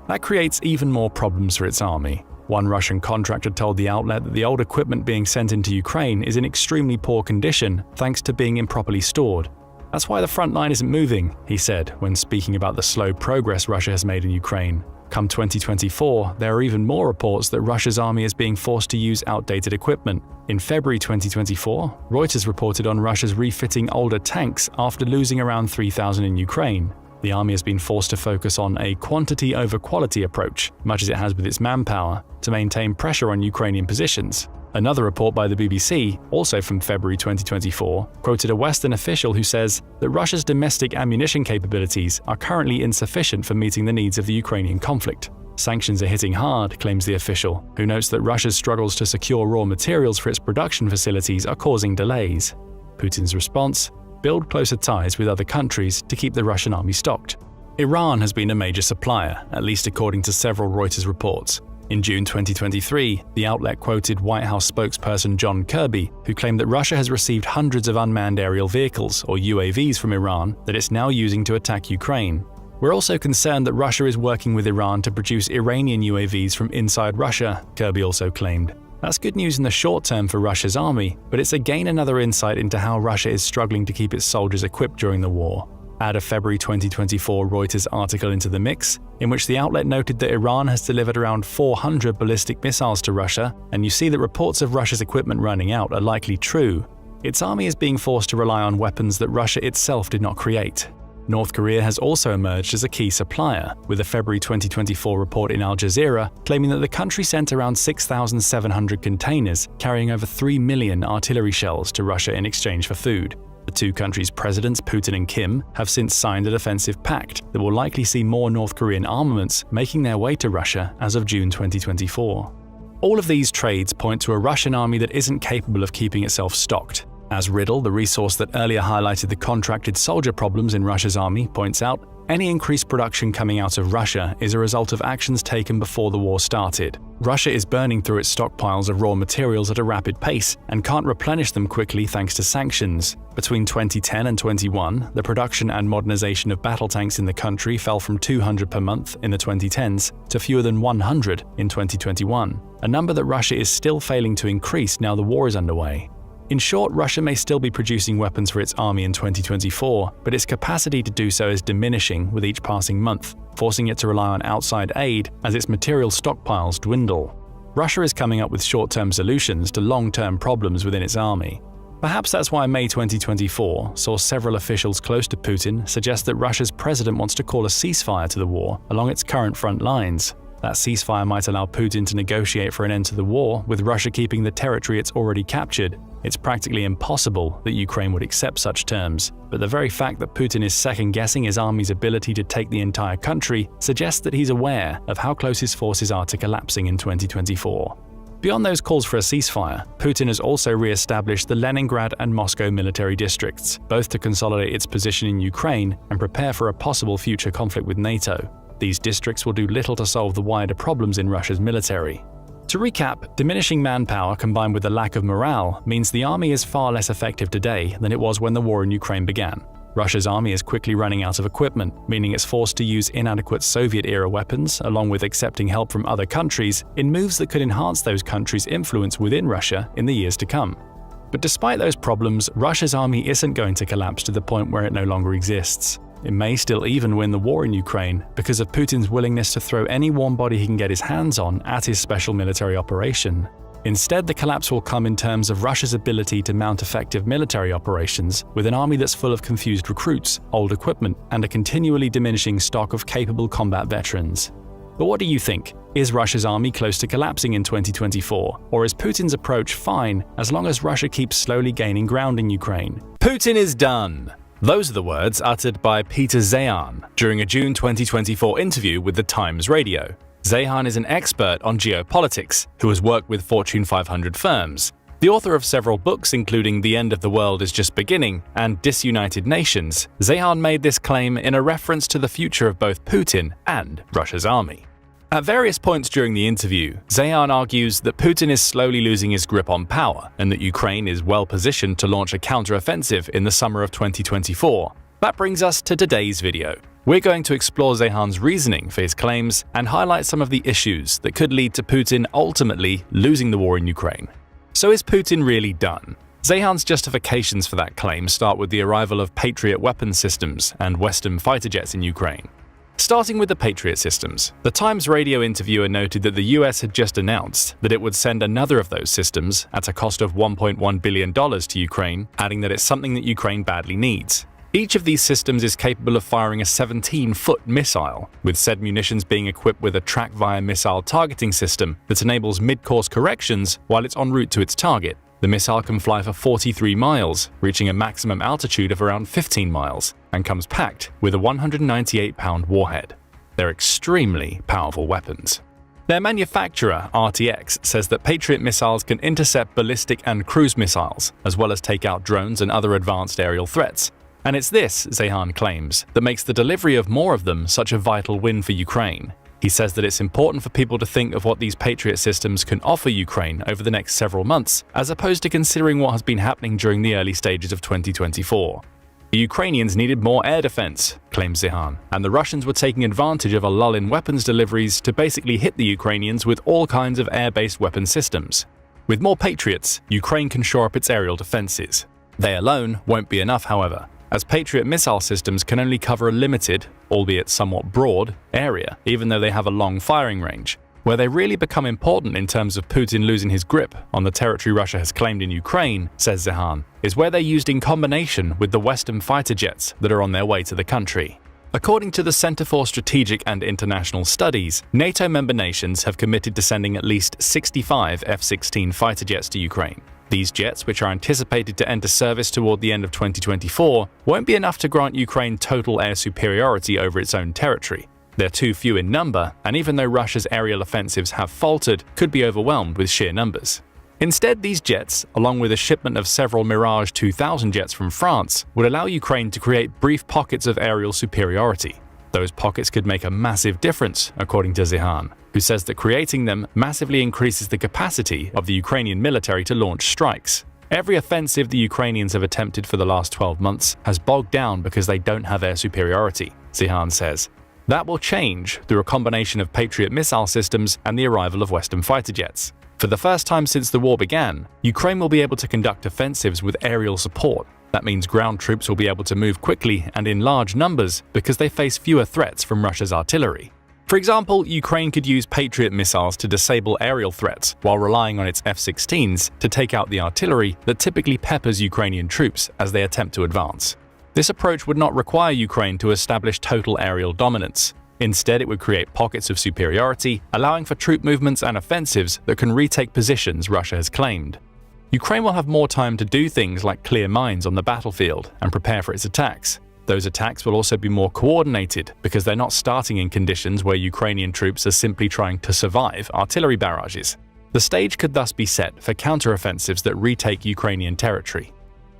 That creates even more problems for its army. One Russian contractor told the outlet that the old equipment being sent into Ukraine is in extremely poor condition thanks to being improperly stored. That's why the front line isn't moving, he said when speaking about the slow progress Russia has made in Ukraine. Come 2024, there are even more reports that Russia's army is being forced to use outdated equipment. In February 2024, Reuters reported on Russia's refitting older tanks after losing around 3,000 in Ukraine. The army has been forced to focus on a quantity over quality approach, much as it has with its manpower, to maintain pressure on Ukrainian positions. Another report by the BBC, also from February 2024, quoted a Western official who says that Russia's domestic ammunition capabilities are currently insufficient for meeting the needs of the Ukrainian conflict. Sanctions are hitting hard, claims the official, who notes that Russia's struggles to secure raw materials for its production facilities are causing delays. Putin's response? Build closer ties with other countries to keep the Russian army stocked. Iran has been a major supplier, at least according to several Reuters reports. In June 2023, the outlet quoted White House spokesperson John Kirby, who claimed that Russia has received hundreds of unmanned aerial vehicles, or UAVs, from Iran that it's now using to attack Ukraine. "We're also concerned that Russia is working with Iran to produce Iranian UAVs from inside Russia," Kirby also claimed. That's good news in the short term for Russia's army, but it's again another insight into how Russia is struggling to keep its soldiers equipped during the war. Add a February 2024 Reuters article into the mix, in which the outlet noted that Iran has delivered around 400 ballistic missiles to Russia, and you see that reports of Russia's equipment running out are likely true. Its army is being forced to rely on weapons that Russia itself did not create. North Korea has also emerged as a key supplier, with a February 2024 report in Al Jazeera claiming that the country sent around 6,700 containers carrying over 3 million artillery shells to Russia in exchange for food. The two countries' presidents, Putin and Kim, have since signed a defensive pact that will likely see more North Korean armaments making their way to Russia as of June 2024. All of these trades point to a Russian army that isn't capable of keeping itself stocked. As Riddle, the resource that earlier highlighted the contracted soldier problems in Russia's army, points out, any increased production coming out of Russia is a result of actions taken before the war started. Russia is burning through its stockpiles of raw materials at a rapid pace and can't replenish them quickly thanks to sanctions. Between 2010 and 21, the production and modernization of battle tanks in the country fell from 200 per month in the 2010s to fewer than 100 in 2021, a number that Russia is still failing to increase now the war is underway. In short, Russia may still be producing weapons for its army in 2024, but its capacity to do so is diminishing with each passing month, forcing it to rely on outside aid as its material stockpiles dwindle. Russia is coming up with short-term solutions to long-term problems within its army. Perhaps that's why May 2024 saw several officials close to Putin suggest that Russia's president wants to call a ceasefire to the war along its current front lines. That ceasefire might allow Putin to negotiate for an end to the war, with Russia keeping the territory it's already captured. It's practically impossible that Ukraine would accept such terms, but the very fact that Putin is second-guessing his army's ability to take the entire country suggests that he's aware of how close his forces are to collapsing in 2024. Beyond those calls for a ceasefire, Putin has also re-established the Leningrad and Moscow military districts, both to consolidate its position in Ukraine and prepare for a possible future conflict with NATO. These districts will do little to solve the wider problems in Russia's military. To recap, diminishing manpower combined with a lack of morale means the army is far less effective today than it was when the war in Ukraine began. Russia's army is quickly running out of equipment, meaning it's forced to use inadequate Soviet-era weapons, along with accepting help from other countries, in moves that could enhance those countries' influence within Russia in the years to come. But despite those problems, Russia's army isn't going to collapse to the point where it no longer exists. It may still even win the war in Ukraine because of Putin's willingness to throw any warm body he can get his hands on at his special military operation. Instead, the collapse will come in terms of Russia's ability to mount effective military operations with an army that's full of confused recruits, old equipment, and a continually diminishing stock of capable combat veterans. But what do you think? Is Russia's army close to collapsing in 2024? Or is Putin's approach fine as long as Russia keeps slowly gaining ground in Ukraine? Putin is done. Those are the words uttered by Peter Zeihan during a June 2024 interview with the Times Radio. Zeihan is an expert on geopolitics who has worked with Fortune 500 firms. The author of several books including The End of the World is Just Beginning and Disunited Nations, Zeihan made this claim in a reference to the future of both Putin and Russia's army. At various points during the interview, Zeihan argues that Putin is slowly losing his grip on power and that Ukraine is well positioned to launch a counter-offensive in the summer of 2024. That brings us to today's video. We're going to explore Zeihan's reasoning for his claims and highlight some of the issues that could lead to Putin ultimately losing the war in Ukraine. So is Putin really done? Zeihan's justifications for that claim start with the arrival of Patriot weapon systems and Western fighter jets in Ukraine. Starting with the Patriot systems, the Times Radio interviewer noted that the US had just announced that it would send another of those systems at a cost of $1.1 billion to Ukraine, adding that it's something that Ukraine badly needs. Each of these systems is capable of firing a 17-foot missile, with said munitions being equipped with a track-via missile targeting system that enables mid-course corrections while it's en route to its target. The missile can fly for 43 miles, reaching a maximum altitude of around 15 miles, and comes packed with a 198-pound warhead. They're extremely powerful weapons. Their manufacturer, RTX, says that Patriot missiles can intercept ballistic and cruise missiles, as well as take out drones and other advanced aerial threats. And it's this, Zeihan claims, that makes the delivery of more of them such a vital win for Ukraine. He says that it's important for people to think of what these Patriot systems can offer Ukraine over the next several months, as opposed to considering what has been happening during the early stages of 2024. The Ukrainians needed more air defense, claims Zeihan, and the Russians were taking advantage of a lull in weapons deliveries to basically hit the Ukrainians with all kinds of air-based weapon systems. With more Patriots, Ukraine can shore up its aerial defenses. They alone won't be enough, however, as Patriot missile systems can only cover a limited, albeit somewhat broad, area, even though they have a long firing range. Where they really become important in terms of Putin losing his grip on the territory Russia has claimed in Ukraine, says Zeihan, is where they're used in combination with the Western fighter jets that are on their way to the country. According to the Center for Strategic and International Studies, NATO member nations have committed to sending at least 65 F-16 fighter jets to Ukraine. These jets, which are anticipated to enter service toward the end of 2024, won't be enough to grant Ukraine total air superiority over its own territory. They're too few in number, and even though Russia's aerial offensives have faltered, could be overwhelmed with sheer numbers. Instead, these jets, along with a shipment of several Mirage 2000 jets from France, would allow Ukraine to create brief pockets of aerial superiority. Those pockets could make a massive difference, according to Zihan, who says that creating them massively increases the capacity of the Ukrainian military to launch strikes. Every offensive the Ukrainians have attempted for the last 12 months has bogged down because they don't have air superiority, Zihan says. That will change through a combination of Patriot missile systems and the arrival of Western fighter jets. For the first time since the war began, Ukraine will be able to conduct offensives with aerial support. That means ground troops will be able to move quickly and in large numbers because they face fewer threats from Russia's artillery. For example, Ukraine could use Patriot missiles to disable aerial threats while relying on its F-16s to take out the artillery that typically peppers Ukrainian troops as they attempt to advance. This approach would not require Ukraine to establish total aerial dominance. Instead, it would create pockets of superiority, allowing for troop movements and offensives that can retake positions Russia has claimed. Ukraine will have more time to do things like clear mines on the battlefield and prepare for its attacks. Those attacks will also be more coordinated because they're not starting in conditions where Ukrainian troops are simply trying to survive artillery barrages. The stage could thus be set for counteroffensives that retake Ukrainian territory.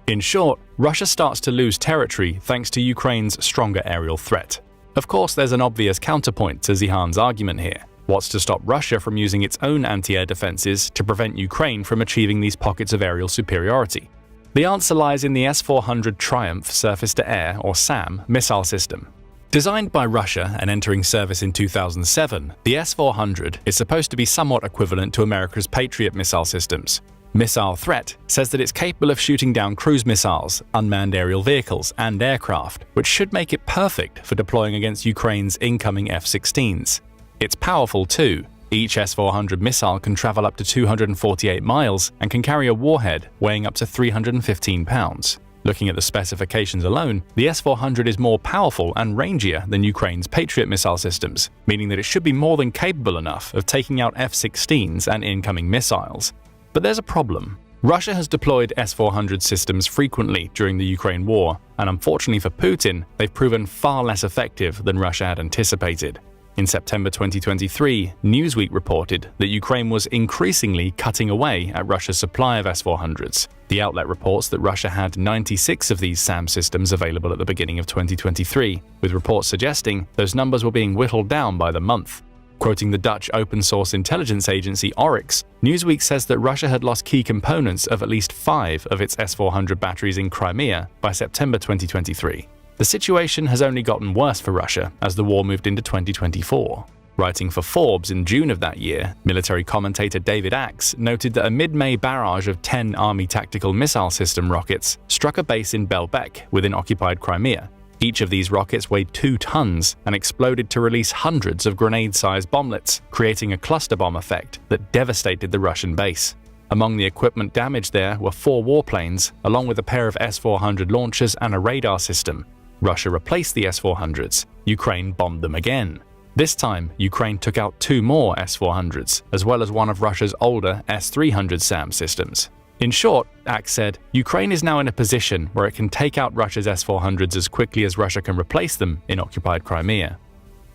In short, Russia starts to lose territory thanks to Ukraine's stronger aerial threat. Of course, there's an obvious counterpoint to Zihan's argument here. What's to stop Russia from using its own anti-air defenses to prevent Ukraine from achieving these pockets of aerial superiority? The answer lies in the S-400 Triumph surface-to-air, or SAM, missile system. Designed by Russia and entering service in 2007, the S-400 is supposed to be somewhat equivalent to America's Patriot missile systems. Missile Threat says that it's capable of shooting down cruise missiles, unmanned aerial vehicles, and aircraft, which should make it perfect for deploying against Ukraine's incoming F-16s. It's powerful too. Each S-400 missile can travel up to 248 miles and can carry a warhead weighing up to 315 pounds. Looking at the specifications alone, the S-400 is more powerful and rangier than Ukraine's Patriot missile systems, meaning that it should be more than capable enough of taking out F-16s and incoming missiles. But there's a problem. Russia has deployed S-400 systems frequently during the Ukraine war, and unfortunately for Putin, they've proven far less effective than Russia had anticipated. In September 2023, Newsweek reported that Ukraine was increasingly cutting away at Russia's supply of S-400s. The outlet reports that Russia had 96 of these SAM systems available at the beginning of 2023, with reports suggesting those numbers were being whittled down by the month. Quoting the Dutch open-source intelligence agency Oryx, Newsweek says that Russia had lost key components of at least 5 of its S-400 batteries in Crimea by September 2023. The situation has only gotten worse for Russia as the war moved into 2024. Writing for Forbes in June of that year, military commentator David Axe noted that a mid-May barrage of 10 Army tactical missile system rockets struck a base in Belbek within occupied Crimea. Each of these rockets weighed 2 tons and exploded to release hundreds of grenade-sized bomblets, creating a cluster bomb effect that devastated the Russian base. Among the equipment damaged there were 4 warplanes, along with a pair of S-400 launchers and a radar system. Russia replaced the S-400s. Ukraine bombed them again. This time, Ukraine took out 2 more S-400s, as well as one of Russia's older S-300 SAM systems. In short, Axe said, Ukraine is now in a position where it can take out Russia's S-400s as quickly as Russia can replace them in occupied Crimea.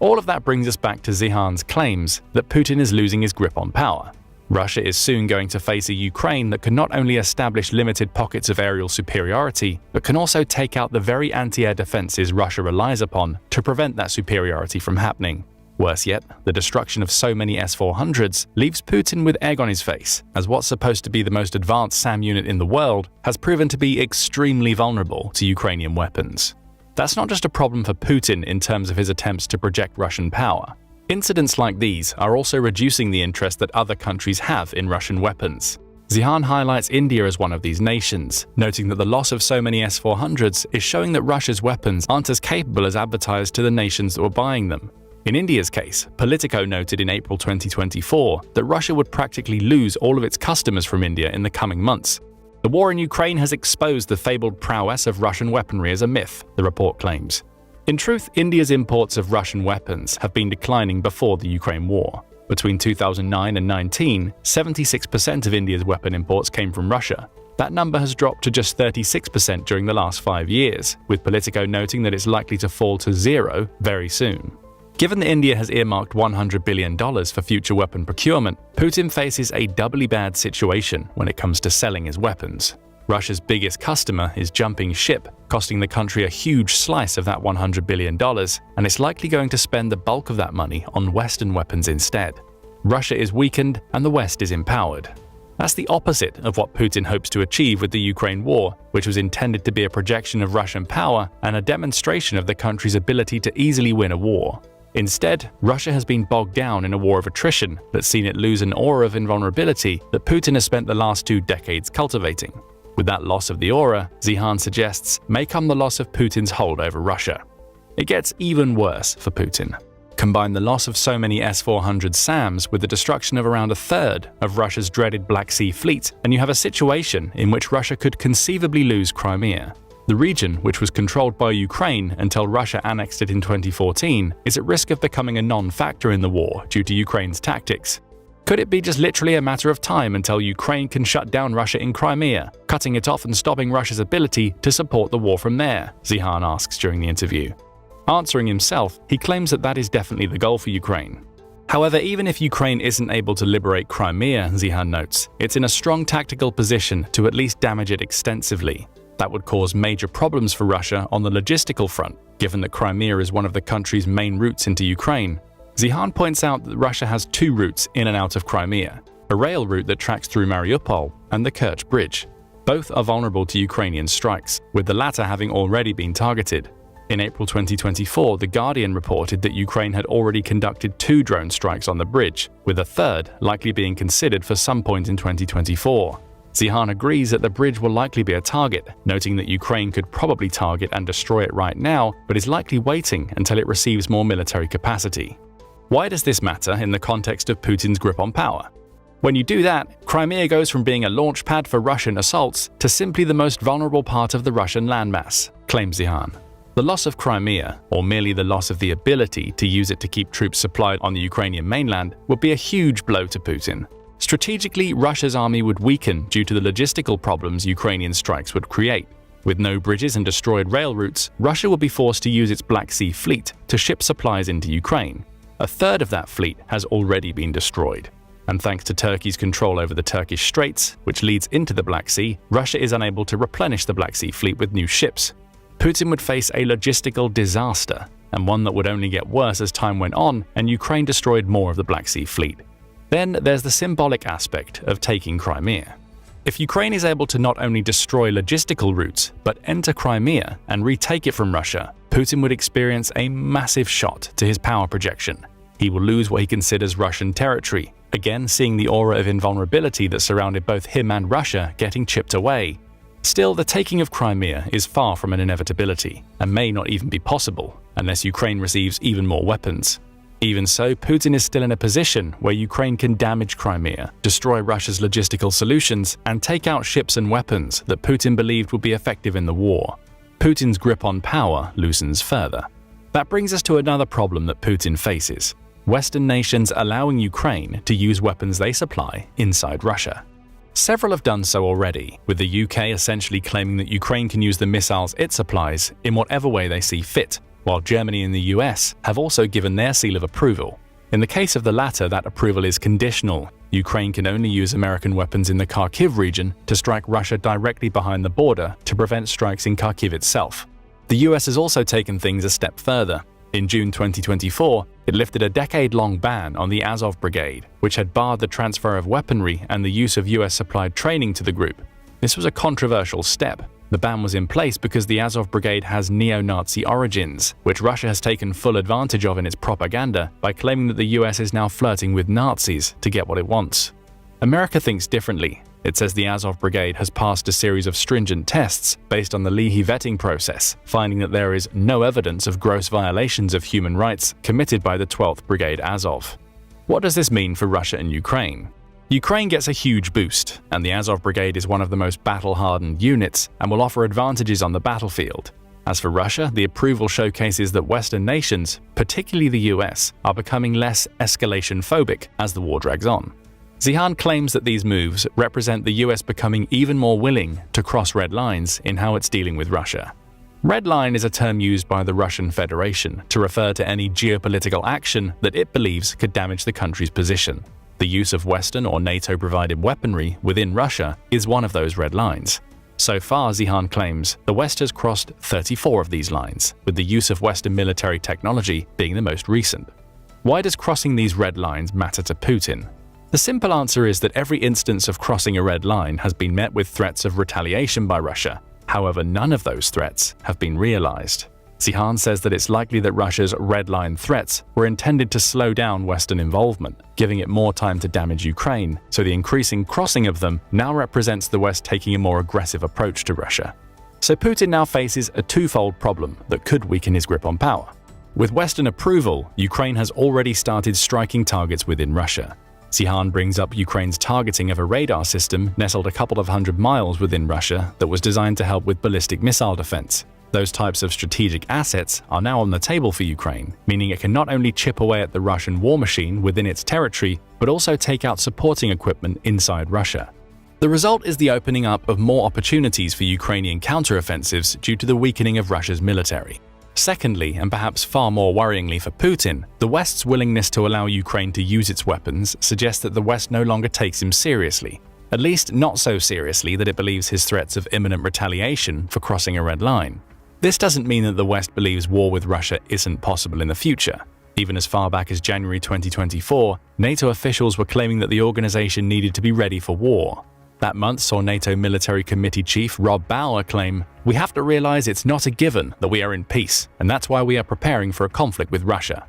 All of that brings us back to Zihan's claims that Putin is losing his grip on power. Russia is soon going to face a Ukraine that can not only establish limited pockets of aerial superiority, but can also take out the very anti-air defenses Russia relies upon to prevent that superiority from happening. Worse yet, the destruction of so many S-400s leaves Putin with egg on his face, as what's supposed to be the most advanced SAM unit in the world has proven to be extremely vulnerable to Ukrainian weapons. That's not just a problem for Putin in terms of his attempts to project Russian power. Incidents like these are also reducing the interest that other countries have in Russian weapons. Zihan highlights India as one of these nations, noting that the loss of so many S-400s is showing that Russia's weapons aren't as capable as advertised to the nations that were buying them. In India's case, Politico noted in April 2024 that Russia would practically lose all of its customers from India in the coming months. The war in Ukraine has exposed the fabled prowess of Russian weaponry as a myth, the report claims. In truth, India's imports of Russian weapons have been declining before the Ukraine war. Between 2009 and 2019, 76% of India's weapon imports came from Russia. That number has dropped to just 36% during the last 5 years, with Politico noting that it's likely to fall to 0 very soon. Given that India has earmarked $100 billion for future weapon procurement, Putin faces a doubly bad situation when it comes to selling his weapons. Russia's biggest customer is jumping ship, costing the country a huge slice of that $100 billion, and it's likely going to spend the bulk of that money on Western weapons instead. Russia is weakened and the West is empowered. That's the opposite of what Putin hopes to achieve with the Ukraine war, which was intended to be a projection of Russian power and a demonstration of the country's ability to easily win a war. Instead, Russia has been bogged down in a war of attrition that's seen it lose an aura of invulnerability that Putin has spent the last 2 decades cultivating. With that loss of the aura, Zihan suggests, may come the loss of Putin's hold over Russia. It gets even worse for Putin. Combine the loss of so many S-400 SAMs with the destruction of around a third of Russia's dreaded Black Sea fleet, and you have a situation in which Russia could conceivably lose Crimea. The region, which was controlled by Ukraine until Russia annexed it in 2014, is at risk of becoming a non-factor in the war due to Ukraine's tactics. Could it be just literally a matter of time until Ukraine can shut down Russia in Crimea, cutting it off and stopping Russia's ability to support the war from there? Zihan asks during the interview. Answering himself, he claims that is definitely the goal for Ukraine. However, even if Ukraine isn't able to liberate Crimea, Zihan notes, it's in a strong tactical position to at least damage it extensively. That would cause major problems for Russia on the logistical front, given that Crimea is one of the country's main routes into Ukraine. Zihan points out that Russia has 2 routes in and out of Crimea, a rail route that tracks through Mariupol and the Kerch Bridge. Both are vulnerable to Ukrainian strikes, with the latter having already been targeted. In April 2024, The Guardian reported that Ukraine had already conducted 2 drone strikes on the bridge, with a third likely being considered for some point in 2024. Zihan agrees that the bridge will likely be a target, noting that Ukraine could probably target and destroy it right now, but is likely waiting until it receives more military capacity. Why does this matter in the context of Putin's grip on power? When you do that, Crimea goes from being a launch pad for Russian assaults to simply the most vulnerable part of the Russian landmass, claims Zihan. The loss of Crimea, or merely the loss of the ability to use it to keep troops supplied on the Ukrainian mainland, would be a huge blow to Putin. Strategically, Russia's army would weaken due to the logistical problems Ukrainian strikes would create. With no bridges and destroyed rail routes, Russia would be forced to use its Black Sea fleet to ship supplies into Ukraine. A third of that fleet has already been destroyed. And thanks to Turkey's control over the Turkish Straits, which leads into the Black Sea, Russia is unable to replenish the Black Sea fleet with new ships. Putin would face a logistical disaster, and one that would only get worse as time went on and Ukraine destroyed more of the Black Sea fleet. Then there's the symbolic aspect of taking Crimea. If Ukraine is able to not only destroy logistical routes, but enter Crimea and retake it from Russia, Putin would experience a massive shot to his power projection. He will lose what he considers Russian territory, again seeing the aura of invulnerability that surrounded both him and Russia getting chipped away. Still, the taking of Crimea is far from an inevitability, and may not even be possible, unless Ukraine receives even more weapons. Even so, Putin is still in a position where Ukraine can damage Crimea, destroy Russia's logistical solutions, and take out ships and weapons that Putin believed would be effective in the war. Putin's grip on power loosens further. That brings us to another problem that Putin faces: Western nations allowing Ukraine to use weapons they supply inside Russia. Several have done so already, with the UK essentially claiming that Ukraine can use the missiles it supplies in whatever way they see fit, while Germany and the US have also given their seal of approval. In the case of the latter, that approval is conditional. Ukraine can only use American weapons in the Kharkiv region to strike Russia directly behind the border to prevent strikes in Kharkiv itself. The US has also taken things a step further. In June 2024, it lifted a decade-long ban on the Azov Brigade, which had barred the transfer of weaponry and the use of US-supplied training to the group. This was a controversial step. The ban was in place because the Azov Brigade has neo-Nazi origins, which Russia has taken full advantage of in its propaganda by claiming that the US is now flirting with Nazis to get what it wants. America thinks differently. It says the Azov Brigade has passed a series of stringent tests based on the Leahy vetting process, finding that there is no evidence of gross violations of human rights committed by the 12th Brigade Azov. What does this mean for Russia and Ukraine? Ukraine gets a huge boost, and the Azov Brigade is one of the most battle-hardened units and will offer advantages on the battlefield. As for Russia, the approval showcases that Western nations, particularly the US, are becoming less escalation-phobic as the war drags on. Zihan claims that these moves represent the US becoming even more willing to cross red lines in how it's dealing with Russia. Red line is a term used by the Russian Federation to refer to any geopolitical action that it believes could damage the country's position. The use of Western or NATO-provided weaponry within Russia is one of those red lines. So far, Zihan claims, the West has crossed 34 of these lines, with the use of Western military technology being the most recent. Why does crossing these red lines matter to Putin? The simple answer is that every instance of crossing a red line has been met with threats of retaliation by Russia. However, none of those threats have been realized. Zihan says that it's likely that Russia's red line threats were intended to slow down Western involvement, giving it more time to damage Ukraine, so the increasing crossing of them now represents the West taking a more aggressive approach to Russia. So Putin now faces a twofold problem that could weaken his grip on power. With Western approval, Ukraine has already started striking targets within Russia. Zihan brings up Ukraine's targeting of a radar system nestled a couple of hundred miles within Russia that was designed to help with ballistic missile defense. Those types of strategic assets are now on the table for Ukraine, meaning it can not only chip away at the Russian war machine within its territory, but also take out supporting equipment inside Russia. The result is the opening up of more opportunities for Ukrainian counteroffensives due to the weakening of Russia's military. Secondly, and perhaps far more worryingly for Putin, the West's willingness to allow Ukraine to use its weapons suggests that the West no longer takes him seriously. At least not so seriously that it believes his threats of imminent retaliation for crossing a red line. This doesn't mean that the West believes war with Russia isn't possible in the future. Even as far back as January 2024, NATO officials were claiming that the organization needed to be ready for war. That month saw NATO Military Committee Chief Rob Bauer claim, "We have to realize it's not a given that we are in peace, and that's why we are preparing for a conflict with Russia."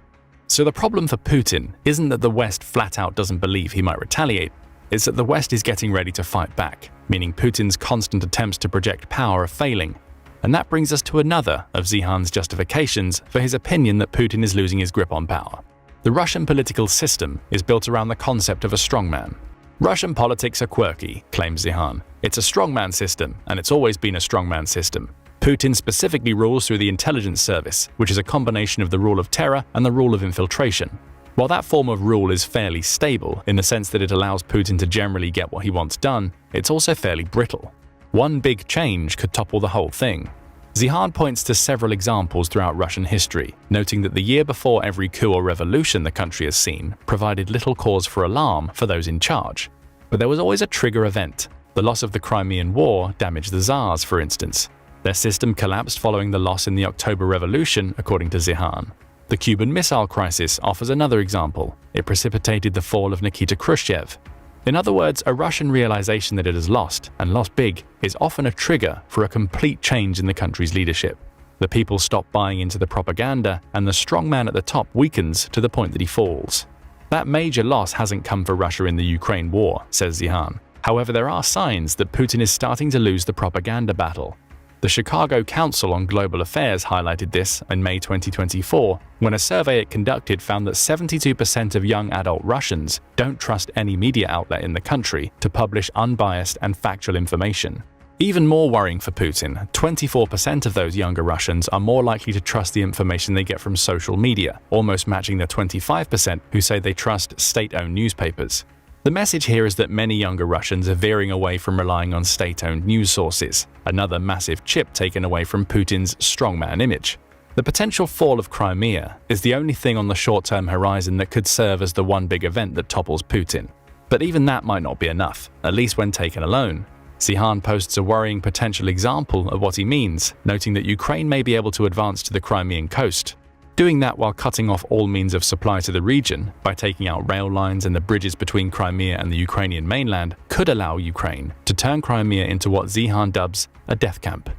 So the problem for Putin isn't that the West flat out doesn't believe he might retaliate, it's that the West is getting ready to fight back, meaning Putin's constant attempts to project power are failing. And that brings us to another of Zihan's justifications for his opinion that Putin is losing his grip on power. The Russian political system is built around the concept of a strongman. Russian politics are quirky, claims Zihan. It's a strongman system, and it's always been a strongman system. Putin specifically rules through the intelligence service, which is a combination of the rule of terror and the rule of infiltration. While that form of rule is fairly stable, in the sense that it allows Putin to generally get what he wants done, it's also fairly brittle. One big change could topple the whole thing. Zihan points to several examples throughout Russian history, noting that the year before every coup or revolution the country has seen provided little cause for alarm for those in charge. But there was always a trigger event. The loss of the Crimean War damaged the Tsars, for instance. Their system collapsed following the loss in the October Revolution, according to Zihan. The Cuban Missile Crisis offers another example. It precipitated the fall of Nikita Khrushchev. In other words, a Russian realization that it has lost, and lost big, is often a trigger for a complete change in the country's leadership. The people stop buying into the propaganda, and the strong man at the top weakens to the point that he falls. That major loss hasn't come for Russia in the Ukraine war, says Zihan. However, there are signs that Putin is starting to lose the propaganda battle. The Chicago Council on Global Affairs highlighted this in May 2024, when a survey it conducted found that 72% of young adult Russians don't trust any media outlet in the country to publish unbiased and factual information. Even more worrying for Putin, 24% of those younger Russians are more likely to trust the information they get from social media, almost matching the 25% who say they trust state-owned newspapers. The message here is that many younger Russians are veering away from relying on state-owned news sources, another massive chip taken away from Putin's strongman image. The potential fall of Crimea is the only thing on the short-term horizon that could serve as the one big event that topples Putin. But even that might not be enough, at least when taken alone. Zihan posts a worrying potential example of what he means, noting that Ukraine may be able to advance to the Crimean coast. Doing that while cutting off all means of supply to the region by taking out rail lines and the bridges between Crimea and the Ukrainian mainland could allow Ukraine to turn Crimea into what Zihan dubs a death camp.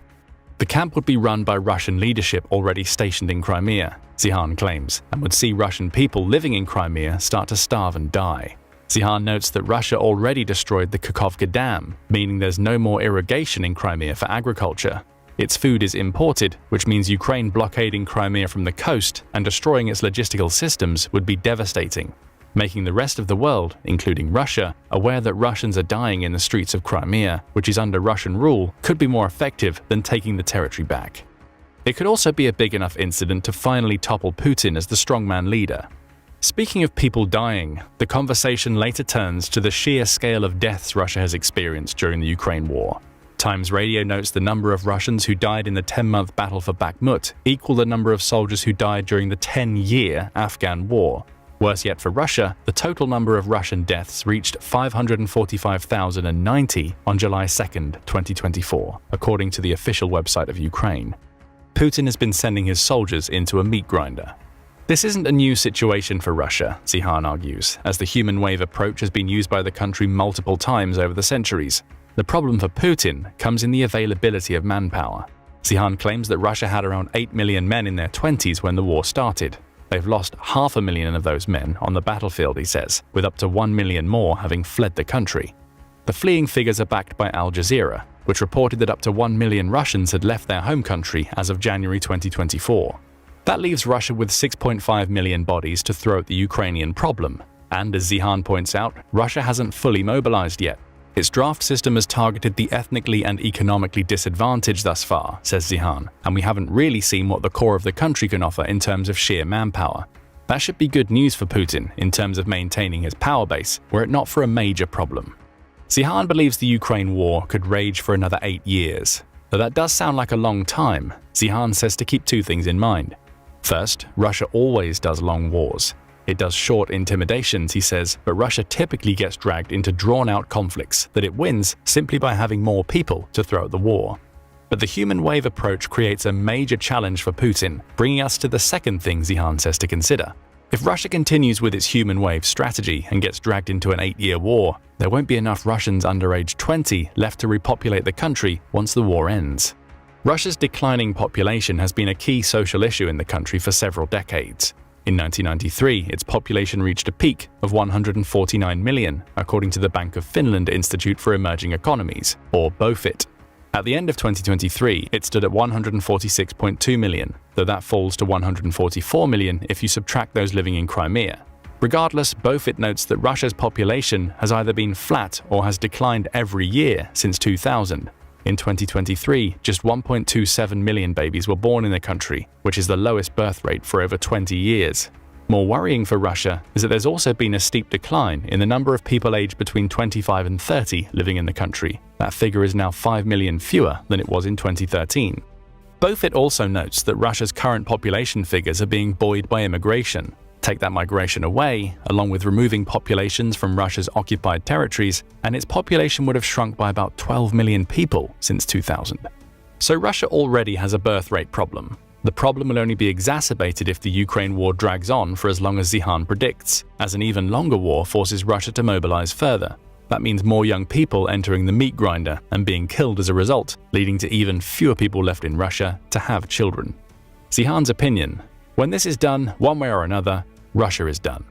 The camp would be run by Russian leadership already stationed in Crimea, Zihan claims, and would see Russian people living in Crimea start to starve and die. Zihan notes that Russia already destroyed the Kakhovka Dam, meaning there's no more irrigation in Crimea for agriculture. Its food is imported, which means Ukraine blockading Crimea from the coast and destroying its logistical systems would be devastating, making the rest of the world, including Russia, aware that Russians are dying in the streets of Crimea, which is under Russian rule, could be more effective than taking the territory back. It could also be a big enough incident to finally topple Putin as the strongman leader. Speaking of people dying, the conversation later turns to the sheer scale of deaths Russia has experienced during the Ukraine war. Times Radio notes the number of Russians who died in the 10-month battle for Bakhmut equal the number of soldiers who died during the 10-year Afghan war. Worse yet for Russia, the total number of Russian deaths reached 545,090 on July 2, 2024, according to the official website of Ukraine. Putin has been sending his soldiers into a meat grinder. This isn't a new situation for Russia, Zihan argues, as the human wave approach has been used by the country multiple times over the centuries. The problem for Putin comes in the availability of manpower. Zihan claims that Russia had around 8 million men in their 20s when the war started. They've lost 500,000 of those men on the battlefield, he says, with up to 1 million more having fled the country. The fleeing figures are backed by Al Jazeera, which reported that up to 1 million Russians had left their home country as of January 2024. That leaves Russia with 6.5 million bodies to throw at the Ukrainian problem. And as Zihan points out, Russia hasn't fully mobilized yet. Its draft system has targeted the ethnically and economically disadvantaged thus far, says Zihan, and we haven't really seen what the core of the country can offer in terms of sheer manpower. That should be good news for Putin in terms of maintaining his power base, were it not for a major problem. Zihan believes the Ukraine war could rage for another 8 years. Though that does sound like a long time, Zihan says to keep two things in mind. First, Russia always does long wars. It does short intimidations, he says, but Russia typically gets dragged into drawn-out conflicts that it wins simply by having more people to throw at the war. But the human wave approach creates a major challenge for Putin, bringing us to the second thing Zihan says to consider. If Russia continues with its human wave strategy and gets dragged into an 8-year war, there won't be enough Russians under age 20 left to repopulate the country once the war ends. Russia's declining population has been a key social issue in the country for several decades. In 1993, its population reached a peak of 149 million, according to the Bank of Finland Institute for Emerging Economies, or BOFIT. At the end of 2023, it stood at 146.2 million, though that falls to 144 million if you subtract those living in Crimea. Regardless, BOFIT notes that Russia's population has either been flat or has declined every year since 2000. In 2023, just 1.27 million babies were born in the country, which is the lowest birth rate for over 20 years. More worrying for Russia is that there's also been a steep decline in the number of people aged between 25 and 30 living in the country. That figure is now 5 million fewer than it was in 2013. BOFIT also notes that Russia's current population figures are being buoyed by immigration. Take that migration away, along with removing populations from Russia's occupied territories, and its population would have shrunk by about 12 million people since 2000. So Russia already has a birth rate problem. The problem will only be exacerbated if the Ukraine war drags on for as long as Zihan predicts, as an even longer war forces Russia to mobilize further. That means more young people entering the meat grinder and being killed as a result, leading to even fewer people left in Russia to have children. Zihan's opinion: when this is done, one way or another, Russia is done.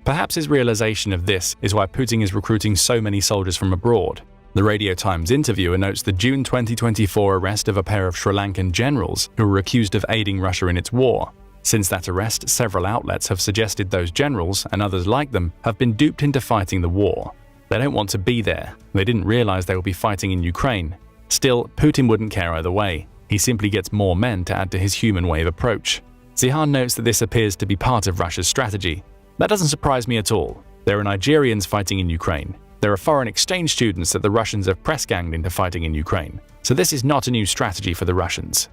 Perhaps his realization of this is why Putin is recruiting so many soldiers from abroad. The Radio Times interviewer notes the June 2024 arrest of a pair of Sri Lankan generals who were accused of aiding Russia in its war. Since that arrest, several outlets have suggested those generals, and others like them, have been duped into fighting the war. They don't want to be there. They didn't realize they would be fighting in Ukraine. Still, Putin wouldn't care either way. He simply gets more men to add to his human wave approach. Zihan notes that this appears to be part of Russia's strategy. That doesn't surprise me at all. There are Nigerians fighting in Ukraine. There are foreign exchange students that the Russians have press-ganged into fighting in Ukraine. So this is not a new strategy for the Russians.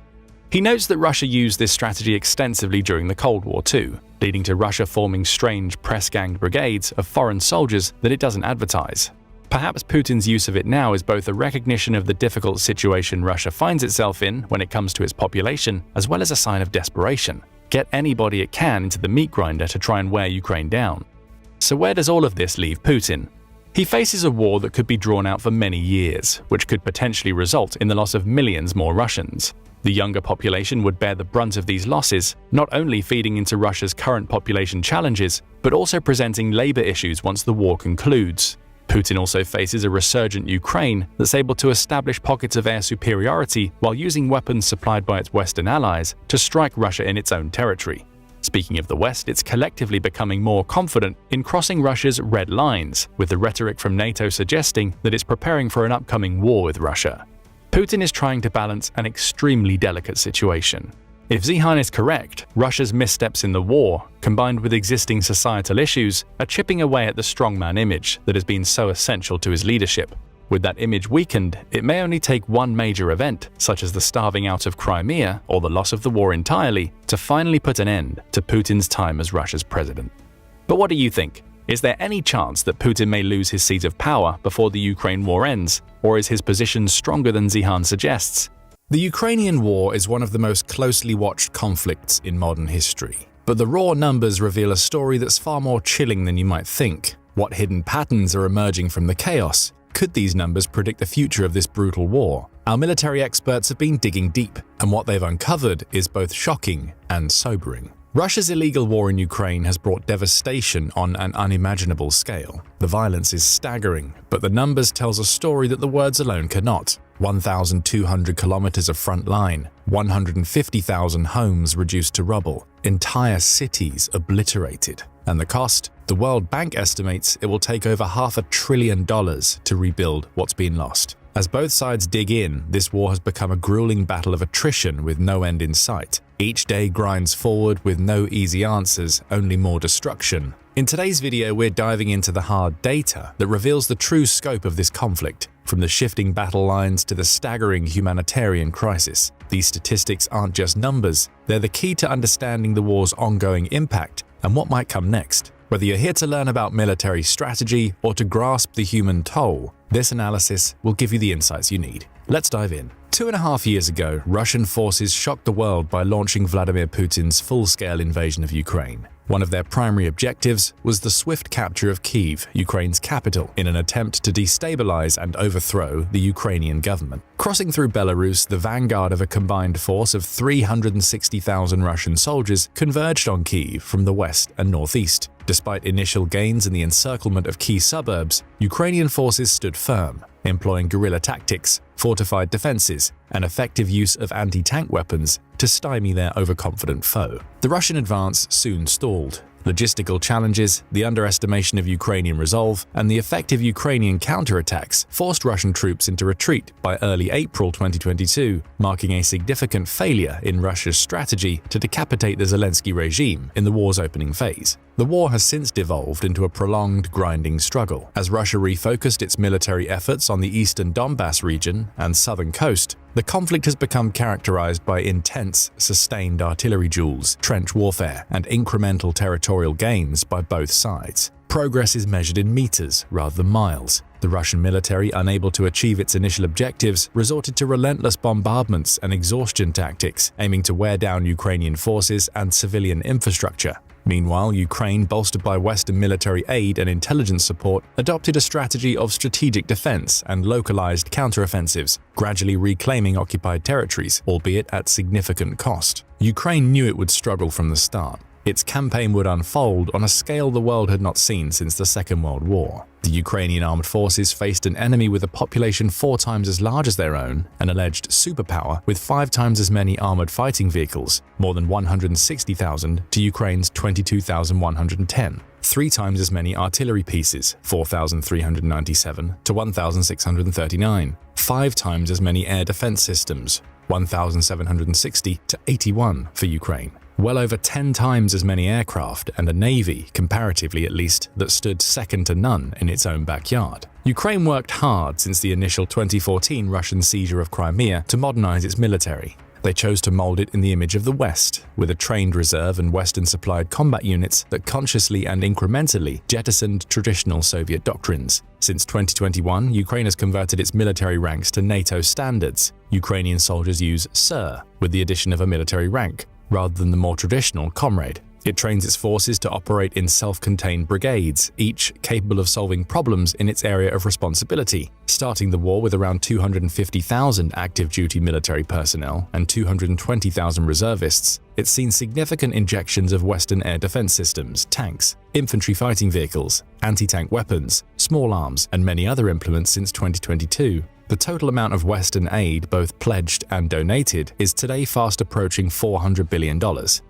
He notes that Russia used this strategy extensively during the Cold War too, leading to Russia forming strange press-ganged brigades of foreign soldiers that it doesn't advertise. Perhaps Putin's use of it now is both a recognition of the difficult situation Russia finds itself in when it comes to its population, as well as a sign of desperation. Get anybody it can into the meat grinder to try and wear Ukraine down. So where does all of this leave Putin? He faces a war that could be drawn out for many years, which could potentially result in the loss of millions more Russians. The younger population would bear the brunt of these losses, not only feeding into Russia's current population challenges, but also presenting labor issues once the war concludes. Putin also faces a resurgent Ukraine that's able to establish pockets of air superiority while using weapons supplied by its Western allies to strike Russia in its own territory. Speaking of the West, it's collectively becoming more confident in crossing Russia's red lines, with the rhetoric from NATO suggesting that it's preparing for an upcoming war with Russia. Putin is trying to balance an extremely delicate situation. If Zihan is correct, Russia's missteps in the war, combined with existing societal issues, are chipping away at the strongman image that has been so essential to his leadership. With that image weakened, it may only take one major event, such as the starving out of Crimea or the loss of the war entirely, to finally put an end to Putin's time as Russia's president. But what do you think? Is there any chance that Putin may lose his seat of power before the Ukraine war ends, or is his position stronger than Zihan suggests? The Ukrainian war is one of the most closely watched conflicts in modern history. But the raw numbers reveal a story that's far more chilling than you might think. What hidden patterns are emerging from the chaos? Could these numbers predict the future of this brutal war? Our military experts have been digging deep, and what they've uncovered is both shocking and sobering. Russia's illegal war in Ukraine has brought devastation on an unimaginable scale. The violence is staggering, but the numbers tells a story that the words alone cannot. 1,200 kilometers of front line, 150,000 homes reduced to rubble, entire cities obliterated. And the cost? The World Bank estimates it will take over $500 billion to rebuild what's been lost. As both sides dig in, this war has become a grueling battle of attrition with no end in sight. Each day grinds forward with no easy answers, only more destruction. In today's video, we're diving into the hard data that reveals the true scope of this conflict, from the shifting battle lines to the staggering humanitarian crisis. These statistics aren't just numbers, they're the key to understanding the war's ongoing impact and what might come next. Whether you're here to learn about military strategy or to grasp the human toll, this analysis will give you the insights you need. Let's dive in. 2.5 years ago, Russian forces shocked the world by launching Vladimir Putin's full-scale invasion of Ukraine. One of their primary objectives was the swift capture of Kyiv, Ukraine's capital, in an attempt to destabilize and overthrow the Ukrainian government. Crossing through Belarus, the vanguard of a combined force of 360,000 Russian soldiers converged on Kyiv from the west and northeast. Despite initial gains in the encirclement of key suburbs, Ukrainian forces stood firm, employing guerrilla tactics, fortified defenses, and effective use of anti-tank weapons to stymie their overconfident foe. The Russian advance soon stalled. Logistical challenges, the underestimation of Ukrainian resolve, and the effective Ukrainian counterattacks forced Russian troops into retreat by early April 2022, marking a significant failure in Russia's strategy to decapitate the Zelensky regime in the war's opening phase. The war has since devolved into a prolonged, grinding struggle. As Russia refocused its military efforts on the eastern Donbass region and southern coast, the conflict has become characterized by intense, sustained artillery duels, trench warfare, and incremental territorial gains by both sides. Progress is measured in meters rather than miles. The Russian military, unable to achieve its initial objectives, resorted to relentless bombardments and exhaustion tactics, aiming to wear down Ukrainian forces and civilian infrastructure. Meanwhile, Ukraine, bolstered by Western military aid and intelligence support, adopted a strategy of strategic defense and localized counteroffensives, gradually reclaiming occupied territories, albeit at significant cost. Ukraine knew it would struggle from the start. Its campaign would unfold on a scale the world had not seen since the Second World War. The Ukrainian armed forces faced an enemy with a population 4 times as large as their own, an alleged superpower with 5 times as many armored fighting vehicles, more than 160,000 to Ukraine's 22,110. 3 times as many artillery pieces, 4,397 to 1,639. 5 times as many air defense systems, 1,760 to 81 for Ukraine. Well over 10 times as many aircraft and a navy, comparatively at least, that stood second to none in its own backyard. Ukraine worked hard since the initial 2014 Russian seizure of Crimea to modernize its military. They chose to mold it in the image of the West, with a trained reserve and Western-supplied combat units that consciously and incrementally jettisoned traditional Soviet doctrines. Since 2021, Ukraine has converted its military ranks to NATO standards. Ukrainian soldiers use Sir, with the addition of a military rank, rather than the more traditional comrade. It trains its forces to operate in self-contained brigades, each capable of solving problems in its area of responsibility. Starting the war with around 250,000 active-duty military personnel and 220,000 reservists, it's seen significant injections of Western air defense systems, tanks, infantry fighting vehicles, anti-tank weapons, small arms, and many other implements since 2022. The total amount of Western aid, both pledged and donated, is today fast approaching $400 billion.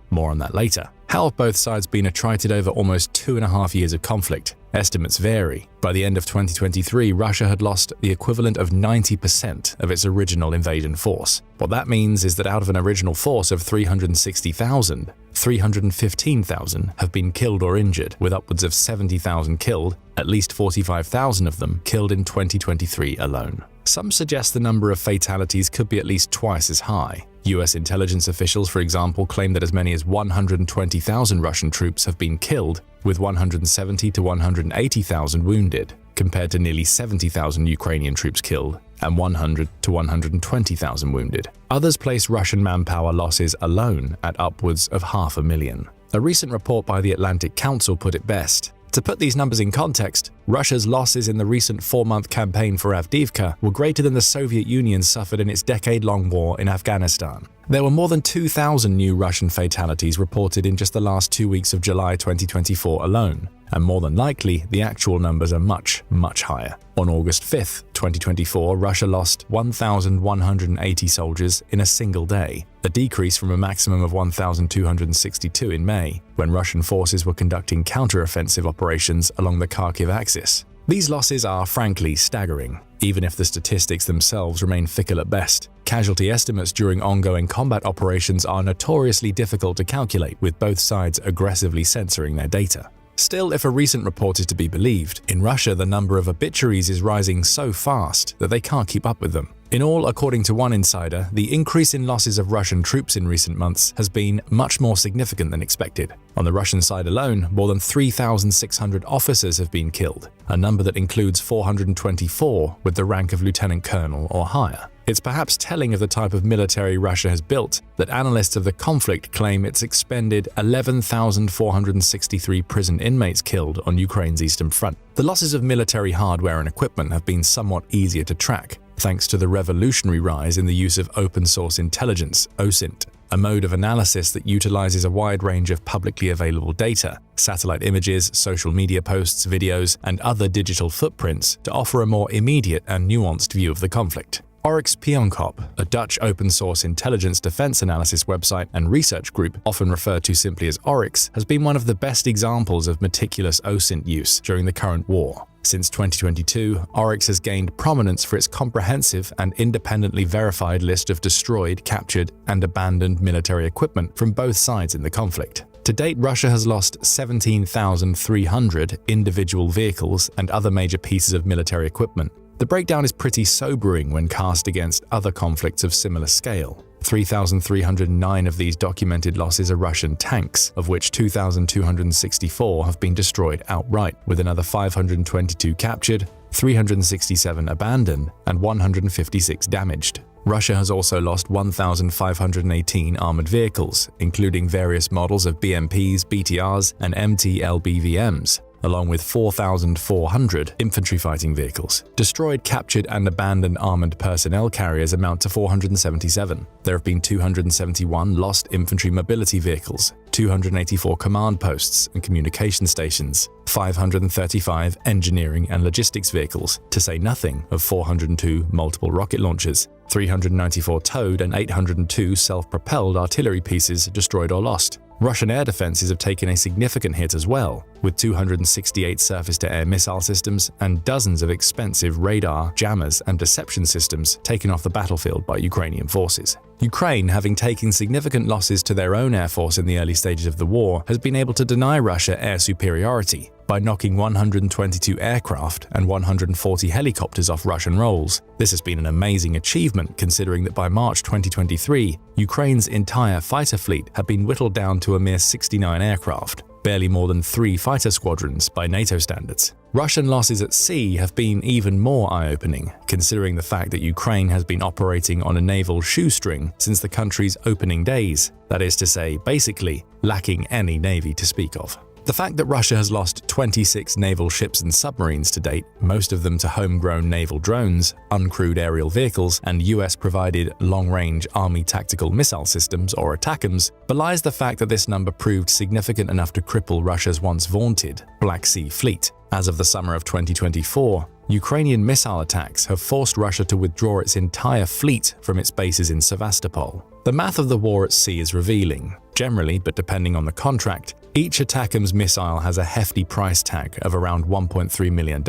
More on that later. How have both sides been attrited over almost 2.5 years of conflict? Estimates vary. By the end of 2023, Russia had lost the equivalent of 90% of its original invasion force. What that means is that out of an original force of 360,000, 315,000 have been killed or injured, with upwards of 70,000 killed, at least 45,000 of them killed in 2023 alone. Some suggest the number of fatalities could be at least twice as high. US intelligence officials, for example, claim that as many as 120,000 Russian troops have been killed, with 170 to 180,000 wounded, compared to nearly 70,000 Ukrainian troops killed and 100 to 120,000 wounded. Others place Russian manpower losses alone at upwards of 500,000. A recent report by the Atlantic Council put it best. To put these numbers in context, Russia's losses in the recent 4-month campaign for Avdiivka were greater than the Soviet Union suffered in its decade-long war in Afghanistan. There were more than 2,000 new Russian fatalities reported in just the last 2 weeks of July 2024 alone, and more than likely, the actual numbers are much, much higher. On August 5, 2024, Russia lost 1,180 soldiers in a single day, a decrease from a maximum of 1,262 in May, when Russian forces were conducting counter-offensive operations along the Kharkiv axis. These losses are frankly staggering, even if the statistics themselves remain fickle at best. Casualty estimates during ongoing combat operations are notoriously difficult to calculate, with both sides aggressively censoring their data. Still, if a recent report is to be believed, in Russia the number of obituaries is rising so fast that they can't keep up with them. In all, according to one insider, the increase in losses of Russian troops in recent months has been much more significant than expected. On the Russian side alone, more than 3,600 officers have been killed, a number that includes 424 with the rank of lieutenant colonel or higher. It's perhaps telling of the type of military Russia has built that analysts of the conflict claim it's expended 11,463 prison inmates killed on Ukraine's eastern front. The losses of military hardware and equipment have been somewhat easier to track, thanks to the revolutionary rise in the use of open-source intelligence, OSINT, a mode of analysis that utilizes a wide range of publicly available data, satellite images, social media posts, videos, and other digital footprints to offer a more immediate and nuanced view of the conflict. Oryx Pionkop, a Dutch open-source intelligence defense analysis website and research group, often referred to simply as Oryx, has been one of the best examples of meticulous OSINT use during the current war. Since 2022, Oryx has gained prominence for its comprehensive and independently verified list of destroyed, captured, and abandoned military equipment from both sides in the conflict. To date, Russia has lost 17,300 individual vehicles and other major pieces of military equipment. The breakdown is pretty sobering when cast against other conflicts of similar scale. 3,309 of these documented losses are Russian tanks, of which 2,264 have been destroyed outright, with another 522 captured, 367 abandoned, and 156 damaged. Russia has also lost 1,518 armored vehicles, including various models of BMPs, BTRs, and MT-LBVMs, along with 4,400 infantry fighting vehicles. Destroyed, captured, and abandoned armored personnel carriers amount to 477. There have been 271 lost infantry mobility vehicles, 284 command posts and communication stations, 535 engineering and logistics vehicles, to say nothing of 402 multiple rocket launchers, 394 towed and 802 self-propelled artillery pieces destroyed or lost. Russian air defenses have taken a significant hit as well, with 268 surface-to-air missile systems and dozens of expensive radar, jammers, and deception systems taken off the battlefield by Ukrainian forces. Ukraine, having taken significant losses to their own air force in the early stages of the war, has been able to deny Russia air superiority by knocking 122 aircraft and 140 helicopters off Russian rolls. This has been an amazing achievement considering that by March 2023, Ukraine's entire fighter fleet had been whittled down to a mere 69 aircraft, barely more than 3 fighter squadrons by NATO standards. Russian losses at sea have been even more eye-opening, considering the fact that Ukraine has been operating on a naval shoestring since the country's opening days, that is to say, basically lacking any navy to speak of. The fact that Russia has lost 26 naval ships and submarines to date, most of them to homegrown naval drones, uncrewed aerial vehicles, and US-provided long-range Army tactical missile systems, or ATACMS, belies the fact that this number proved significant enough to cripple Russia's once vaunted Black Sea Fleet. As of the summer of 2024, Ukrainian missile attacks have forced Russia to withdraw its entire fleet from its bases in Sevastopol. The math of the war at sea is revealing. Generally, but depending on the contract, each ATACMS missile has a hefty price tag of around $1.3 million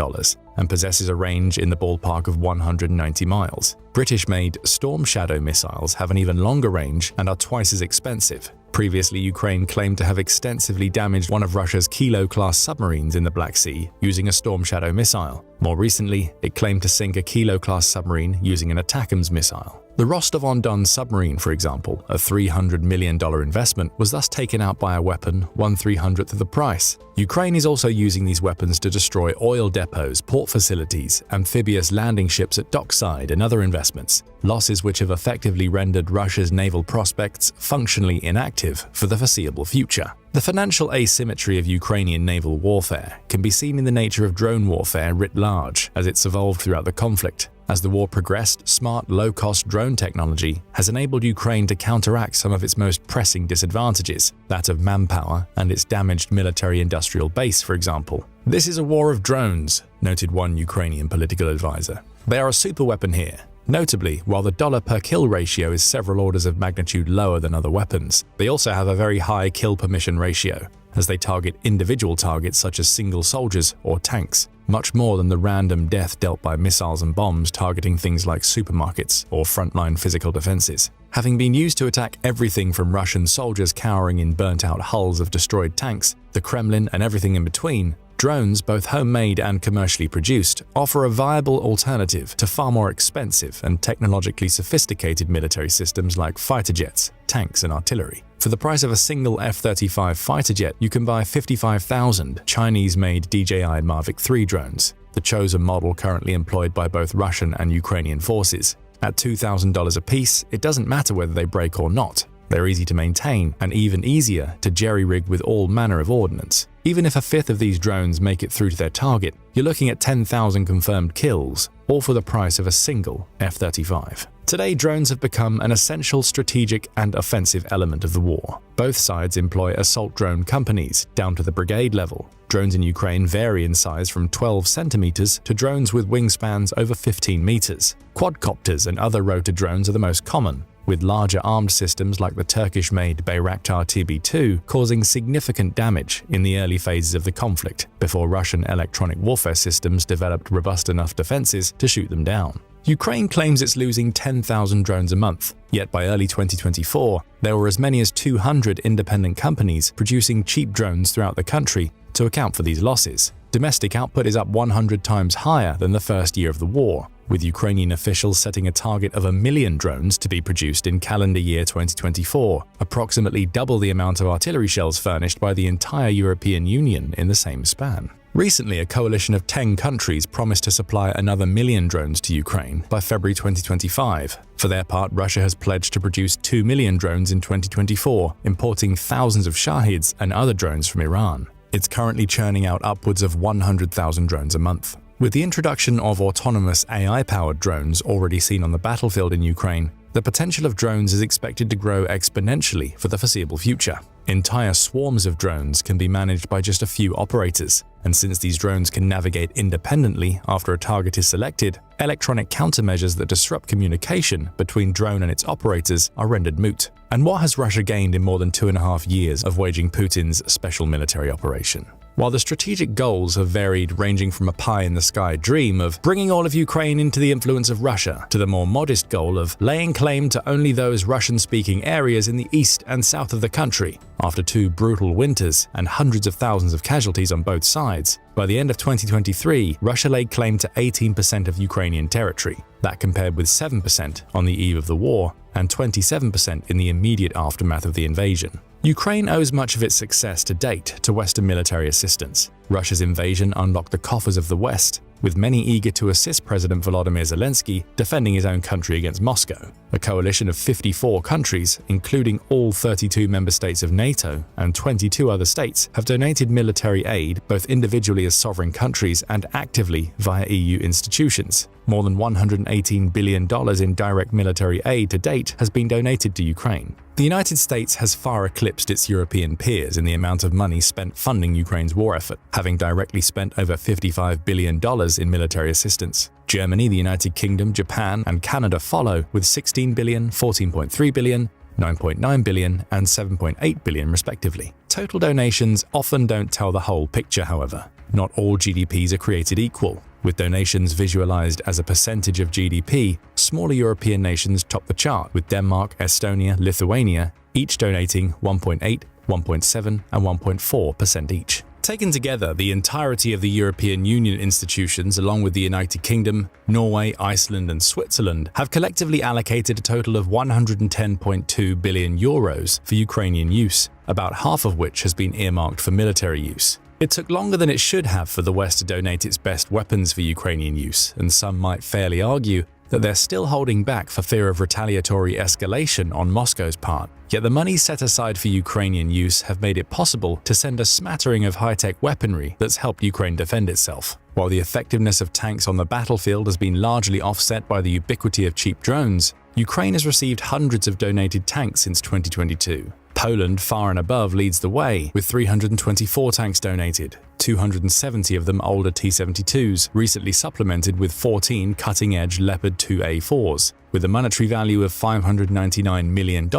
and possesses a range in the ballpark of 190 miles. British-made Storm Shadow missiles have an even longer range and are twice as expensive. Previously, Ukraine claimed to have extensively damaged one of Russia's Kilo-class submarines in the Black Sea using a Storm Shadow missile. More recently, it claimed to sink a Kilo-class submarine using an ATACMS missile. The Rostov-on-Don submarine, for example, a $300 million investment, was thus taken out by a weapon 1/300th of the price. Ukraine is also using these weapons to destroy oil depots, port facilities, amphibious landing ships at dockside, and other investments, losses which have effectively rendered Russia's naval prospects functionally inactive for the foreseeable future. The financial asymmetry of Ukrainian naval warfare can be seen in the nature of drone warfare writ large as it's evolved throughout the conflict. As the war progressed, smart, low-cost drone technology has enabled Ukraine to counteract some of its most pressing disadvantages, that of manpower and its damaged military-industrial base, for example. "This is a war of drones," noted one Ukrainian political advisor. "They are a superweapon here." Notably, while the dollar-per-kill ratio is several orders of magnitude lower than other weapons, they also have a very high kill-per-mission ratio, as they target individual targets such as single soldiers or tanks, much more than the random death dealt by missiles and bombs targeting things like supermarkets or frontline physical defenses. Having been used to attack everything from Russian soldiers cowering in burnt-out hulls of destroyed tanks, the Kremlin, and everything in between, drones, both homemade and commercially produced, offer a viable alternative to far more expensive and technologically sophisticated military systems like fighter jets, tanks, and artillery. For the price of a single F-35 fighter jet, you can buy 55,000 Chinese-made DJI Mavic 3 drones, the chosen model currently employed by both Russian and Ukrainian forces. At $2,000 apiece, it doesn't matter whether they break or not. They're easy to maintain and even easier to jerry-rig with all manner of ordnance. Even if a fifth of these drones make it through to their target, you're looking at 10,000 confirmed kills, all for the price of a single F-35. Today, drones have become an essential strategic and offensive element of the war. Both sides employ assault drone companies, down to the brigade level. Drones in Ukraine vary in size from 12 centimeters to drones with wingspans over 15 meters. Quadcopters and other rotor drones are the most common, with larger armed systems like the Turkish-made Bayraktar TB2 causing significant damage in the early phases of the conflict, before Russian electronic warfare systems developed robust enough defenses to shoot them down. Ukraine claims it's losing 10,000 drones a month, yet by early 2024, there were as many as 200 independent companies producing cheap drones throughout the country to account for these losses. Domestic output is up 100 times higher than the first year of the war, with Ukrainian officials setting a target of 1 million drones to be produced in calendar year 2024, approximately double the amount of artillery shells furnished by the entire European Union in the same span. Recently, a coalition of 10 countries promised to supply another 1 million drones to Ukraine by February 2025. For their part, Russia has pledged to produce 2 million drones in 2024, importing thousands of Shahids and other drones from Iran. It's currently churning out upwards of 100,000 drones a month. With the introduction of autonomous AI-powered drones already seen on the battlefield in Ukraine, the potential of drones is expected to grow exponentially for the foreseeable future. Entire swarms of drones can be managed by just a few operators, and since these drones can navigate independently after a target is selected, electronic countermeasures that disrupt communication between drone and its operators are rendered moot. And what has Russia gained in more than 2.5 years of waging Putin's special military operation? While the strategic goals have varied, ranging from a pie-in-the-sky dream of bringing all of Ukraine into the influence of Russia to the more modest goal of laying claim to only those Russian-speaking areas in the east and south of the country, after 2 brutal winters and hundreds of thousands of casualties on both sides, by the end of 2023, Russia laid claim to 18% of Ukrainian territory. That compared with 7% on the eve of the war and 27% in the immediate aftermath of the invasion. Ukraine owes much of its success to date to Western military assistance. Russia's invasion unlocked the coffers of the West, with many eager to assist President Volodymyr Zelensky defending his own country against Moscow. A coalition of 54 countries, including all 32 member states of NATO and 22 other states, have donated military aid both individually as sovereign countries and actively via EU institutions. More than $118 billion in direct military aid to date has been donated to Ukraine. The United States has far eclipsed its European peers in the amount of money spent funding Ukraine's war effort, having directly spent over $55 billion in military assistance. Germany, the United Kingdom, Japan, and Canada follow with $16 billion, $14.3 billion, $9.9 billion, and $7.8 billion respectively. Total donations often don't tell the whole picture, however. Not all GDPs are created equal. With donations visualized as a percentage of GDP, smaller European nations top the chart, with Denmark, Estonia, Lithuania each donating 1.8, 1.7, and 1.4% each. Taken together, the entirety of the European Union institutions, along with the United Kingdom, Norway, Iceland, and Switzerland, have collectively allocated a total of 110.2 billion euros for Ukrainian use, about half of which has been earmarked for military use. It took longer than it should have for the West to donate its best weapons for Ukrainian use, and some might fairly argue that they're still holding back for fear of retaliatory escalation on Moscow's part. Yet the money set aside for Ukrainian use have made it possible to send a smattering of high-tech weaponry that's helped Ukraine defend itself. While the effectiveness of tanks on the battlefield has been largely offset by the ubiquity of cheap drones, Ukraine has received hundreds of donated tanks since 2022. Poland, far and above, leads the way, with 324 tanks donated, 270 of them older T-72s, recently supplemented with 14 cutting-edge Leopard 2A4s. With a monetary value of $599 million,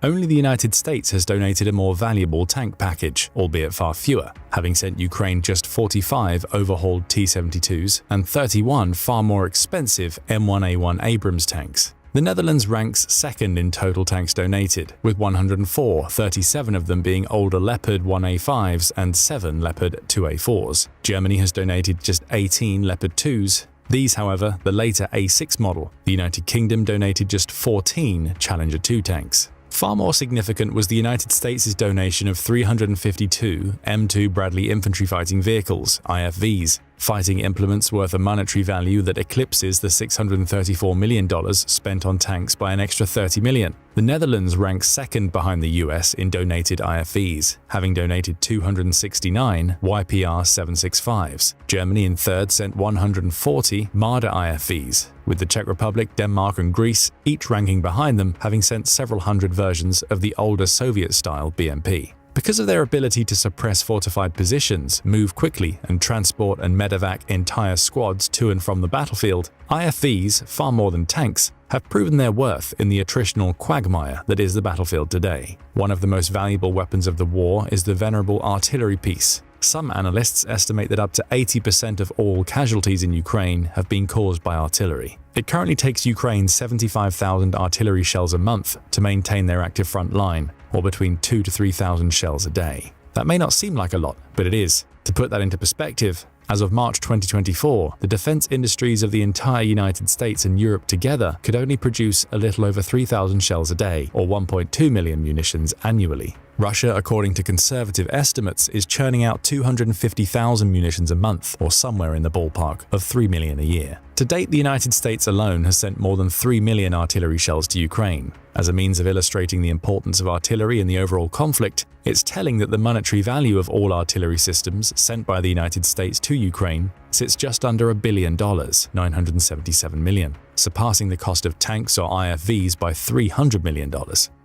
only the United States has donated a more valuable tank package, albeit far fewer, having sent Ukraine just 45 overhauled T-72s and 31 far more expensive M1A1 Abrams tanks. The Netherlands ranks second in total tanks donated, with 104, 37 of them being older Leopard 1A5s and 7 Leopard 2A4s. Germany has donated just 18 Leopard 2s. These, however, the later A6 model. The United Kingdom donated just 14 Challenger 2 tanks. Far more significant was the United States' donation of 352 M2 Bradley infantry fighting vehicles, IFVs, fighting implements worth a monetary value that eclipses the $634 million spent on tanks by an extra $30 million. The Netherlands ranks second behind the US in donated IFVs, having donated 269 YPR 765s. Germany in third sent 140 Marder IFVs, with the Czech Republic, Denmark, and Greece each ranking behind them, having sent several hundred versions of the older Soviet-style BMP. Because of their ability to suppress fortified positions, move quickly, and transport and medevac entire squads to and from the battlefield, IFVs, far more than tanks, have proven their worth in the attritional quagmire that is the battlefield today. One of the most valuable weapons of the war is the venerable artillery piece. Some analysts estimate that up to 80% of all casualties in Ukraine have been caused by artillery. It currently takes Ukraine 75,000 artillery shells a month to maintain their active front line, or between 2,000 to 3,000 shells a day. That may not seem like a lot, but it is. To put that into perspective, as of March 2024, the defense industries of the entire United States and Europe together could only produce a little over 3,000 shells a day, or 1.2 million munitions annually. Russia, according to conservative estimates, is churning out 250,000 munitions a month, or somewhere in the ballpark of 3 million a year. To date, the United States alone has sent more than 3 million artillery shells to Ukraine. As a means of illustrating the importance of artillery in the overall conflict, it's telling that the monetary value of all artillery systems sent by the United States to Ukraine sits just under $1 billion, $977 million, surpassing the cost of tanks or IFVs by $300 million.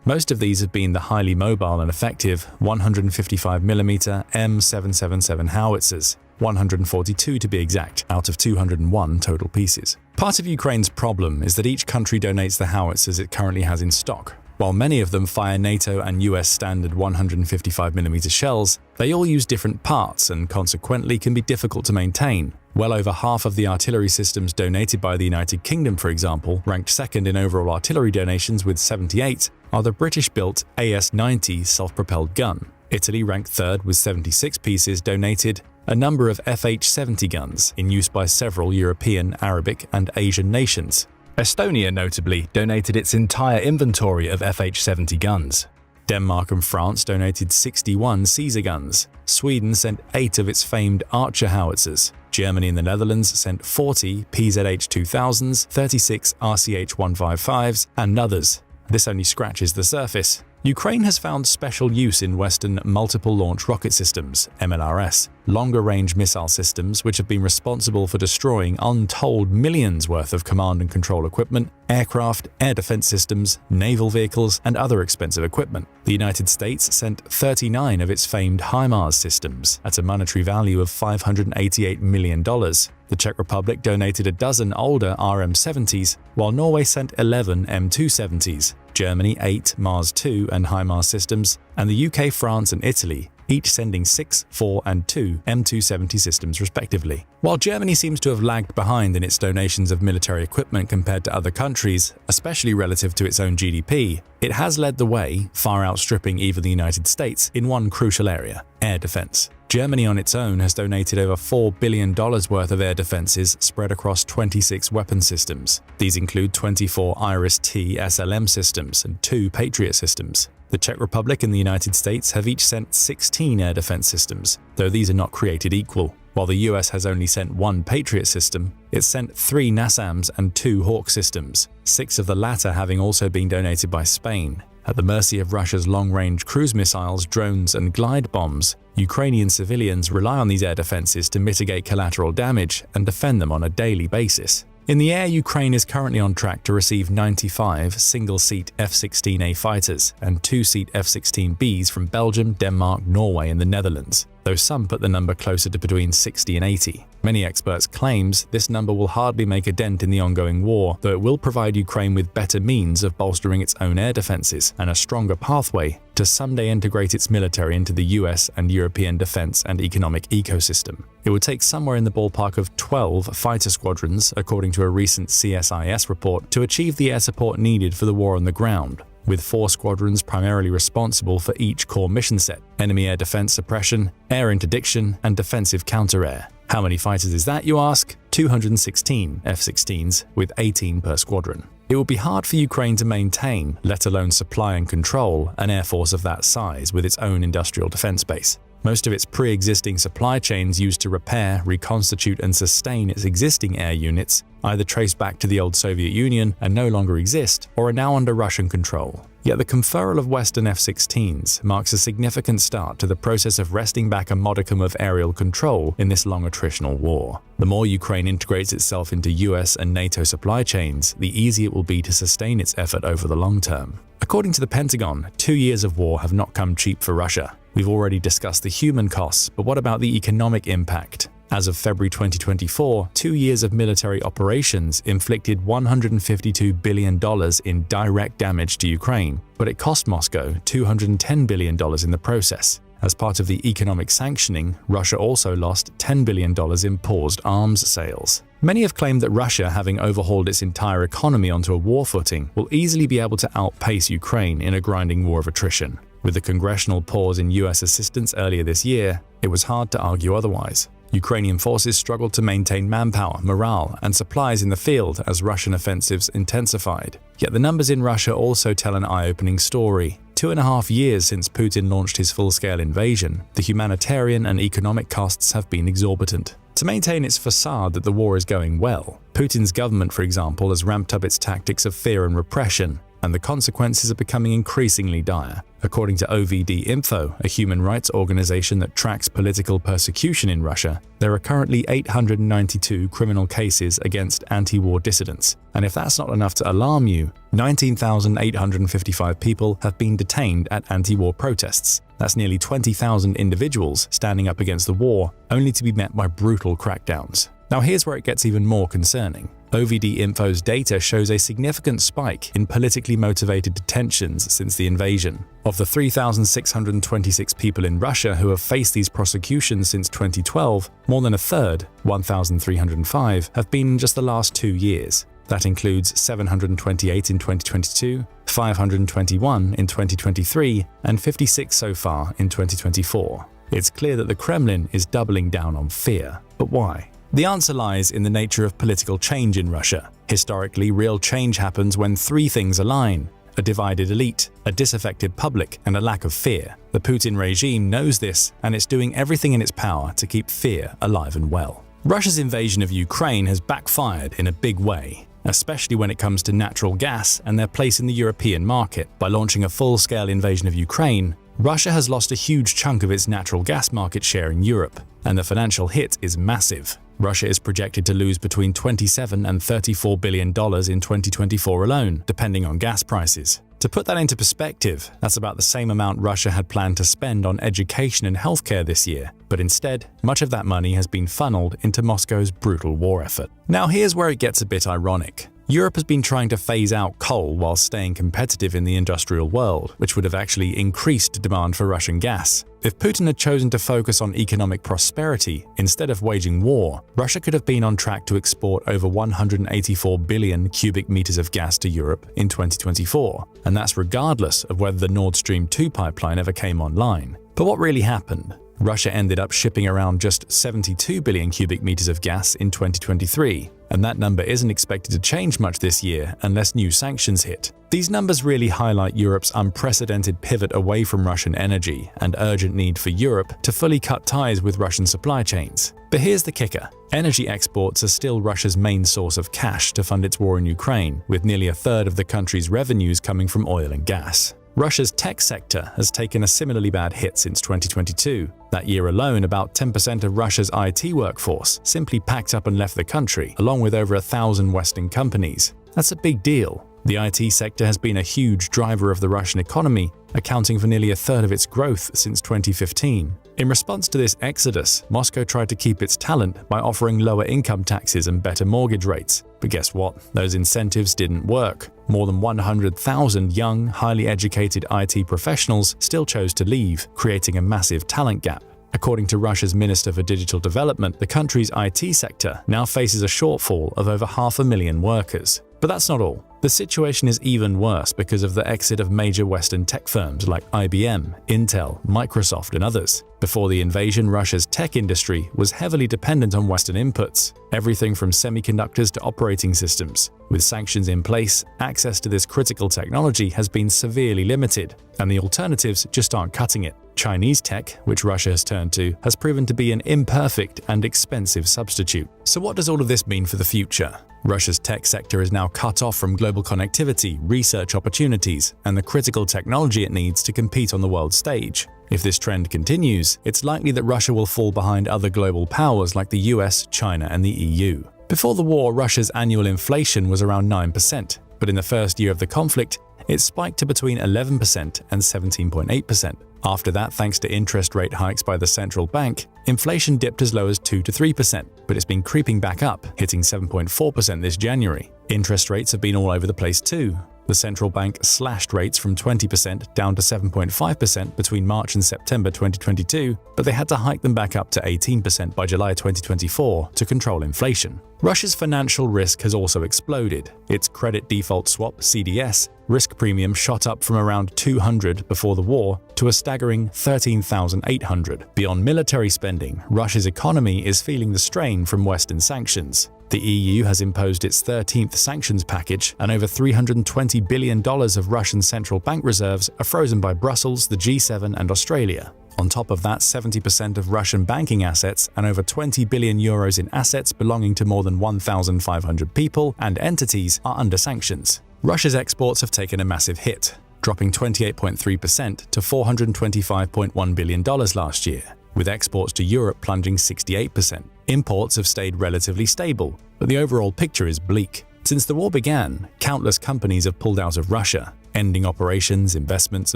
Most of these have been the highly mobile and effective 155mm M777 howitzers, 142 to be exact, out of 201 total pieces. Part of Ukraine's problem is that each country donates the howitzers it currently has in stock. While many of them fire NATO and US standard 155mm shells, they all use different parts and consequently can be difficult to maintain. Well over half of the artillery systems donated by the United Kingdom, for example, ranked second in overall artillery donations with 78, are the British-built AS-90 self-propelled gun. Italy ranked third with 76 pieces donated, a number of FH-70 guns in use by several European, Arabic, and Asian nations. Estonia, notably, donated its entire inventory of FH-70 guns. Denmark and France donated 61 Caesar guns. Sweden sent 8 of its famed Archer howitzers. Germany and the Netherlands sent 40 PZH-2000s, 36 RCH-155s, and others. This only scratches the surface. Ukraine has found special use in Western Multiple Launch Rocket Systems, MLRS, longer-range missile systems which have been responsible for destroying untold millions worth of command and control equipment, aircraft, air defense systems, naval vehicles, and other expensive equipment. The United States sent 39 of its famed HIMARS systems at a monetary value of $588 million. The Czech Republic donated a dozen older RM-70s, while Norway sent 11 M270s, Germany 8 Mars 2 and HIMARS systems, and the UK, France, and Italy each sending 6, 4, and 2 M270 systems respectively. While Germany seems to have lagged behind in its donations of military equipment compared to other countries, especially relative to its own GDP, it has led the way, far outstripping even the United States, in one crucial area: air defense. Germany on its own has donated over $4 billion worth of air defenses spread across 26 weapon systems. These include 24 Iris-T SLM systems and 2 Patriot systems. The Czech Republic and the United States have each sent 16 air defense systems, though these are not created equal. While the US has only sent 1 Patriot system, it's sent 3 NASAMS and 2 Hawk systems, 6 of the latter having also been donated by Spain. At the mercy of Russia's long-range cruise missiles, drones, and glide bombs, Ukrainian civilians rely on these air defenses to mitigate collateral damage and defend them on a daily basis. In the air, Ukraine is currently on track to receive 95 single-seat F-16A fighters and 2-seat F-16Bs from Belgium, Denmark, Norway, and the Netherlands, though some put the number closer to between 60 and 80. Many experts claim this number will hardly make a dent in the ongoing war, though it will provide Ukraine with better means of bolstering its own air defenses and a stronger pathway to someday integrate its military into the US and European defense and economic ecosystem. It would take somewhere in the ballpark of 12 fighter squadrons, according to a recent CSIS report, to achieve the air support needed for the war on the ground, with 4 squadrons primarily responsible for each core mission set: enemy air defense suppression, air interdiction, and defensive counter-air. How many fighters is that, you ask? 216 F-16s, with 18 per squadron. It would be hard for Ukraine to maintain, let alone supply and control, an air force of that size with its own industrial defense base. Most of its pre-existing supply chains used to repair, reconstitute, and sustain its existing air units either trace back to the old Soviet Union and no longer exist, or are now under Russian control. Yet the conferral of Western F-16s marks a significant start to the process of wresting back a modicum of aerial control in this long attritional war. The more Ukraine integrates itself into US and NATO supply chains, the easier it will be to sustain its effort over the long term. According to the Pentagon, 2 years of war have not come cheap for Russia. We've already discussed the human costs, but what about the economic impact? As of February 2024, 2 years of military operations inflicted $152 billion in direct damage to Ukraine, but it cost Moscow $210 billion in the process. As part of the economic sanctioning, Russia also lost $10 billion in paused arms sales. Many have claimed that Russia, having overhauled its entire economy onto a war footing, will easily be able to outpace Ukraine in a grinding war of attrition. With the congressional pause in US assistance earlier this year, it was hard to argue otherwise. Ukrainian forces struggled to maintain manpower, morale, and supplies in the field as Russian offensives intensified. Yet the numbers in Russia also tell an eye-opening story. 2.5 years since Putin launched his full-scale invasion, the humanitarian and economic costs have been exorbitant. To maintain its facade that the war is going well, Putin's government, for example, has ramped up its tactics of fear and repression, and the consequences are becoming increasingly dire. According to OVD Info, a human rights organization that tracks political persecution in Russia, there are currently 892 criminal cases against anti-war dissidents. And if that's not enough to alarm you, 19,855 people have been detained at anti-war protests. That's nearly 20,000 individuals standing up against the war, only to be met by brutal crackdowns. Now here's where it gets even more concerning. OVD Info's data shows a significant spike in politically motivated detentions since the invasion. Of the 3,626 people in Russia who have faced these prosecutions since 2012, more than a third, 1,305, have been in just the last 2 years. That includes 728 in 2022, 521 in 2023, and 56 so far in 2024. It's clear that the Kremlin is doubling down on fear. But why? The answer lies in the nature of political change in Russia. Historically, real change happens when 3 things align: a divided elite, a disaffected public, and a lack of fear. The Putin regime knows this, and it's doing everything in its power to keep fear alive and well. Russia's invasion of Ukraine has backfired in a big way, especially when it comes to natural gas and their place in the European market. By launching a full-scale invasion of Ukraine, Russia has lost a huge chunk of its natural gas market share in Europe, and the financial hit is massive. Russia is projected to lose between $27 and $34 billion in 2024 alone, depending on gas prices. To put that into perspective, that's about the same amount Russia had planned to spend on education and healthcare this year, but instead, much of that money has been funneled into Moscow's brutal war effort. Now here's where it gets a bit ironic. Europe has been trying to phase out coal while staying competitive in the industrial world, which would have actually increased demand for Russian gas. If Putin had chosen to focus on economic prosperity instead of waging war, Russia could have been on track to export over 184 billion cubic meters of gas to Europe in 2024, and that's regardless of whether the Nord Stream 2 pipeline ever came online. But what really happened? Russia ended up shipping around just 72 billion cubic meters of gas in 2023, and that number isn't expected to change much this year unless new sanctions hit. These numbers really highlight Europe's unprecedented pivot away from Russian energy and urgent need for Europe to fully cut ties with Russian supply chains. But here's the kicker. Energy exports are still Russia's main source of cash to fund its war in Ukraine, with nearly a third of the country's revenues coming from oil and gas. Russia's tech sector has taken a similarly bad hit since 2022. That year alone, about 10% of Russia's IT workforce simply packed up and left the country, along with over 1,000 Western companies. That's a big deal. The IT sector has been a huge driver of the Russian economy, accounting for nearly a third of its growth since 2015. In response to this exodus, Moscow tried to keep its talent by offering lower income taxes and better mortgage rates. But guess what? Those incentives didn't work. More than 100,000 young, highly educated IT professionals still chose to leave, creating a massive talent gap. According to Russia's Minister for Digital Development, the country's IT sector now faces a shortfall of over 500,000 workers. But that's not all. The situation is even worse because of the exit of major Western tech firms like IBM, Intel, Microsoft, and others. Before the invasion, Russia's tech industry was heavily dependent on Western inputs, everything from semiconductors to operating systems. With sanctions in place, access to this critical technology has been severely limited, and the alternatives just aren't cutting it. Chinese tech, which Russia has turned to, has proven to be an imperfect and expensive substitute. So what does all of this mean for the future? Russia's tech sector is now cut off from global connectivity, research opportunities, and the critical technology it needs to compete on the world stage. If this trend continues, it's likely that Russia will fall behind other global powers like the US, China, and the EU. Before the war, Russia's annual inflation was around 9%, but in the first year of the conflict, it spiked to between 11% and 17.8%. After that, thanks to interest rate hikes by the central bank, inflation dipped as low as 2 to 3%, but it's been creeping back up, hitting 7.4% this January. Interest rates have been all over the place too. The central bank slashed rates from 20% down to 7.5% between March and September 2022, but they had to hike them back up to 18% by July 2024 to control inflation. Russia's financial risk has also exploded. Its credit default swap, CDS, risk premium shot up from around 200 before the war to a staggering 13,800. Beyond military spending, Russia's economy is feeling the strain from Western sanctions. The EU has imposed its 13th sanctions package, and over $320 billion of Russian central bank reserves are frozen by Brussels, the G7, and Australia. On top of that, 70% of Russian banking assets and over 20 billion euros in assets belonging to more than 1,500 people and entities are under sanctions. Russia's exports have taken a massive hit, dropping 28.3% to $425.1 billion last year, with exports to Europe plunging 68%. Imports have stayed relatively stable, but the overall picture is bleak. Since the war began, countless companies have pulled out of Russia, ending operations, investments,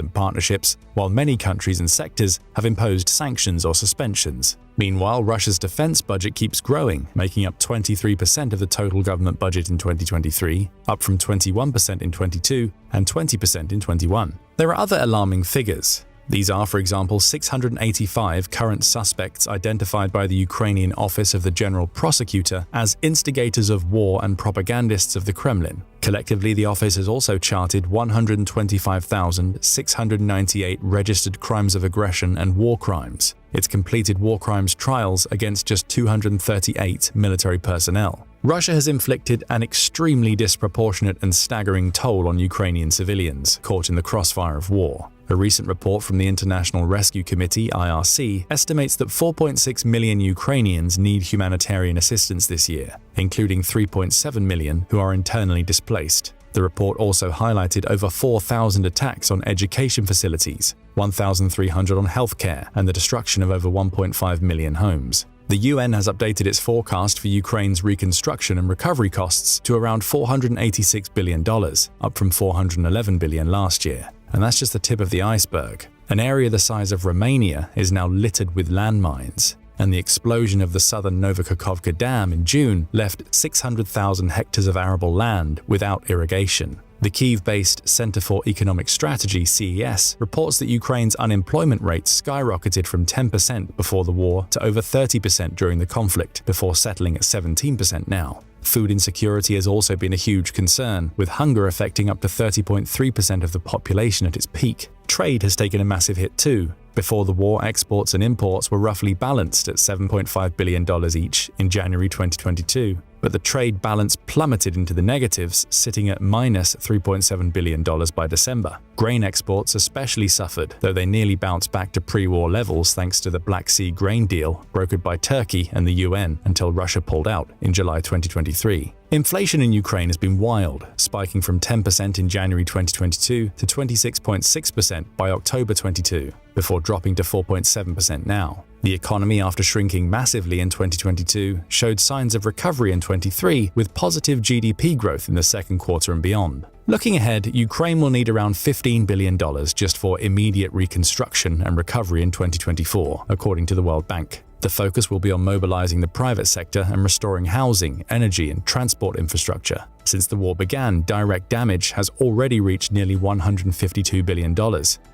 and partnerships, while many countries and sectors have imposed sanctions or suspensions. Meanwhile, Russia's defense budget keeps growing, making up 23% of the total government budget in 2023, up from 21% in 22 and 20% in 21. There are other alarming figures. These are, for example, 685 current suspects identified by the Ukrainian Office of the General Prosecutor as instigators of war and propagandists of the Kremlin. Collectively, the office has also charted 125,698 registered crimes of aggression and war crimes. It's completed war crimes trials against just 238 military personnel. Russia has inflicted an extremely disproportionate and staggering toll on Ukrainian civilians caught in the crossfire of war. A recent report from the International Rescue Committee (IRC) estimates that 4.6 million Ukrainians need humanitarian assistance this year, including 3.7 million who are internally displaced. The report also highlighted over 4,000 attacks on education facilities, 1,300 on healthcare, and the destruction of over 1.5 million homes. The UN has updated its forecast for Ukraine's reconstruction and recovery costs to around $486 billion, up from $411 billion last year. And that's just the tip of the iceberg. An area the size of Romania is now littered with landmines. and the explosion of the southern Novokakhovka Dam in June left 600,000 hectares of arable land without irrigation. The Kyiv-based Center for Economic Strategy (CES) reports that Ukraine's unemployment rate skyrocketed from 10% before the war to over 30% during the conflict, before settling at 17% now. Food insecurity has also been a huge concern, with hunger affecting up to 30.3% of the population at its peak. Trade has taken a massive hit too. Before the war, exports and imports were roughly balanced at $7.5 billion each in January 2022, but the trade balance plummeted into the negatives, sitting at minus $3.7 billion by December. Grain exports especially suffered, though they nearly bounced back to pre-war levels thanks to the Black Sea grain deal brokered by Turkey and the UN until Russia pulled out in July 2023. Inflation in Ukraine has been wild, spiking from 10% in January 2022 to 26.6% by October 22, before dropping to 4.7% now. The economy, after shrinking massively in 2022, showed signs of recovery in 23, with positive GDP growth in the second quarter and beyond. Looking ahead, Ukraine will need around $15 billion just for immediate reconstruction and recovery in 2024, according to the World Bank. The focus will be on mobilizing the private sector and restoring housing, energy, and transport infrastructure. Since the war began, direct damage has already reached nearly $152 billion,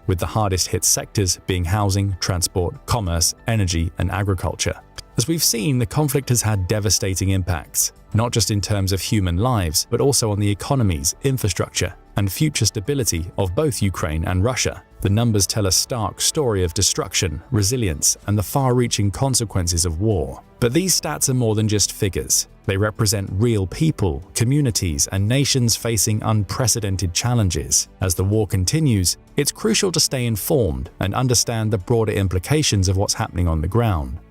with the hardest hit sectors being housing, transport, commerce, energy, and agriculture. As we've seen, the conflict has had devastating impacts, not just in terms of human lives, but also on the economies, infrastructure, and future stability of both Ukraine and Russia. The numbers tell a stark story of destruction, resilience, and the far-reaching consequences of war. But these stats are more than just figures. They represent real people, communities, and nations facing unprecedented challenges. As the war continues, it's crucial to stay informed and understand the broader implications of what's happening on the ground.